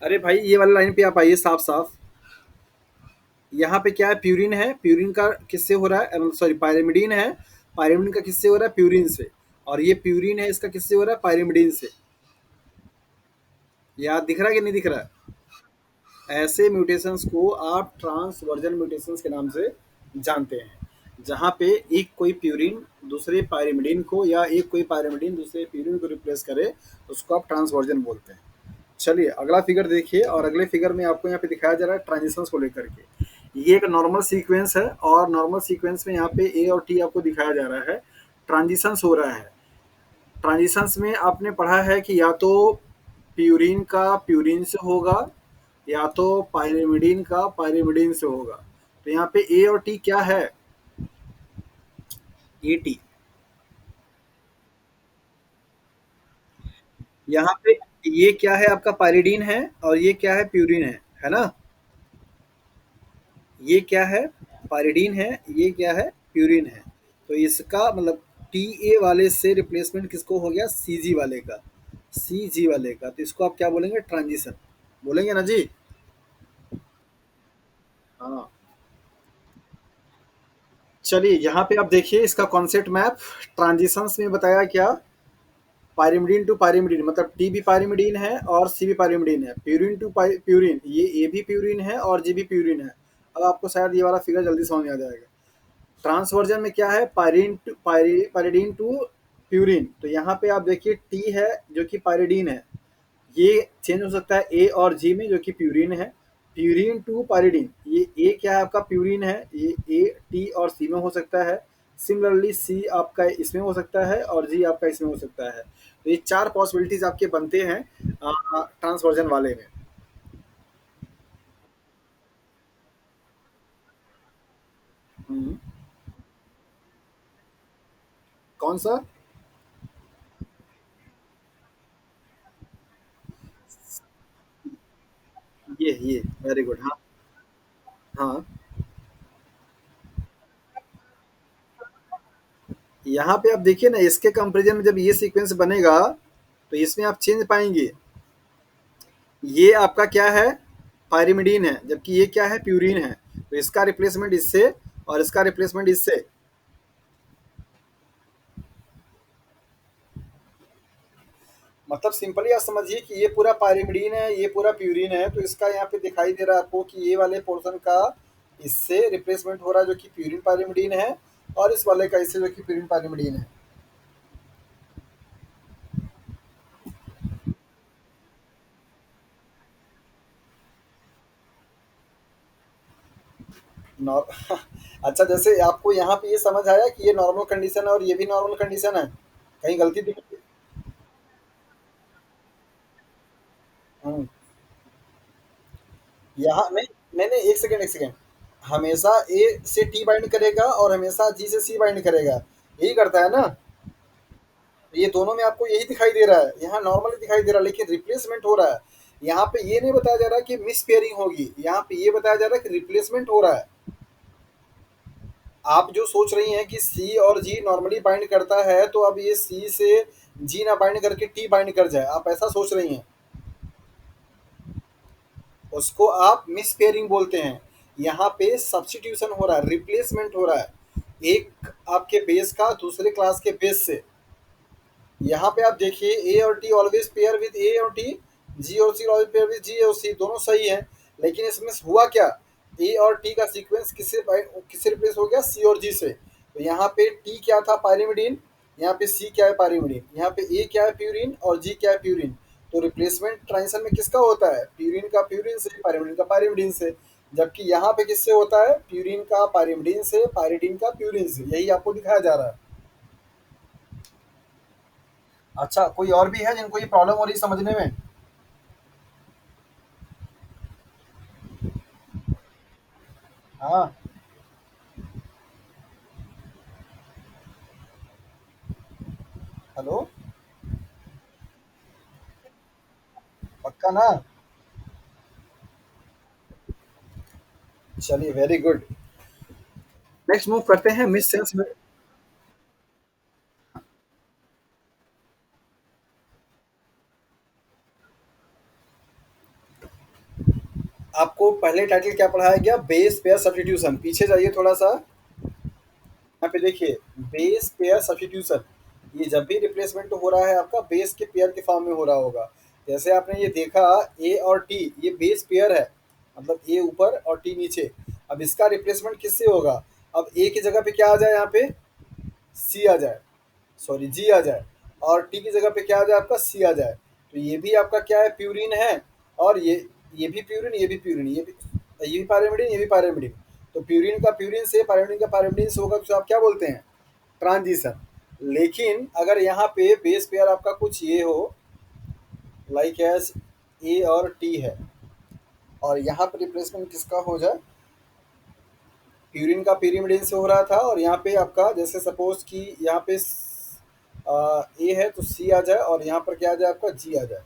अरे भाई ये वाली लाइन पे आप आइए साफ साफ। यहाँ पे क्या है, प्यूरिन है, प्यूरिन का किससे हो रहा है, सॉरी पायरिमिडीन है, पायरिमिडीन का किससे हो रहा है, प्यूरिन से। और ये प्यूरिन है, इसका किससे हो रहा है, पायरिमिडीन से। याद दिख रहा है कि नहीं दिख रहा है? ऐसे म्यूटेशंस को आप ट्रांसवर्जन म्यूटेशंस के नाम से जानते हैं, जहाँ पे एक कोई प्यूरिन दूसरे पायरिमिडीन को या एक कोई पायरिमिडीन दूसरे प्यूरिन को रिप्लेस करे, उसको आप ट्रांसवर्जन बोलते हैं। चलिए अगला फिगर देखिए, और अगले फिगर में आपको यहाँ पे दिखाया जा रहा है ट्रांजिशंस को लेकर के। ये एक नॉर्मल सीक्वेंस है, और नॉर्मल सीक्वेंस में यहाँ पे ए और टी आपको दिखाया जा रहा है, ट्रांजिशंस हो रहा है। ट्रांजिशंस में आपने पढ़ा है कि या तो प्यूरिन का प्यूरिन से होगा, या तो पायरिमिडीन का पायरिमिडीन से होगा। तो यहाँ पे ए और टी क्या है, ए टी। यहाँ पे ये क्या है, आपका पायरिडीन है, और ये क्या है, प्यूरिन है ना। ये क्या है, पायरिडीन है, ये क्या है, प्यूरिन है। तो इसका मतलब टी ए वाले से रिप्लेसमेंट किसको हो गया, सी जी वाले का, सी जी वाले का। तो इसको आप क्या बोलेंगे, ट्रांजिशन बोलेंगे ना जी। हाँ। चलिए यहाँ पे आप देखिए इसका कॉन्सेप्ट मैप। ट्रांजिशंस में बताया क्या, पायरिमिडीन टू पायरिमिडीन, मतलब टी भी पायरिमिडीन है और सी भी पायरिमिडीन है, प्यूरिन टू प्यूरिन, ये ए भी प्यूरिन है और जी भी प्यूरिन है। अब आपको शायद ये वाला फिगर जल्दी समझ में आ जाएगा। ट्रांसवर्जन में क्या है, पायरिडीन टू प्यूरिन। तो यहाँ पे आप देखिए टी है जो कि पायरिडीन है, ये चेंज हो सकता है ए और जी में जो कि प्यूरिन है। प्यूरिन टू पायरिडीन, ये ए क्या है आपका प्यूरिन है, ये ए टी और सी में हो सकता है। सिमिलरली सी आपका इसमें हो सकता है और जी आपका इसमें हो सकता है। तो ये चार पॉसिबिलिटीज आपके बनते हैं ट्रांसवर्जन वाले में। हम्म, कौन सा? ये वेरी गुड, हाँ। हाँ, यहाँ पे आप देखिए ना, इसके कंपेरिजन में जब ये सीक्वेंस बनेगा तो इसमें आप चेंज पाएंगे। ये आपका क्या है, पायरिमिडीन है, जबकि ये क्या है, प्यूरिन है। तो इसका रिप्लेसमेंट इससे और इसका रिप्लेसमेंट इससे। मतलब सिंपली आप समझिए कि ये पूरा पायरिमिडीन है, ये पूरा प्यूरिन है, तो इसका यहाँ पे दिखाई दे रहा है आपको कि ये वाले पोर्शन का इससे रिप्लेसमेंट हो रहा है जो कि प्यूरिन पायरिमिडीन है, और इस वाले का इससे जो कि प्यूरिन पायरिमिडीन है। नॉर अच्छा, जैसे आपको यहाँ पे ये समझ आया कि ये नॉर्मल कंडीशन है और ये भी नॉर्मल कंडीशन है, कहीं गलती दिख? हम्म, यहाँ नहीं, नहीं नहीं, एक सेकेंड एक सेकेंड। हमेशा ए से टी बाइंड करेगा और हमेशा जी से सी बाइंड करेगा, यही करता है ना। ये दोनों में आपको यही दिखाई दे रहा है, यहाँ नॉर्मली दिखाई दे रहा है, लेकिन रिप्लेसमेंट हो रहा है। यहाँ पे ये नहीं बताया जा रहा कि मिस पेयरिंग होगी, यहाँ पे ये बताया जा रहा है कि रिप्लेसमेंट हो रहा है। आप जो सोच रही हैं कि सी और जी नॉर्मली बाइंड करता है, तो अब ये सी से जी ना बाइंड करके टी बाइंड कर जाए, आप ऐसा सोच रही हैं। उसको आप मिस पेयरिंग बोलते हैं। यहाँ पे सब्स्टिट्यूशन हो रहा है, रिप्लेसमेंट हो रहा है, एक आपके बेस का दूसरे क्लास के बेस से। यहाँ पे आप देखिए ए और टी ऑलवेज पेयर विद ए और टी, जी और सी ऑलवेज पेयर विद जी और सी, दोनों सही है। लेकिन इसमें हुआ क्या, ए और टी का सीक्वेंस किससे रिप्लेस हो गया, सी और जी से। तो यहाँ पे टी क्या था, पायरिमिडीन, यहाँ पे सी क्या है, पायरिमिडीन, यहाँ पे ए क्या है, प्यूरिन, और जी क्या है, प्यूरिन। तो रिप्लेसमेंट ट्रांजिशन में किसका होता है, प्यूरिन का प्यूरिन से, पायरिमिडीन का पायरिमिडीन से। जबकि यहाँ पे किससे होता है, प्यूरिन का पायरिमिडीन से, पायरिडीन का प्यूरिन से, यही आपको दिखाया जा रहा है। अच्छा, कोई और भी है जिनको ये प्रॉब्लम हो रही है समझने में? हाँ। हेलो। पक्का ना? चलिए, वेरी गुड। नेक्स्ट मूव करते हैं मिस सेंस में। आपको पहले टाइटल क्या पढ़ाया गया, बेस पेयर सब्स्टिट्यूशन। पीछे जाइए थोड़ा सा, यहाँ पे देखिए, बेस पेयर सब्स्टिट्यूशन। ये जब भी रिप्लेसमेंट हो रहा है आपका बेस के पेयर के फॉर्म में हो रहा होगा। जैसे आपने ये देखा, ए और टी ये बेस पेयर है, मतलब ए ऊपर और टी नीचे। अब इसका रिप्लेसमेंट किससे होगा, अब ए की जगह पे क्या आ जाए, यहाँ पे सी आ जाए, सॉरी जी आ जाए, और टी की जगह पे क्या आ जाए, आपका सी आ जाए। तो ये भी आपका क्या है, प्यूरिन है, और ये भी प्यूरिन, ये भी प्यूरिन, ये भी पायरिमिडिन, ये भी पायरिमिडिन। तो प्यूरिन का प्यूरिन से, पायरिमिडिन का पायरिमिडिन से होगा, तो आप क्या बोलते हैं, ट्रांजिशन। लेकिन अगर यहाँ पे बेस पेयर आपका कुछ ये हो, लाइक एज ए और टी है, और यहाँ पे रिप्लेसमेंट किसका हो जाए, प्यूरिन का pyrimidine से हो रहा था, और यहाँ पे आपका जैसे सपोज कि यहाँ पे ए है तो सी आ जाए, और यहाँ पर क्या आ जाए, आपका जी आ जाए।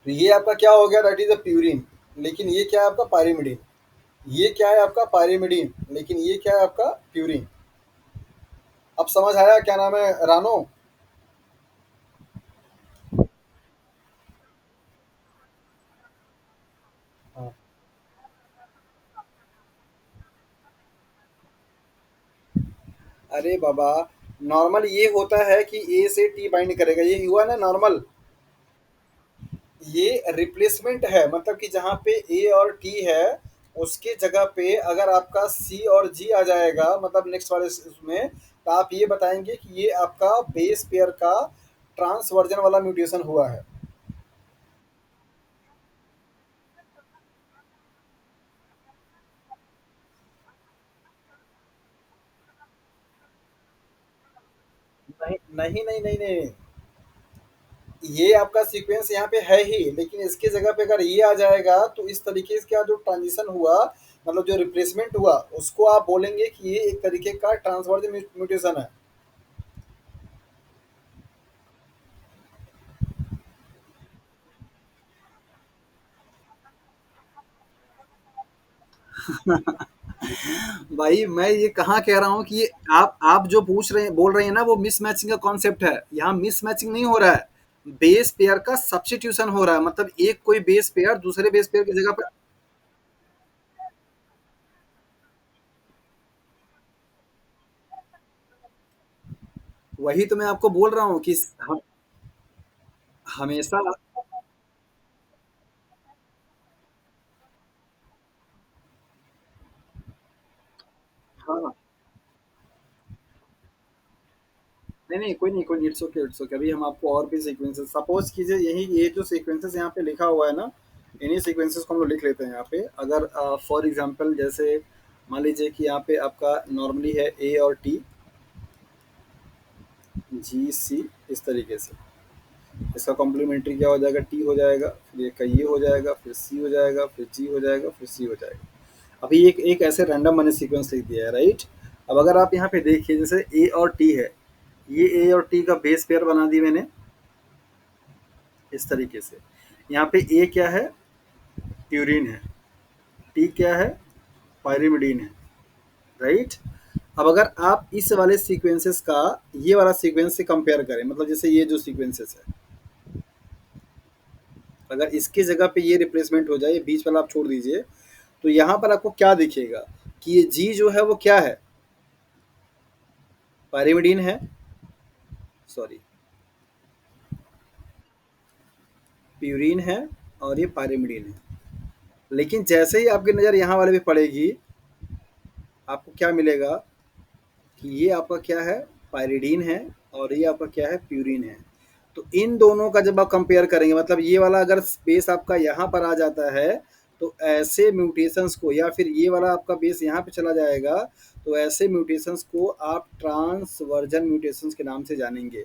तो ये आपका क्या हो गया, दैट इज अ प्यूरिन। लेकिन ये क्या है आपका, पायरिमिडीन। ये क्या है आपका, पायरिमिडीन, लेकिन ये क्या है आपका, प्यूरिन। अब समझ आया, क्या नाम है, रानो? हाँ। अरे बाबा, नॉर्मल ये होता है कि ए से टी बाइंड करेगा, ये हुआ ना नॉर्मल। ये रिप्लेसमेंट है, मतलब कि जहाँ पे ए और टी है, उसके जगह पे अगर आपका सी और जी आ जाएगा, मतलब नेक्स्ट वाले उसमें, तो आप ये बताएंगे कि ये आपका बेस पेयर का ट्रांसवर्जन वाला म्यूटेशन हुआ है। नहीं नहीं नहीं नहीं नहीं, ये आपका सीक्वेंस यहाँ पे है ही, लेकिन इसके जगह पे अगर ये आ जाएगा तो इस तरीके से का जो ट्रांजिशन हुआ, मतलब जो रिप्लेसमेंट हुआ, उसको आप बोलेंगे कि ये एक तरीके का ट्रांसवर्जन म्यूटेशन है। भाई मैं ये कहाँ कह रहा हूँ कि ये आप जो पूछ रहे हैं बोल रहे हैं ना, वो मिसमैचिंग का कॉन्सेप्ट है। यहाँ मिसमैचिंग नहीं हो रहा है, बेस पेयर का सब्स्टिट्यूशन हो रहा है, मतलब एक कोई बेस पेयर दूसरे बेस पेयर की जगह पे। वही तो मैं आपको बोल रहा हूँ कि हमेशा। हाँ, नहीं नहीं, कोई नहीं, कोई नहीं, इट्स ओके, इट्स ओके। अभी हम आपको और भी सीक्वेंसेस, सपोज कीजिए यही ये जो सीक्वेंसेस यहाँ पे लिखा हुआ है ना, इन्हीं सीक्वेंसेस को हम लोग लिख लेते हैं यहाँ पे। अगर फॉर एग्जांपल जैसे मान लीजिए कि यहाँ पे आपका नॉर्मली है ए और टी, जी सी, इस तरीके से। इसका कॉम्प्लीमेंट्री क्या हो जाएगा, टी हो जाएगा, फिर ये का ये हो जाएगा, फिर सी हो जाएगा, फिर जी हो जाएगा, फिर सी हो जाएगा। अभी एक एक ऐसे रैंडम मैंने सीक्वेंस लिख दिया है, राइट। अब अगर आप यहाँ पे देखिए, जैसे ए और टी है, ये ए और टी का बेस पेयर बना दी मैंने इस तरीके से। यहाँ पे ए क्या है, प्यूरिन है, टी क्या है, पायरिमिडीन है, राइट। अब अगर आप इस वाले सीक्वेंसेस का ये वाला सीक्वेंस से कंपेयर करें, मतलब जैसे ये जो सीक्वेंसेस है, अगर इसकी जगह पे ये रिप्लेसमेंट हो जाए, ये बीच वाला आप छोड़ दीजिए, तो यहाँ पर आपको क्या दिखेगा कि ये जी जो है वो क्या है, पायरिमिडीन है, सॉरी, प्यूरिन है, और ये पायरिमिडीन है। लेकिन जैसे ही आपकी नज़र यहाँ वाले पे पड़ेगी, आपको क्या मिलेगा कि ये आपका क्या है, पायरिडीन है, और ये आपका क्या है, प्यूरिन है। तो इन दोनों का जब आप कंपेयर करेंगे, मतलब ये वाला अगर बेस आपका यहाँ पर आ जाता है, तो ऐसे म्यूटेशंस को, या फिर ये वाला आपका बेस यहाँ पे चला जाएगा, तो ऐसे म्यूटेशंस को आप ट्रांसवर्जन म्यूटेशंस के नाम से जानेंगे।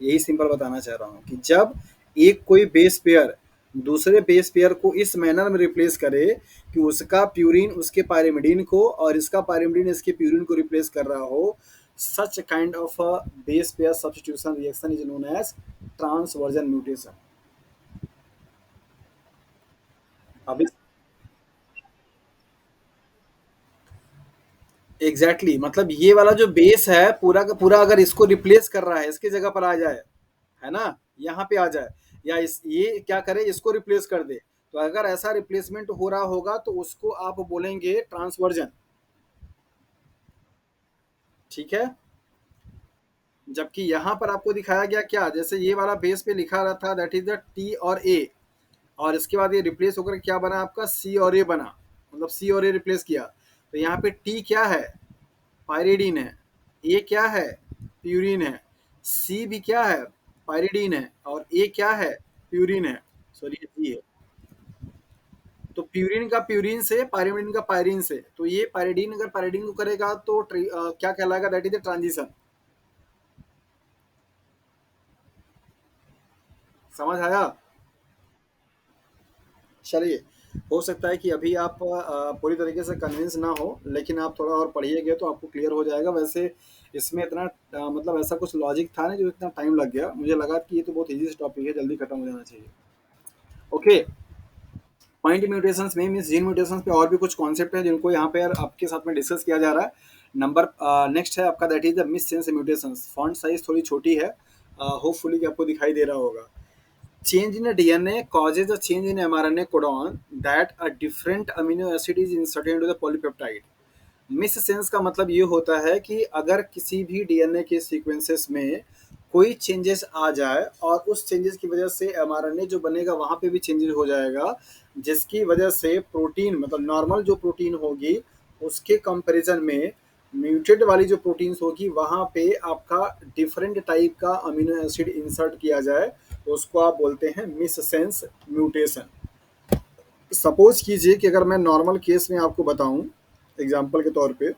यही सिंपल बताना चाह रहा हूँ कि जब एक कोई बेस पेयर दूसरे बेस पेयर को इस मैनर में रिप्लेस करे कि उसका प्यूरिन उसके पायरिमिडीन को और इसका पायरिमिडीन इसके प्यूरिन को रिप्लेस कर रहा हो, such kind of a base pair substitution reaction is known as transversion mutation. अभी एग्जैक्टली exactly, मतलब ये वाला जो बेस है पूरा का पूरा, अगर इसको रिप्लेस कर रहा है, इसकी जगह पर आ जाए, है ना, यहाँ पे आ जाए, या इस ये क्या करे, इसको रिप्लेस कर दे, तो अगर ऐसा रिप्लेसमेंट हो रहा होगा तो उसको आप बोलेंगे ट्रांसवर्जन। ठीक है। जबकि यहाँ पर आपको दिखाया गया क्या, जैसे ये वाला बेस पे लिखा रहा था दैट इज द टी और ए, और इसके बाद ये रिप्लेस होकर क्या बना आपका, सी और ए बना, मतलब सी और ए रिप्लेस किया। तो यहाँ पे टी क्या है, पायरिडीन है, ए क्या है, प्यूरिन है, सी भी क्या है, पायरिडीन है, और ए क्या है, प्यूरिन है, सॉरी जी है। तो प्यूरिन का प्यूरिन से, पायरिमिडीन का पायरिन से, तो ये पायरिडीन अगर पायरिडीन को करेगा तो क्या कहलाएगा, दैट इज द ट्रांजिशन। समझ आया। चलिए, हो सकता है कि अभी आप पूरी तरीके से कन्विंस ना हो, लेकिन आप थोड़ा और पढ़िएगा तो आपको क्लियर हो जाएगा। वैसे इसमें इतना मतलब ऐसा कुछ लॉजिक था नहीं जो इतना टाइम लग गया, मुझे लगा कि ये तो बहुत इजी टॉपिक है, जल्दी खत्म हो जाना चाहिए। ओके। पॉइंट म्यूटेशंस में मीन्स जीन म्यूटेशंस पे और भी कुछ कॉन्सेप्ट है जिनको यहाँ पे यार आपके साथ में डिस्कस किया जा रहा है। नंबर नेक्स्ट है आपका, that is the miss sense mutations. Font size थोड़ी छोटी है, होपफुली कि आपको दिखाई दे रहा होगा। Change in a DNA causes a change in mRNA codon that a different amino acid is inserted into the polypeptide. Miss sense का मतलब ये होता है कि अगर किसी भी डीएनए के सीक्वेंसेस में कोई चेंजेस आ जाए और उस चेंजेस की वजह से एमआरएनए जो बनेगा वहाँ पे भी चेंजेस हो जाएगा, जिसकी वजह से प्रोटीन मतलब नॉर्मल जो प्रोटीन होगी उसके कंपैरिजन में म्यूटेड वाली जो प्रोटीन्स होगी वहाँ पे आपका डिफरेंट टाइप का अमीनो एसिड इंसर्ट किया जाए, तो उसको आप बोलते हैं मिससेंस म्यूटेशन। सपोज कीजिए कि अगर मैं नॉर्मल केस में आपको बताऊं, एग्जांपल के तौर पे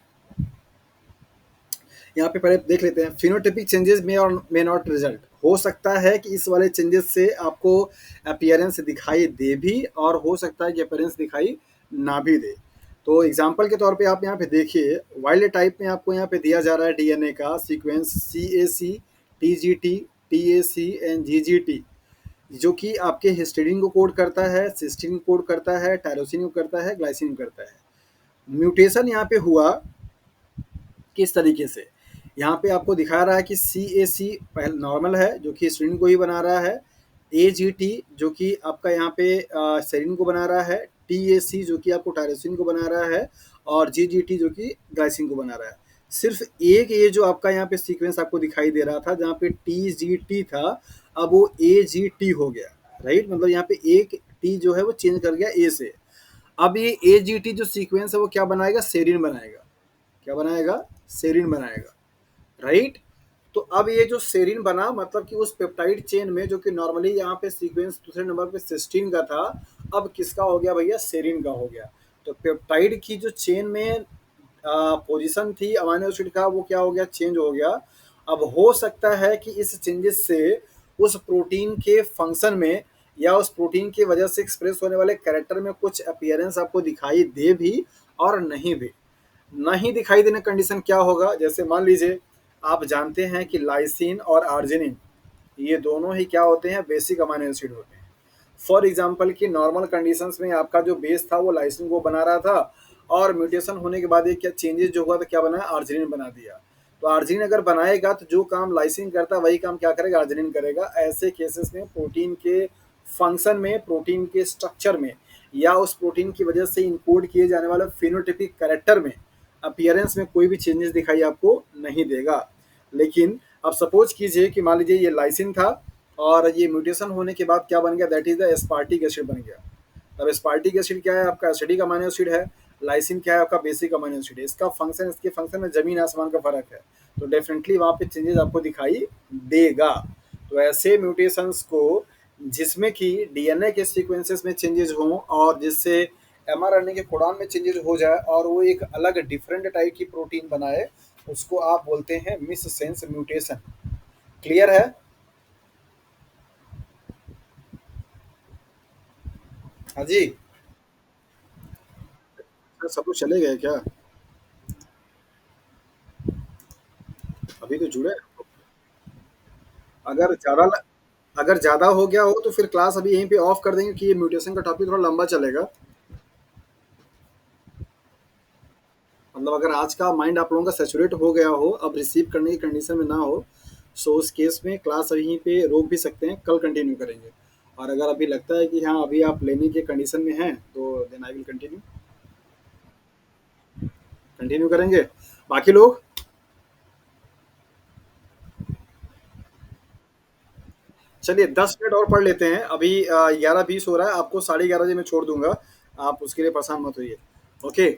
यहाँ पे पहले देख लेते हैं, फिनोटाइपिक चेंजेस में और मे नॉट रिजल्ट। हो सकता है कि इस वाले चेंजेस से आपको अपीयरेंस दिखाई दे भी और हो सकता है कि अपीयरेंस दिखाई ना भी दे। तो एग्जांपल के तौर पे आप यहाँ पे देखिए, वाइल्ड टाइप में आपको यहाँ पे दिया जा रहा है डीएनए का sequence CAC TGT TAC and GGT, जो कि आपके हिस्टीडीन को कोड करता है, सिस्टीन को कोड करता है, टायरोसिन को करता है, ग्लाइसिन को करता है। म्यूटेशन यहाँ पे हुआ किस तरीके से, यहाँ पे आपको दिखा रहा है कि CAC पहले नॉर्मल है जो कि स्ट्रीन को ही बना रहा है, AGT जो कि आपका यहाँ पे सेरिन को बना रहा है, TAC जो कि आपको टायरोसिन को बना रहा है, और GGT जो कि ग्लाइसिन को बना रहा है। सिर्फ एक ये जो आपका यहाँ पे सीक्वेंस आपको दिखाई दे रहा था जहाँ पे TGT था, अब वो AGT हो गया, राइट। मतलब यहाँ पे एक T जो है वो चेंज कर गया A से। अब ये AGT जो सीक्वेंस है वो क्या बनाएगा, सेरिन बनाएगा। क्या बनाएगा, सेरिन बनाएगा, राइट। तो अब ये जो सेरिन बना मतलब कि उस पेप्टाइड चेन में जो कि नॉर्मली यहाँ पे सीक्वेंस दूसरे नंबर पे सिस्टीन का था, अब किसका हो गया भैया, सेरिन का हो गया। तो पेप्टाइड की जो चेन में पोजीशन थी अमीनो एसिड का वो क्या हो गया, चेंज हो गया। अब हो सकता है कि इस चेंजेस से उस प्रोटीन के फंक्शन में या उस प्रोटीन की वजह से एक्सप्रेस होने वाले कैरेक्टर में कुछ अपीयरेंस आपको दिखाई दे भी और नहीं भी। नहीं दिखाई देने कंडीशन क्या होगा, जैसे मान लीजिए आप जानते हैं कि लाइसिन और आर्जिनिन ये दोनों ही क्या होते हैं, बेसिक अमीनो एसिड होते हैं। फॉर एग्जांपल कि नॉर्मल कंडीशंस में आपका जो बेस था वो लाइसिन को बना रहा था, और म्यूटेशन होने के बाद ये क्या चेंजेस जो हुआ तो क्या बना, आर्जिनिन बना दिया। तो आर्जिनिन अगर बनाएगा तो जो काम लाइसिन करता है वही काम क्या करेगा, आर्जिनिन करेगा। ऐसे केसेस में प्रोटीन के फंक्शन में, प्रोटीन के स्ट्रक्चर में, या उस प्रोटीन की वजह से इनकोड किए जाने वाले फिनोटिपिक कैरेक्टर में, अपीयरेंस में कोई भी चेंजेस दिखाई आपको नहीं देगा। लेकिन अब सपोज कीजिए कि मान लीजिए ये लाइसिन था और ये म्यूटेशन होने के बाद क्या बन गया, that is the aspartic acid बन गया। अब एस्पार्टिक एसिड क्या है, आपका एसिडिक अमीनो एसिड है। लाइसिन क्या है, आपका बेसिक अमीनो एसिड है। इसका फंक्शन इसके फंक्शन में जमीन आसमान का फर्क है, तो डेफिनेटली वहाँ पे चेंजेस आपको दिखाई देगा। तो ऐसे म्यूटेशंस को जिसमें कि डीएनए के सीक्वेंसेस में चेंजेस हों और जिससे एमआरएनए के कोडान में चेंजेस हो जाए और वो एक अलग डिफरेंट टाइप की प्रोटीन बनाए, उसको आप बोलते हैं मिस सेंस म्यूटेशन। क्लियर है? हाँ जी। सब लोग चले गए क्या? अभी तो जुड़े हैं। अगर ज़्यादा अगर ज़्यादा हो गया हो तो फिर क्लास अभी यहीं पे ऑफ कर देंगे कि ये म्यूटेशन का टॉपिक थोड़ा लंबा चलेगा। मतलब अगर आज का माइंड आप लोगों का सैचुरेट हो गया हो, अब रिसीव करने की कंडीशन में ना हो, सो उस केस में क्लास यहीं पे रोक भी सकते हैं, कल कंटिन्यू करेंगे। और अगर अभी लगता है कि हाँ अभी आप लेने के कंडीशन में हैं तो then I will continue, continue करेंगे। बाकी लोग चलिए 10 मिनट और पढ़ लेते हैं। अभी 11:20 हो रहा है, आपको 11:30 मैं छोड़ दूंगा, आप उसके लिए परेशान मत होइए। ओके।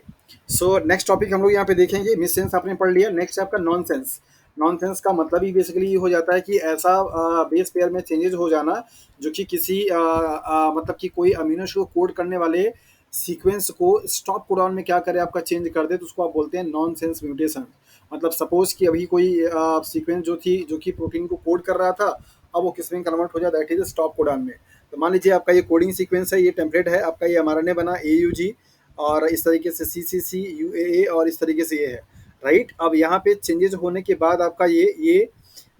सो नेक्स्ट टॉपिक हम लोग यहाँ पे देखेंगे, मिस सेंस आपने पढ़ लिया, नेक्स्ट है आपका नॉन सेंस। नॉन सेंस का मतलब ही बेसिकली ये हो जाता है कि ऐसा बेस पेयर में चेंजेस हो जाना जो कि किसी मतलब कि कोई अमीनो एसिड को कोड करने वाले सीक्वेंस को स्टॉप कोडॉन में क्या करे, आपका चेंज कर दे, तो उसको आप बोलते हैं नॉन सेंस म्यूटेशन। मतलब सपोज कि अभी कोई सीक्वेंस जो थी जो कि प्रोटीन को कोड कर रहा था, अब वो किस में कन्वर्ट हो जाए, दैट इज स्टॉप कोडॉन में। तो मान लीजिए आपका ये कोडिंग सीक्वेंस है, ये टेम्पलेट है आपका, ये एमआरएनए बना AUG, और इस तरीके से CCC UAA और इस तरीके से ये है, राइट। अब यहाँ पे चेंजेस होने के बाद आपका ये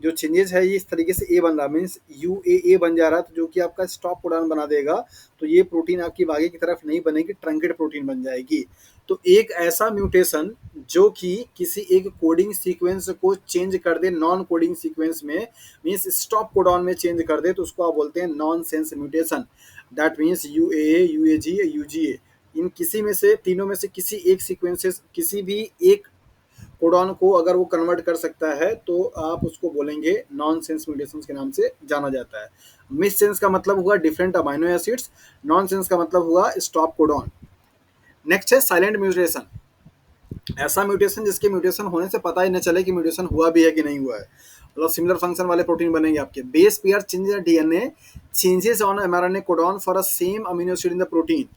जो चेंजेस है ये इस तरीके से ए बन रहा, मीन्स UAA बन जा रहा, तो जो कि आपका स्टॉप कोडॉन बना देगा। तो ये प्रोटीन आपकी आगे की तरफ नहीं बनेगी, ट्रंकेट प्रोटीन बन जाएगी। तो एक ऐसा म्यूटेशन जो कि किसी एक कोडिंग सीक्वेंस को चेंज कर दे नॉन कोडिंग सीक्वेंस में, मीन्स स्टॉप कोडॉन में चेंज कर दे, तो उसको आप बोलते हैं non sense mutation. That means UAA UAG UGA, इन किसी में से तीनों में से किसी एक सीक्वेंसेस, किसी भी एक कोडॉन को अगर वो कन्वर्ट कर सकता है तो आप उसको बोलेंगे नॉनसेंस म्यूटेशंस के नाम से जाना जाता है। मिससेंस का मतलब हुआ डिफरेंट अमाइनो एसिड्स, नॉनसेंस का मतलब हुआ स्टॉप कोडॉन। नेक्स्ट है साइलेंट म्यूटेशन। ऐसा म्यूटेशन जिसके म्यूटेशन होने से पता ही न चले कि म्यूटेशन हुआ भी है कि नहीं हुआ है। मतलब सिमिलर फंक्शन वाले प्रोटीन बनेंगे आपके। Base pair change in DNA changes on mRNA codon for a same amino acid in the protein.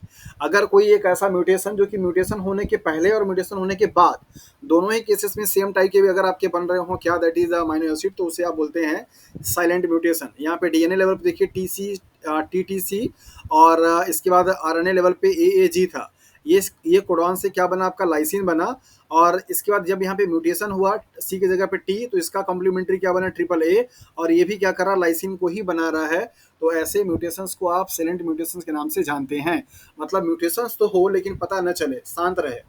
अगर कोई एक ऐसा म्यूटेशन जो कि म्यूटेशन होने के पहले और म्यूटेशन होने के बाद दोनों ही केसेस में सेम टाइप के भी अगर आपके बन रहे हो क्या, दैट इज अमीनो एसिड, तो उसे आप बोलते हैं साइलेंट म्यूटेशन। यहाँ पे डीएनए लेवल पे देखिए टीसी टीटीसी और इसके बाद आरएनए लेवल पे एएजी था। ये कोडॉन से क्या बना आपका लाइसिन बना। और इसके बाद जब यहाँ पे म्यूटेशन हुआ सी की जगह पे टी, तो इसका कॉम्प्लीमेंट्री क्या बना ट्रिपल ए, और ये भी क्या कर रहा लाइसिन को ही बना रहा है। तो ऐसे म्यूटेशंस को आप साइलेंट म्यूटेशंस के नाम से जानते हैं। मतलब म्यूटेशंस तो हो लेकिन पता न चले, शांत रहे।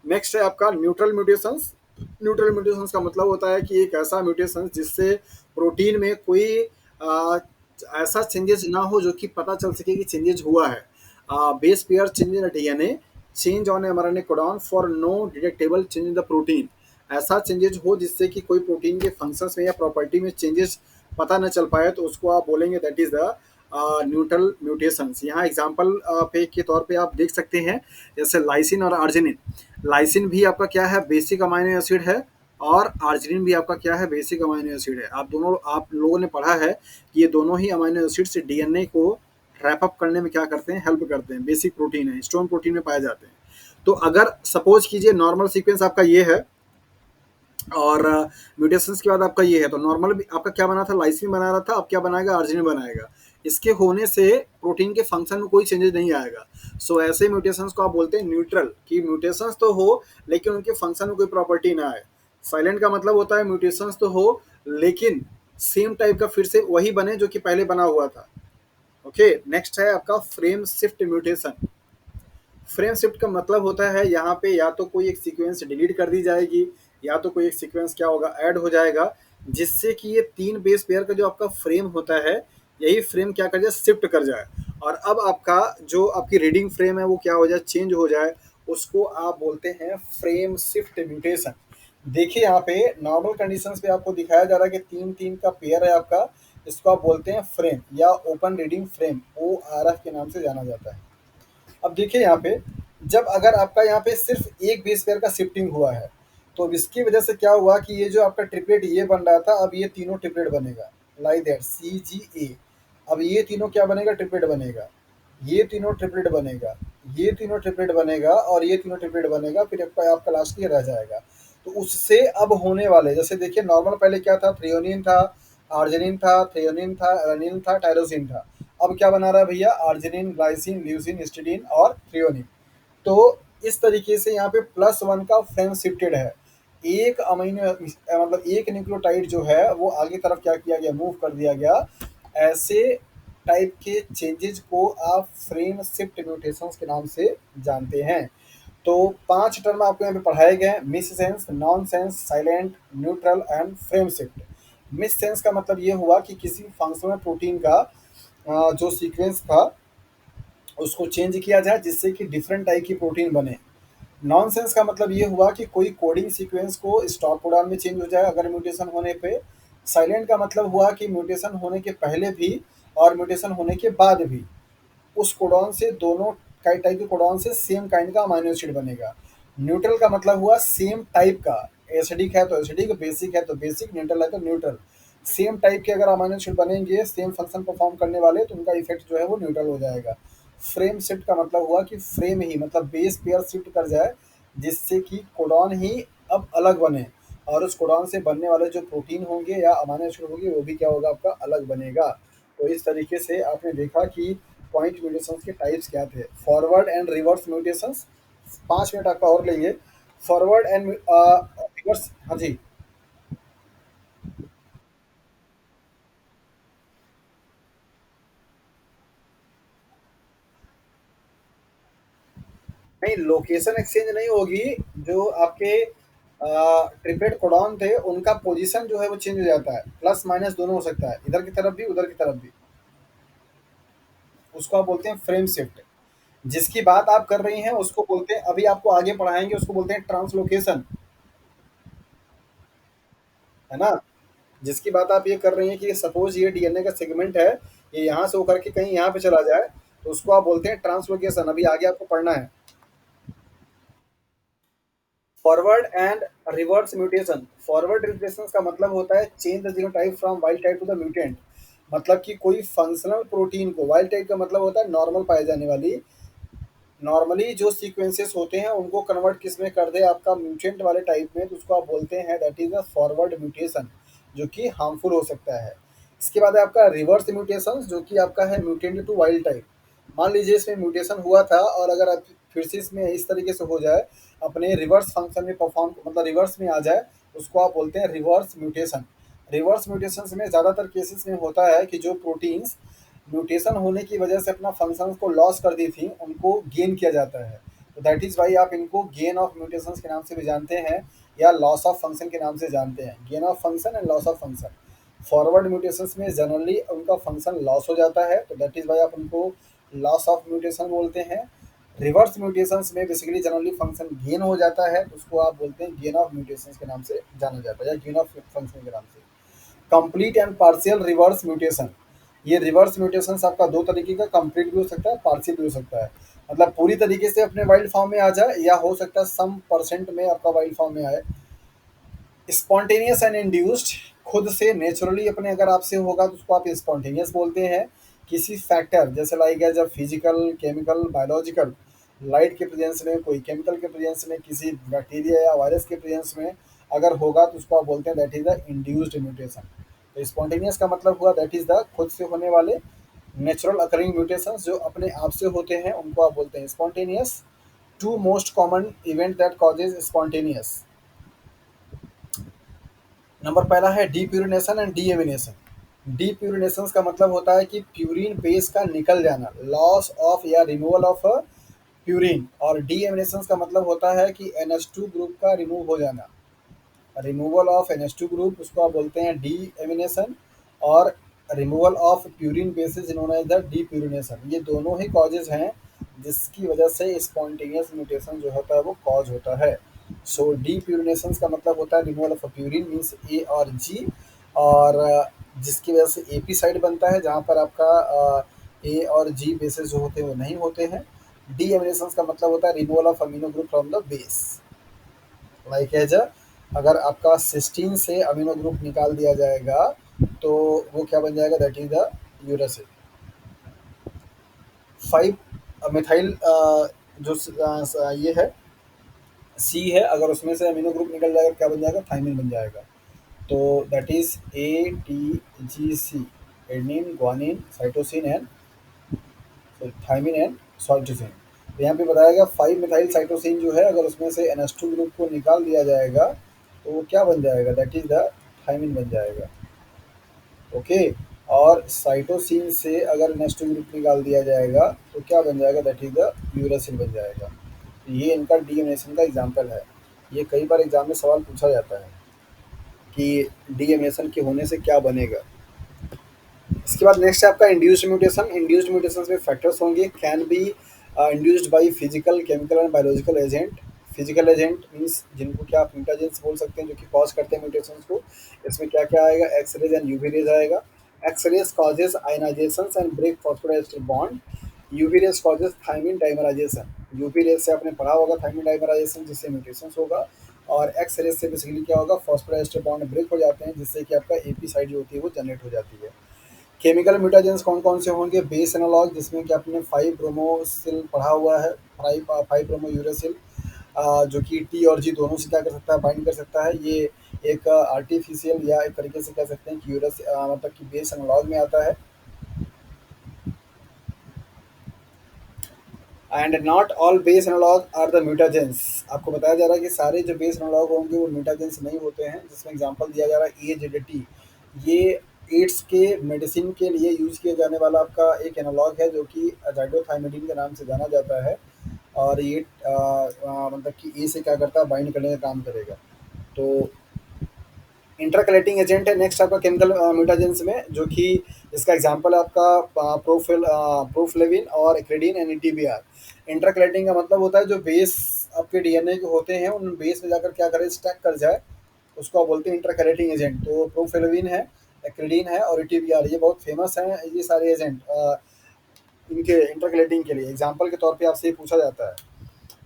नेक्स्ट है आपका न्यूट्रल म्यूटेशंस। न्यूट्रल म्यूटेशंस का मतलब होता है कि एक ऐसा म्यूटेशन जिससे प्रोटीन में कोई आ, ऐसा चेंजेस ना हो जो कि पता चल सके कि चेंजेस हुआ है। Base pair change in DNA change on mRNA codon for no detectable change in the protein. ऐसा चेंजेस हो जिससे कि कोई प्रोटीन के फंक्शंस में या प्रॉपर्टी में चेंजेस पता न चल पाए, तो उसको आप बोलेंगे that is the neutral mutations. यहाँ एग्जाम्पल पे के तौर पे आप देख सकते हैं, जैसे लाइसिन और आर्जिनिन। लाइसिन भी आपका क्या है, बेसिक अमाइनो एसिड है, और आर्जिनिन भी आपका क्या है, बेसिक अमाइनो एसिड है। आप लोगों ने पढ़ा है कि ये दोनों ही अमाइनो एसिड से डीएनए को रैप अप करने में क्या करते हैं, हेल्प करते हैं। बेसिक प्रोटीन है, स्ट्रॉन्ग प्रोटीन में पाए जाते हैं। तो अगर सपोज कीजिए नॉर्मल सीक्वेंस आपका ये है और म्यूटेशंस के बाद आपका ये है, तो नॉर्मल भी आपका क्या बना था, लाइसिन बना रहा था, अब क्या बनाएगा, आर्जिनिन बनाएगा। इसके होने से प्रोटीन के फंक्शन में कोई चेंजेस नहीं आएगा। सो ऐसे म्यूटेशंस को आप बोलते हैं न्यूट्रल, कि म्यूटेशंस तो हो लेकिन उनके फंक्शन में कोई प्रॉपर्टी ना आए। साइलेंट का मतलब होता है म्यूटेशंस तो हो लेकिन सेम टाइप का फिर से वही बने जो कि पहले बना हुआ था। ओके, नेक्स्ट है आपका frame shift mutation. Frame shift का मतलब होता है यहाँ पे या तो कोई एक सीक्वेंस डिलीट कर दी जाएगी, या तो कोई एक सीक्वेंस क्या होगा, ऐड हो जाएगा, जिससे कि ये तीन बेस पेयर का जो आपका फ्रेम होता है, यही फ्रेम क्या कर जाए, शिफ्ट कर जाए। और अब आपका जो आपकी रीडिंग फ्रेम है वो क्या हो जाए, चेंज हो जाए। उसको आप बोलते हैं फ्रेम शिफ्ट म्यूटेशन। देखिए यहाँ पे नॉर्मल कंडीशंस पे आपको दिखाया जा रहा है कि तीन तीन का पेयर है आपका, इसको आप बोलते हैं फ्रेम या ओपन रीडिंग फ्रेम, ORF के नाम से जाना जाता है। अब देखिए यहाँ पे, जब अगर आपका यहाँ पे सिर्फ एक बेस पेयर का शिफ्टिंग हुआ है, तो अब इसकी वजह से क्या हुआ कि ये जो आपका ट्रिपलेट ये बन रहा था, अब ये तीनों ट्रिपलेट बनेगा, लाइक दैट CGA। अब ये तीनों क्या बनेगा, ट्रिपलेट बनेगा, ये तीनों ट्रिपलेट बनेगा, ये तीनों ट्रिपलेट बनेगा, और ये तीनों ट्रिपलेट बनेगा, फिर आपका लास्ट ये रह जाएगा। तो उससे अब होने वाले, जैसे देखिए नॉर्मल पहले क्या था, थ्रियोनिन था, आर्जिनिन था, थ्रियोनिन था, एलानिन था, टायरोसिन था। अब क्या बना रहा है भैया, आर्जिनिन, ग्लाइसिन, ल्यूसिन, हिस्टिडीन और थ्रियोनिन। तो इस तरीके से यहाँ पे +1 का फ्रेम शिफ्टेड है। एक अमीनो मतलब एक न्यूक्लियोटाइड जो है वो आगे तरफ क्या किया गया, मूव कर दिया गया। ऐसे टाइप के चेंजेस को आप फ्रेम शिफ्ट म्यूटेशंस के नाम से जानते हैं। तो 5 टर्म आपको यहाँ पे पढ़ाए गए हैं, miss sense, non sense, silent, neutral and frame shift. Miss sense का मतलब ये हुआ कि किसी फंक्शनल प्रोटीन का जो सीक्वेंस था उसको चेंज किया जाए जिससे कि डिफरेंट टाइप की प्रोटीन बने। नॉनसेंस का मतलब ये हुआ कि कोई कोडिंग सीक्वेंस को स्टॉप कोडॉन में चेंज हो जाए अगर म्यूटेशन होने पे। साइलेंट का मतलब हुआ कि म्यूटेशन होने के पहले भी और म्यूटेशन होने के बाद भी उस कोडॉन से दोनों टाइप के कोडॉन से सेम काइंड का अमाइनो एसिड बनेगा। न्यूट्रल का मतलब हुआ सेम टाइप का, एसिडिक है तो एसिडिक, बेसिक है तो बेसिक, न्यूट्रल है तो न्यूट्रल। सेम टाइप के अगर अमाइनो एसिड बनेंगे सेम फंक्शन परफॉर्म करने वाले, तो उनका इफेक्ट जो है वो न्यूट्रल हो जाएगा। फ्रेम शिफ्ट का मतलब हुआ कि फ्रेम ही मतलब बेस पेयर शिफ्ट कर जाए जिससे कि कोडॉन ही अब अलग बने, और उस कोडॉन से बनने वाले जो प्रोटीन होंगे या अमाइनो एसिड होंगे वो भी क्या होगा, आपका अलग बनेगा। तो इस तरीके से आपने देखा कि पॉइंट म्यूटेशंस के टाइप्स क्या थे। Forward and reverse mutations, 5 minute आपका और लेंगे। फॉरवर्ड एंड रिवर्स, हाँ जी। नहीं, लोकेशन एक्सचेंज नहीं होगी। जो आपके ट्रिपलेट कोडॉन थे उनका पोजीशन जो है वो चेंज हो जाता है, प्लस माइनस दोनों हो सकता है, इधर की तरफ भी उधर की तरफ भी। उसको आप बोलते हैं फ्रेम शिफ्ट। जिसकी बात आप कर रही हैं उसको बोलते हैं, अभी आपको आगे पढ़ाएंगे, उसको बोलते हैं ट्रांसलोकेशन। है ना? जिसकी बात आप ये कर रही हैं कि सपोज़ ये डीएनए का सेगमेंट है, ये यहाँ से होकर के कहीं यहाँ पे चला जाए, तो उसको आप बोलते हैं ट्रांसलोकेशन। अभी आगे आपको पढ़ना है। Forward and reverse mutation. Forward mutation का मतलब होता है change the genotype from wild type two the mutant. मतलब कि कोई फंक्शनल प्रोटीन को, वाइल्ड टाइप का मतलब होता है नॉर्मल पाई जाने वाली, नॉर्मली जो सीक्वेंसेस होते हैं उनको कन्वर्ट किस में कर दे आपका म्यूटेंट वाले टाइप में, तो उसको आप बोलते हैं that is a forward mutation, जो कि हार्मफुल हो सकता है। इसके बाद है आपका रिवर्स म्यूटेशन, जो कि आपका है म्यूटेंट टू वाइल्ड टाइप। मान लीजिए इसमें म्यूटेशन हुआ था और अगर आप फिर से इसमें इस तरीके से हो जाए, अपने रिवर्स फंक्शन में परफॉर्म, मतलब रिवर्स में आ जाए, उसको आप बोलते हैं रिवर्स म्यूटेशन। रिवर्स म्यूटेशन में ज़्यादातर केसेस में होता है कि जो प्रोटीन्स म्यूटेशन होने की वजह से अपना फंक्शन को लॉस कर दी थी, उनको गेन किया जाता है। तो दैट इज़ वाई आप इनको गेन ऑफ म्यूटेशन के नाम से भी जानते हैं, या लॉस ऑफ फंक्शन के नाम से जानते हैं। Gain of function and loss of function. Forward mutations में जनरली उनका फंक्शन लॉस हो जाता है, तो दैट इज़ वाई आप उनको लॉस ऑफ म्यूटेशन बोलते हैं। रिवर्स म्यूटेशंस में बेसिकली जनरली फंक्शन गेन हो जाता है, तो उसको आप बोलते हैं गेन ऑफ म्यूटेशंस के नाम से जाना जाता है, या गेन ऑफ फंक्शन के नाम से। Complete and partial reverse mutation. ये रिवर्स म्यूटेशन आपका दो तरीके का, कंप्लीट भी हो सकता है, पार्शियल भी हो सकता है। मतलब पूरी तरीके से अपने वाइल्ड फॉर्म में आ जाए, या हो सकता है सम परसेंट में आपका वाइल्ड फॉर्म में आए। स्पॉन्टेनियस एंड इंड्यूस्ड, खुद से नेचुरली अपने अगर आपसे होगा तो उसको आप स्पॉन्टेनियस बोलते हैं। किसी फैक्टर जैसे लाइक है जब फिजिकल, केमिकल, बायोलॉजिकल, लाइट के प्रेजेंस में, कोई केमिकल के प्रेजेंस में, किसी बैक्टीरिया या वायरस के प्रेजेंस में अगर होगा, तो उसको आप बोलते हैं that is the induced mutation. तो स्पॉन्टेनियस का मतलब हुआ दैट इज द खुद से होने वाले नेचुरल अकरिंग म्यूटेशंस, जो अपने आप से होते हैं, उनको आप बोलते हैं spontaneous. Two most common event that causes spontaneous. Number पहला है डीप्यूरिनेशन एंड डीएमिनेशन। डीप्यूरिनेशन का मतलब होता है कि प्यूरिन बेस का निकल जाना, लॉस ऑफ या रिमूवल ऑफ प्यूरिन। और डीएमिनेशन का मतलब होता है कि NH2 ग्रुप का रिमूव हो जाना, रिमूवल ऑफ NH2 ग्रुप, उसको आप बोलते हैं डीएमिनेशन। और removal of purine bases known as the depurination. ये दोनों ही कॉजेज हैं जिसकी वजह से स्पॉन्टेनियस म्यूटेशन जो होता है वो कॉज होता है। सो डीप्यूरिनेशन का मतलब होता है रिमूवल ऑफ प्यूरिन मीन्स ए और जी, और जिसकी वजह से एपी साइड बनता है, जहाँ पर आपका ए और जी बेसिस जो होते हैं वो नहीं होते हैं। डीएमिनेशन का मतलब होता है removal of amino group from the base. Like as अगर आपका सिस्टीन से अमीनो ग्रुप निकाल दिया जाएगा, तो वो क्या बन जाएगा, that is the uracil. 5 methyl जो ये है सी है, अगर उसमें से अमीनो ग्रुप निकल जाएगा क्या बन जाएगा, थाइमिन बन जाएगा। तो that is ATGC, adenine, guanine, cytosine and thymine and cytosine. तो यहाँ पे बताया गया 5 मिथाइल साइटोसिन जो है, अगर उसमें से NH2 ग्रुप को निकाल दिया जाएगा, तो वो क्या बन जाएगा, दैट इज द थाइमिन बन जाएगा। ओके। और साइटोसिन से अगर NH2 ग्रुप निकाल दिया जाएगा, तो क्या बन जाएगा, दैट इज द यूरासिल बन जाएगा। तो ये इनका डीएमिनेशन का एग्जाम्पल है। ये कई बार एग्जाम में सवाल पूछा जाता है कि डीएमिनेशन के होने से क्या बनेगा। इसके बाद नेक्स्ट है आपका इंड्यूस्ड म्यूटेशन। इंड्यूस्ड म्यूटेशन में फैक्टर्स होंगे, can be induced by physical, chemical and biological agent. Physical agent means जिनको क्या आप म्यूटाजेंस बोल सकते हैं, जो कि कॉज करते हैं म्यूटेशंस को। इसमें क्या क्या आएगा, X rays and UV rays आएगा। X rays causes ionisation and break phosphodiester bond. UV rays causes thymine dimerisation. UV rays से आपने पढ़ा होगा थाइमिन डाइमराइजेशन, जिससे म्यूटेशंस होगा। और एक्स रेज से बेसिकली क्या होगा, फॉस्फोडाइस्टर बॉन्ड ब्रेक हो जाते हैं, जिससे कि आपका एपी साइड जो होती है वो जनरेट हो जाती है। केमिकल म्यूटाजेंस कौन कौन से होंगे, बेस एनालॉग, जिसमें कि आपने 5 ब्रोमोसिल पढ़ा हुआ है, 5 ब्रोमो यूरेसिल, जो कि टी और जी दोनों से क्या कर सकता है, बाइंड कर सकता है। ये एक आर्टिफिशियल या एक तरीके से कह सकते हैं कि यूरस मतलब कि बेस एनालॉग में आता है। And not all base analogue are the mutagens. आपको बताया जा रहा है कि सारे जो बेस एनालॉग होंगे वो म्यूटाजेंस नहीं होते हैं, जिसमें एग्जांपल दिया जा रहा है एजेडिटी। ये एड्स के मेडिसिन के लिए यूज़ किया जाने वाला आपका एक एनालॉग है, जो कि अजाइडोथाइमिडीन के नाम से जाना जाता है। और ये मतलब कि ए से क्या करता है, बाइंड करने का काम करेगा। तो इंटरकलेटिंग एजेंट है नेक्स्ट आपका केमिकल म्यूटाजेंस में, जो कि इसका एग्जांपल है आपका प्रोफ्लेविन और एक्रेडिन एंड टीबीआर। इंटरकलेटिंग का मतलब होता है जो बेस आपके डीएनए के होते हैं, उन बेस में जाकर क्या करे, स्टैक कर जाए, उसको आप बोलते हैं इंटरकैलेटिंग एजेंट। तो प्रोफेलोविन है, एक्रिडीन है और ईटीबीआर, ये बहुत फेमस हैं ये सारे एजेंट इनके इंटरकैलेटिंग के लिए। एग्जाम्पल के तौर पे आपसे ये पूछा जाता है।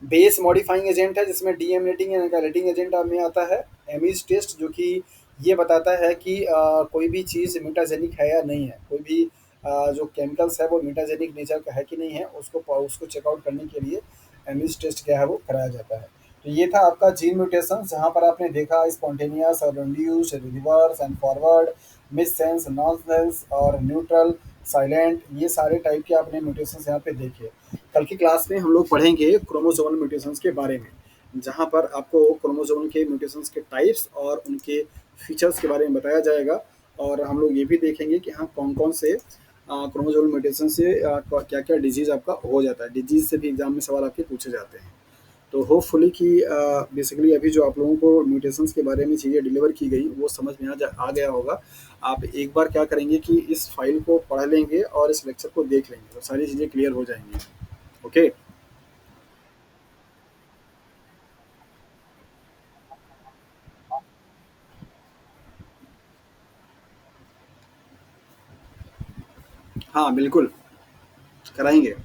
बेस मॉडिफाइंग एजेंट है जिसमें डीएमनेटिंग एंड कैलेटिंग एजेंट में आता है। एमिस टेस्ट जो कि ये बताता है कि कोई भी चीज़ म्यूटाजेनिक है या नहीं है, कोई भी जो केमिकल्स है वो म्यूटाजेनिक नेचर का है कि नहीं है, उसको उसको चेकआउट करने के लिए एमिस टेस्ट क्या है वो कराया जाता है। तो ये था आपका जीन म्यूटेशन, जहाँ पर आपने देखा स्पॉन्टेनियस और induced, reverse and forward, miss sense, nonsense और न्यूट्रल, साइलेंट, ये सारे टाइप के आपने म्यूटेशंस यहाँ पे देखे। कल की क्लास में हम लोग पढ़ेंगे क्रोमोसोमल म्यूटेशंस के बारे में, जहाँ पर आपको क्रोमोसोमल के म्यूटेशंस के टाइप्स और उनके फीचर्स के बारे में बताया जाएगा। और हम लोग ये भी देखेंगे कि हाँ कौन कौन से क्रोमोसोमल म्यूटेशन से क्या क्या डिजीज़ आपका हो जाता है। डिजीज़ से भी एग्जाम में सवाल आपके पूछे जाते हैं। तो होपफुली कि बेसिकली अभी जो आप लोगों को म्यूटेशंस के बारे में चीज़ें डिलीवर की गई वो समझ में आ गया होगा। आप एक बार क्या करेंगे कि इस फाइल को पढ़ लेंगे और इस लेक्चर को देख लेंगे तो सारी चीज़ें क्लियर हो जाएंगी। ओके। हाँ बिल्कुल, कराएंगे।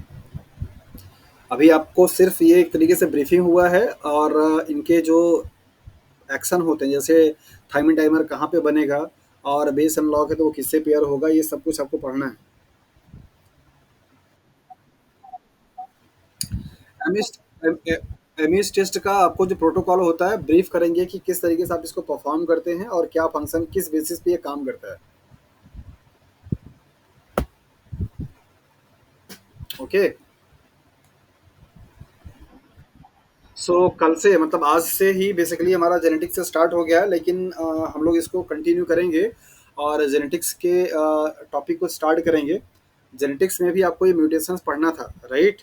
अभी आपको सिर्फ ये एक तरीके से ब्रीफिंग हुआ है और इनके जो एक्शन होते हैं जैसे थाइमिन टाइमर कहाँ पे बनेगा और बेस अनलॉक है तो वो किससे पेयर होगा, ये सब कुछ आपको पढ़ना है। एमएस एमएस टेस्ट का आपको जो प्रोटोकॉल होता है ब्रीफ करेंगे कि किस तरीके से आप इसको परफॉर्म करते हैं और क्या फंक्शन किस बेसिस पे ये काम करता है। ओके। सो कल से मतलब आज से ही बेसिकली हमारा जेनेटिक्स से स्टार्ट हो गया है, लेकिन हम लोग इसको कंटिन्यू करेंगे और जेनेटिक्स के टॉपिक को स्टार्ट करेंगे। जेनेटिक्स में भी आपको ये म्यूटेशंस पढ़ना था, राइट?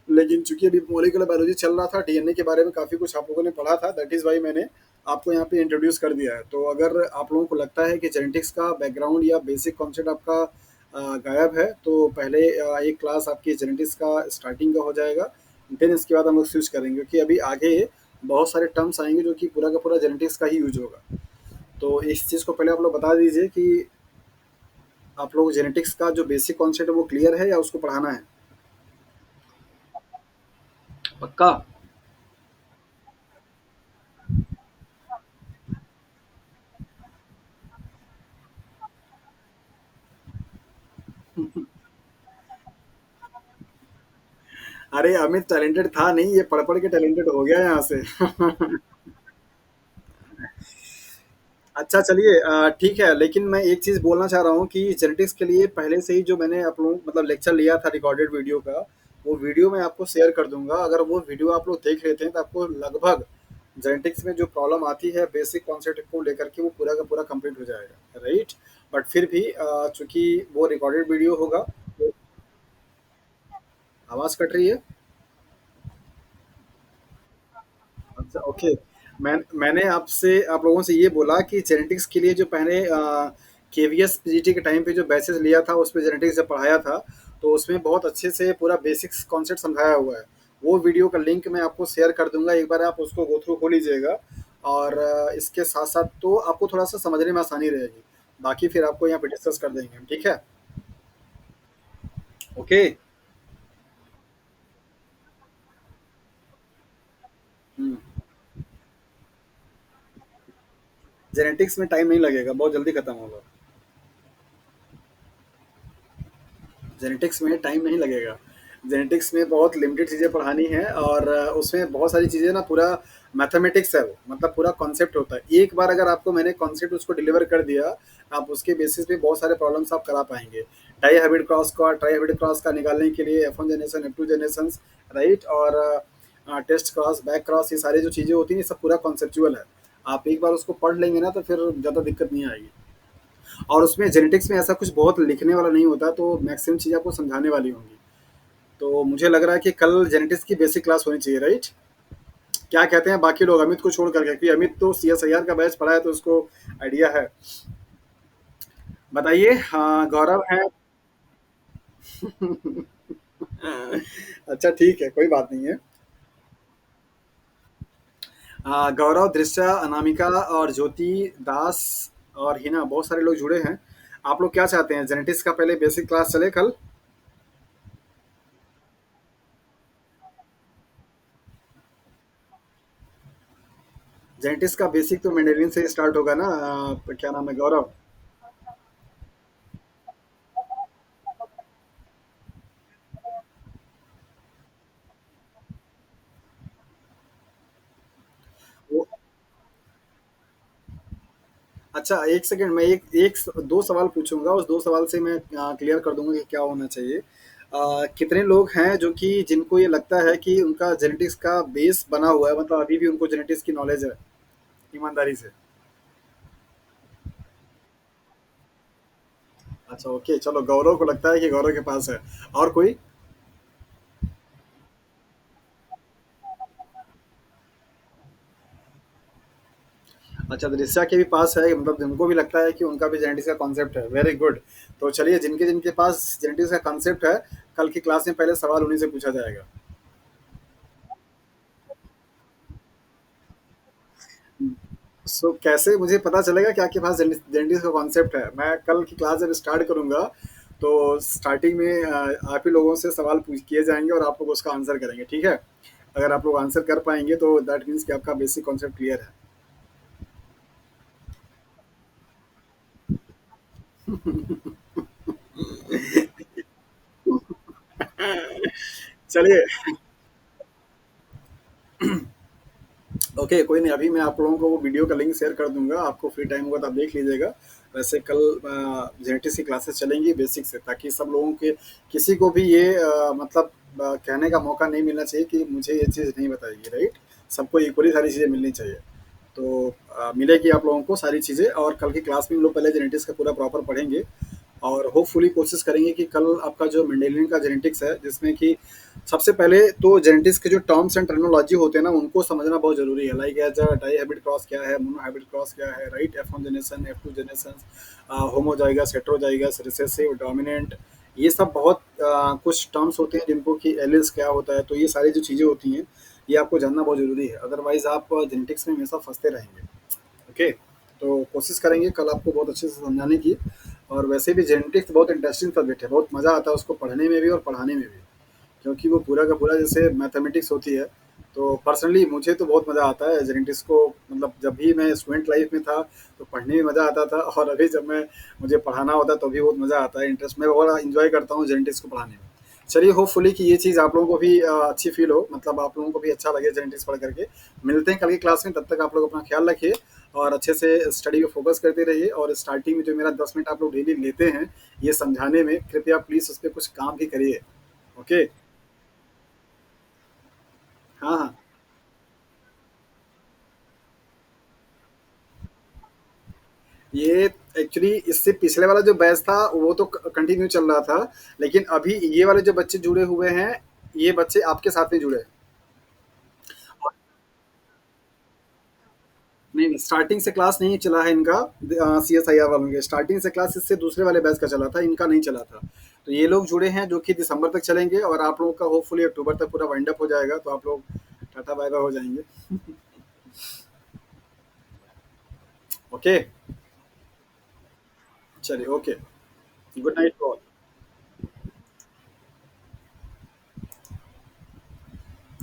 लेकिन चूंकि अभी मॉलिक्यूलर बायोलॉजी चल रहा था, डीएनए के बारे में काफ़ी कुछ आप लोगों ने पढ़ा था, दैट इज़ वाई मैंने आपको यहाँ पे इंट्रोड्यूस कर दिया है। तो अगर आप लोगों को लगता है कि जेनेटिक्स का बैकग्राउंड या बेसिक कॉन्सेप्ट आपका गायब है तो पहले एक क्लास आपकी जेनेटिक्स का स्टार्टिंग का हो जाएगा, देन इसके बाद हम लोग स्विच करेंगे क्योंकि अभी आगे बहुत सारे टर्म्स आएंगे जो कि पूरा का पूरा जेनेटिक्स का ही यूज होगा। तो इस चीज़ को पहले आप लोग बता दीजिए कि आप लोग जेनेटिक्स का जो बेसिक कॉन्सेप्ट है वो क्लियर है या उसको पढ़ाना है। पक्का? अरे अमित टैलेंटेड था नहीं, ये पढ़ पढ़ के टैलेंटेड हो गया यहाँ से। अच्छा चलिए, ठीक है, लेकिन मैं एक चीज़ बोलना चाह रहा हूँ कि जेनेटिक्स के लिए पहले से ही जो मैंने आप लोग मतलब लेक्चर लिया था रिकॉर्डेड वीडियो का, वो वीडियो मैं आपको शेयर कर दूंगा। अगर वो वीडियो आप लोग देख लेते हैं तो आपको लगभग जेनेटिक्स में जो प्रॉब्लम आती है बेसिक कॉन्सेप्ट को लेकर के वो पूरा का पूरा कंप्लीट हो जाएगा, राइट? बट फिर भी चूंकि वो रिकॉर्डेड वीडियो होगा तो आवाज़ कट रही है। अच्छा ओके। मैंने आपसे आप लोगों से ये बोला कि जेनेटिक्स के लिए जो पहले केवीएस पीजीटी के टाइम पे जो बैचेस लिया था उस पे जेनेटिक्स जब पढ़ाया था तो उसमें बहुत अच्छे से पूरा बेसिक्स कॉन्सेप्ट समझाया हुआ है। वो वीडियो का लिंक मैं आपको शेयर कर दूंगा, एक बार आप उसको गो थ्रू हो लीजिएगा। और इसके साथ साथ तो आपको थोड़ा सा समझने में आसानी रहेगी, बाकी फिर आपको यहाँ पे डिस्कस कर देंगे हम, ठीक है? ओके। जेनेटिक्स में टाइम नहीं लगेगा, बहुत जल्दी खत्म होगा। जेनेटिक्स में टाइम नहीं लगेगा। जेनेटिक्स में बहुत लिमिटेड चीज़ें पढ़ानी है और उसमें बहुत सारी चीज़ें ना पूरा मैथमेटिक्स है वो, मतलब पूरा कॉन्सेप्ट होता है। एक बार अगर आपको मैंने कॉन्सेप्ट उसको डिलीवर कर दिया, आप उसके बेसिस पे बहुत सारे प्रॉब्लम्स आप करा पाएंगे। ट्राई हाइब्रिड क्रॉस का निकालने के लिए F1 generation, F2 generation, right? और टेस्ट क्रॉस, बैक क्रॉस, ये सारी जो चीज़ें होती हैं ये सब पूरा कॉन्सेप्चुअल है। आप एक बार उसको पढ़ लेंगे ना तो फिर ज़्यादा दिक्कत नहीं आएगी। और उसमें जेनेटिक्स में ऐसा कुछ बहुत लिखने वाला नहीं होता, तो मैक्सिमम चीज़ आपको समझाने वाली होंगी। तो मुझे लग रहा है कि कल जेनेटिक्स की बेसिक क्लास होनी चाहिए, राइट? क्या कहते हैं बाकी लोग अमित को छोड़ करके, क्योंकि अमित तो CSIR का बैच पढ़ा है तो उसको आइडिया है। बताइए। हाँ गौरव है। अच्छा ठीक है, कोई बात नहीं है। गौरव, दृश्या, अनामिका और ज्योति, दास और हिना, बहुत सारे लोग जुड़े हैं। आप लोग क्या चाहते हैं, जेनेटिक्स का पहले बेसिक क्लास चले कल? जेनेटिक्स का बेसिक तो मेंडेलियन से स्टार्ट होगा ना, क्या नाम है, गौरव? वो अच्छा, एक सेकंड, मैं दो सवाल पूछूंगा, उस दो सवाल से मैं क्लियर कर दूंगा कि क्या होना चाहिए। कितने लोग हैं जो कि जिनको ये लगता है कि उनका जेनेटिक्स का बेस बना हुआ है, मतलब अभी भी उनको जेनेटिक्स की नॉलेज है, ईमानदारी से? अच्छा, ओके, चलो, गौरव को लगता है कि गौरव के पास है। और कोई? अच्छा, दृश्या के भी पास है, मतलब उनको भी लगता है कि उनका भी जेनेटिक्स का कॉन्सेप्ट है, वेरी गुड। तो चलिए, जिनके जिनके पास जेनेटिक्स का कॉन्सेप्ट है, कल की क्लास में पहले सवाल उन्हीं से पूछा जाएगा। सो कैसे मुझे पता चलेगा कि आपके पास जेनेटिक्स का कॉन्सेप्ट है? मैं कल की क्लास जब स्टार्ट करूंगा, तो स्टार्टिंग में आप ही लोगों से सवाल पूछ किए जाएंगे और आप लोग उसका आंसर करेंगे, ठीक है? अगर आप लोग आंसर कर पाएंगे तो दैट मीन्स कि आपका बेसिक कॉन्सेप्ट क्लियर है। चलिए, ओके, कोई नहीं, अभी मैं आप लोगों को वो वीडियो का लिंक शेयर कर दूंगा, आपको फ्री टाइम होगा तो आप देख लीजिएगा। वैसे कल जेनेटिक्स की क्लासेस चलेंगी बेसिक से, ताकि सब लोगों के, किसी को भी ये मतलब कहने का मौका नहीं मिलना चाहिए कि मुझे ये चीज़ नहीं बताइए, राइट? सबको इक्वली सारी चीज़ें मिलनी चाहिए। तो मिलेगी आप लोगों को सारी चीज़ें, और कल की क्लास में हम लोग पहले जेनेटिक्स का पूरा प्रॉपर पढ़ेंगे। और होपफुली कोशिश करेंगे कि कल आपका जो मेंडेलियन का जेनेटिक्स है, जिसमें कि सबसे पहले तो जेनेटिक्स के जो टर्म्स एंड टर्मिनोलॉजी होते हैं ना, उनको समझना बहुत जरूरी है। Like as dihybrid cross क्या है, मोनो हैबिट क्रॉस क्या है, right? F1 generation, F2 generation, homozygous, heterozygous, recessive, dominant, ये सब बहुत कुछ टर्म्स होते हैं जिनको कि एलिस क्या होता है। तो ये सारी जो चीज़ें होती हैं, ये आपको जानना बहुत जरूरी है, अदरवाइज आप जेनेटिक्स में हमेशा फंसते रहेंगे। ओके, तो कोशिश करेंगे कल आपको बहुत अच्छे से समझाने की। और वैसे भी जेनेटिक्स बहुत इंटरेस्टिंग सब्जेक्ट है, बहुत मज़ा आता है उसको पढ़ने में भी और पढ़ाने में भी, क्योंकि वो पूरा का पूरा जैसे मैथमेटिक्स होती है। तो पर्सनली मुझे तो बहुत मज़ा आता है जेनेटिक्स को, मतलब जब भी मैं स्टूडेंट लाइफ में था तो पढ़ने में मज़ा आता था, और अभी जब मैं, मुझे पढ़ाना होता है तो भी बहुत मज़ा आता है, इंटरेस्ट, मैं बड़ा इंजॉय करता हूँ जेनेटिक्स को पढ़ाने में। चलिए, होपफुली कि ये चीज़ आप लोगों को भी अच्छी फील हो, मतलब आप लोगों को भी अच्छा लगे जेनेटिक्स पढ़ करके। मिलते हैं कल की क्लास में, तब तक आप लोग अपना ख्याल रखिए और अच्छे से स्टडी पे फोकस करते रहिए। और स्टार्टिंग में जो मेरा 10 मिनट आप लोग डेली लेते हैं ये समझाने में, कृपया प्लीज़ उस पर कुछ काम भी करिए। ओके। हाँ, हाँ। ये एक्चुअली इससे पिछले वाला जो बैच था वो तो कंटिन्यू चल रहा था, लेकिन अभी ये वाले जो बच्चे जुड़े हुए हैं, ये बच्चे आपके साथ में जुड़े हैं। नहीं, नहीं, स्टार्टिंग से क्लास नहीं चला है इनका। CSIR वालों के स्टार्टिंग से क्लास इससे दूसरे वाले बैच का चला था, इनका नहीं चला था। तो ये लोग जुड़े हैं जो कि दिसंबर तक चलेंगे, और आप लोगों का होपफुली अक्टूबर तक पूरा वाइंड अप हो जाएगा, तो आप लोग टाटा बाय बाय हो जाएंगे। ओके, चलिए, ओके, गुड नाइट ऑल।